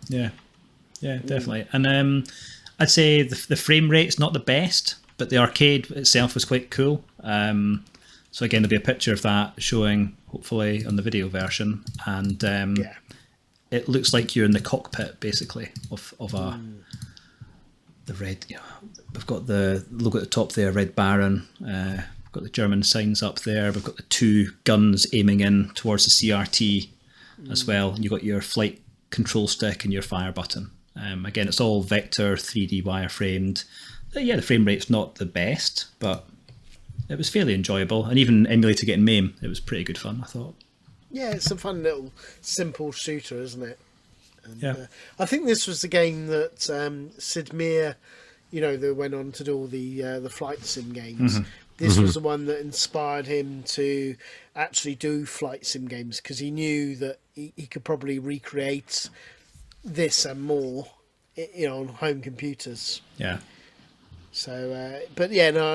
Yeah, definitely. And I'd say the frame rate's not the best, but the arcade itself was quite cool. So again, there'll be a picture of that showing, hopefully, on the video version, and it looks like you're in the cockpit, basically, of the red. We've got the logo at the top there, Red Baron. We've got the German signs up there. We've got the two guns aiming in towards the CRT as well. You've got your flight control stick and your fire button. Again, it's all Vector 3D wireframed. The frame rate's not the best, but it was fairly enjoyable, and even emulated getting MAME, it was pretty good fun, I thought. Yeah, it's a fun little simple shooter, isn't it? And, I think this was the game that Sid Meier, that went on to do all the flight sim games. Mm-hmm. This was the one that inspired him to actually do flight sim games, because he knew that he could probably recreate this and more, on home computers. Yeah. So, I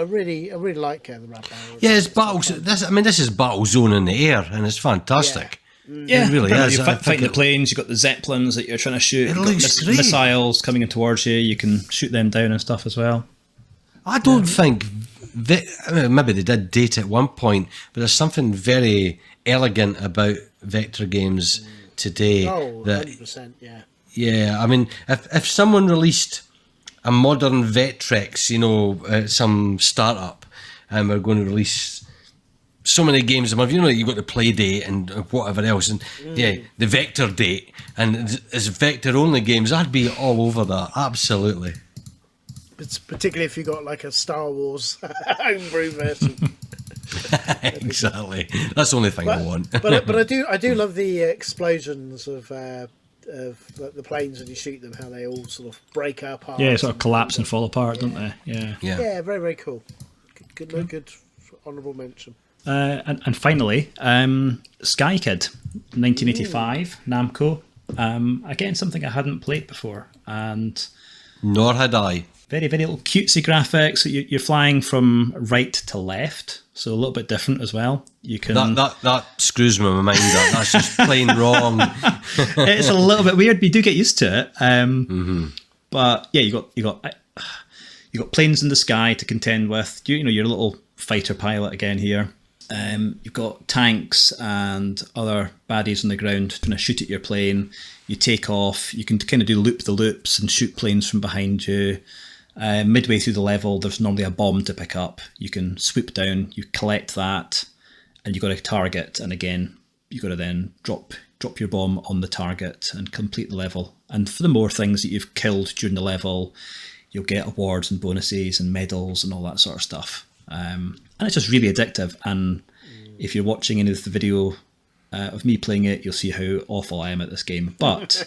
really like the Red Baron. Yeah, it's battles. This is Battlezone in the air, and it's fantastic. Yeah, it really pretty much. is. You're fighting the planes, you've got the Zeppelins that you're trying to shoot, you've got looks great. missiles coming in towards you, you can shoot them down and stuff as well. I don't think, I mean, maybe they did date at one point, but there's something very elegant about vector games today. Oh, that 100%, yeah. Yeah, I mean, if someone released a modern Vectrex, some startup, and we're going to release so many games a month, you've got the play date and whatever else, and the vector date, and it's vector only games, I'd be all over that, absolutely. It's particularly if you got like a Star Wars homebrew version. Exactly, that's the only thing I want. but I do love the explosions of the planes when you shoot them, how they all sort of break apart. Yeah, sort of collapse and fall apart, don't they? Yeah. Yeah, very, very cool. Good honourable mention. And finally, Sky Kid, 1985, Namco. Again, something I hadn't played before, and Nor had I. very, very little cutesy graphics. You're flying from right to left, so a little bit different as well. You can That screws my mind up. That's just plain wrong. It's a little bit weird, but you do get used to it. But yeah, you got planes in the sky to contend with. Your little fighter pilot again here. You've got tanks and other baddies on the ground trying to shoot at your plane. You take off. You can kind of do loop the loops and shoot planes from behind you. Midway through the level, there's normally a bomb to pick up. You can swoop down. You collect that, and you've got a target. And again, you've got to then drop your bomb on the target and complete the level. And for the more things that you've killed during the level, you'll get awards and bonuses and medals and all that sort of stuff. And it's just really addictive. And if you're watching any of the video of me playing it, you'll see how awful I am at this game. But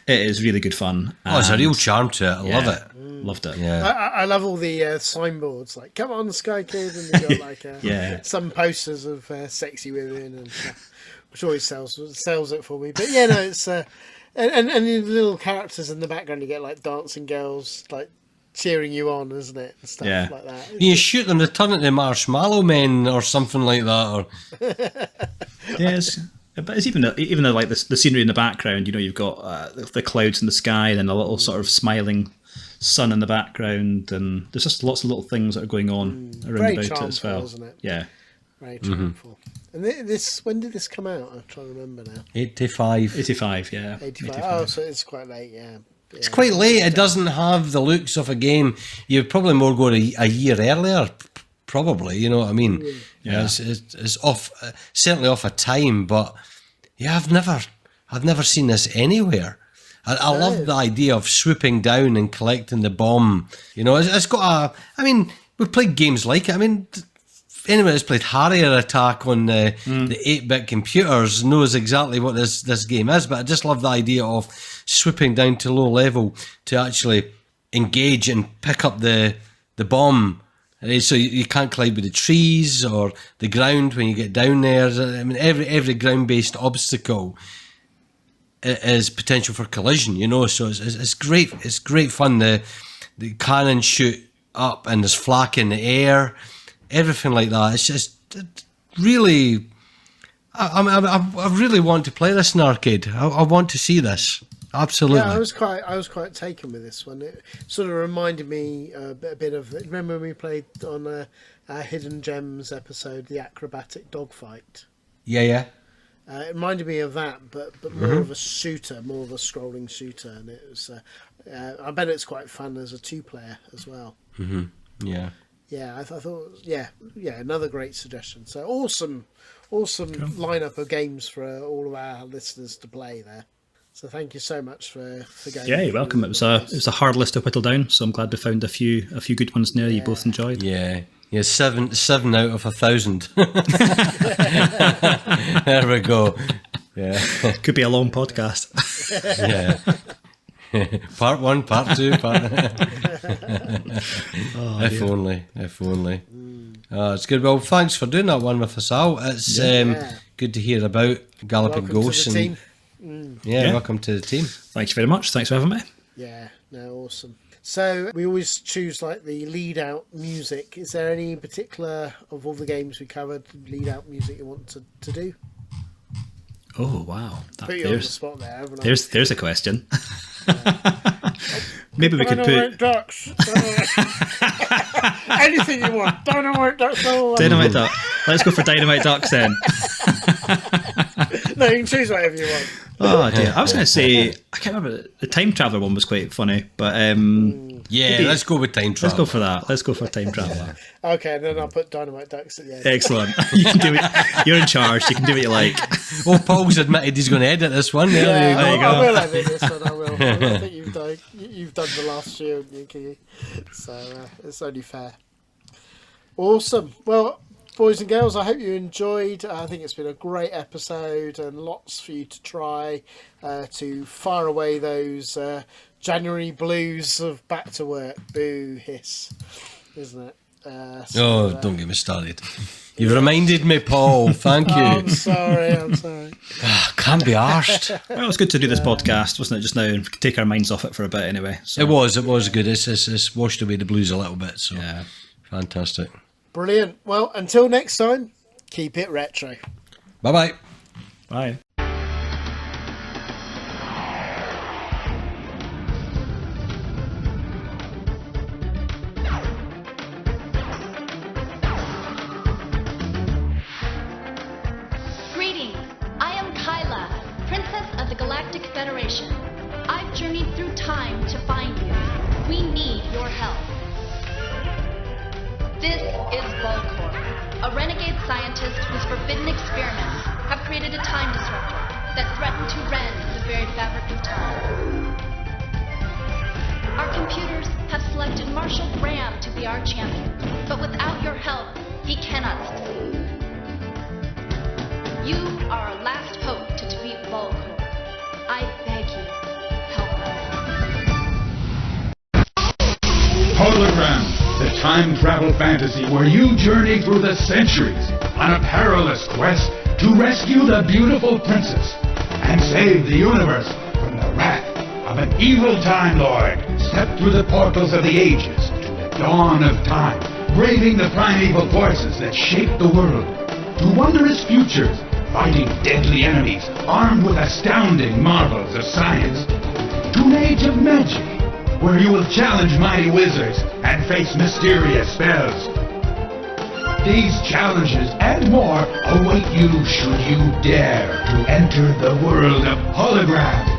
it is really good fun. There's a real charm to it. I love it. Loved it. Yeah. I love all the signboards, like "Come on, Sky Kid," and you got like some posters of sexy women, and which always sells it for me. But yeah, no, it's and the little characters in the background, you get like dancing girls, like cheering you on, isn't it? And stuff like that. You shoot them to turn into marshmallow men or something like that, or Yes. But it's even though like the scenery in the background, you've got the clouds in the sky and a little sort of smiling sun in the background, and there's just lots of little things that are going on around Very about it as well. isn't it? Yeah. Very charmful. And when did this come out? I'm trying to remember now. 85. 85, yeah. 85. Oh, so it's quite late, yeah. It's quite late. It doesn't have the looks of a game. You'd probably more go a year earlier, probably. You know what I mean? Yeah. It's off, certainly off a time. But yeah, I've never seen this anywhere. I love the idea of swooping down and collecting the bomb. It's got we've played games like it. I mean, anyone that's played Harrier Attack on the 8-bit computers knows exactly what this game is. But I just love the idea of swooping down to low level to actually engage and pick up the bomb. So you can't collide with the trees or the ground when you get down there. I mean, every ground-based obstacle is potential for collision, so it's great. It's great fun. The cannon shoot up and there's flak in the air, everything like that. It's just really. I really want to play this in arcade. I want to see this. Absolutely. Yeah, I was quite taken with this one. It sort of reminded me a bit of. Remember when we played on our Hidden Gems episode, the acrobatic dogfight? Yeah. It reminded me of that, but more of a shooter, more of a scrolling shooter, and it was. I bet it's quite fun as a 2-player as well. Yeah. Yeah, I thought. Yeah, another great suggestion. So awesome lineup of games for all of our listeners to play there. So thank you so much for going. Yeah, you're welcome. It was a hard list to whittle down, so I'm glad we found a few good ones there you both enjoyed. Yeah. 7 out of 1,000. There we go. Yeah. Could be a long podcast. Yeah. Part 1, part 2, If only. It's good. Well, thanks for doing that one with us, Al. It's good to hear about Galloping Ghost. Welcome to the team. Thank you very much. Thanks for having me. Yeah, no, awesome. So we always choose like the lead out music. Is there any particular of all the games we covered lead out music you want to do? Oh, wow. Put you on the spot there, haven't I? There's a question. Maybe we could Dynamite put... Dux. Anything you want. Dynamite Dux. Dynamite Dux. Let's go for Dynamite Dux then. No, you can choose whatever you want. Oh dear. I was going to say, I can't remember, the Time Traveller one was quite funny, but Yeah, let's go with Time Traveller. let's go for that. Let's go for Time Traveller. Okay, then I'll put Dynamite Dux at the end. Excellent. You can do it. You're in charge. You can do what you like. Well, Paul's admitted he's going to edit this one. There you go. you go. I will edit this one. I will. I think you've done the last year, haven't you, Kingy? So it's only fair. Awesome. Well, boys and girls, I hope you enjoyed. I think it's been a great episode and lots for you to try to fire away those January blues of back to work. Boo, hiss, isn't it? Don't get me started. You've reminded me, Paul. Thank you. I'm sorry. Can't be arsed. Well, it was good to do this podcast, wasn't it, just now? And we could take our minds off it for a bit anyway. So. It was good. It's washed away the blues a little bit. So Yeah. Fantastic. Brilliant. Well, until next time, keep it retro. Bye-bye. Bye. Greetings. I am Kyla, Princess of the Galactic Federation. I've journeyed through time to find you. We need your help. This is Volcor, a renegade scientist whose forbidden experiments have created a time disruptor that threatened to rend the very fabric of time. Our computers have selected Marshal Graham to be our champion, but without your help, he cannot succeed. You are our last hope to defeat Volcor. I beg you, help us. Hologram, the time travel fantasy where you journey through the centuries on a perilous quest to rescue the beautiful princess and save the universe from the wrath of an evil Time Lord. Step through the portals of the ages to the dawn of time, braving the primeval forces that shape the world, to wondrous futures, fighting deadly enemies, armed with astounding marvels of science, to an age of magic, where you will challenge mighty wizards and face mysterious spells. These challenges and more await you should you dare to enter the world of Hologram.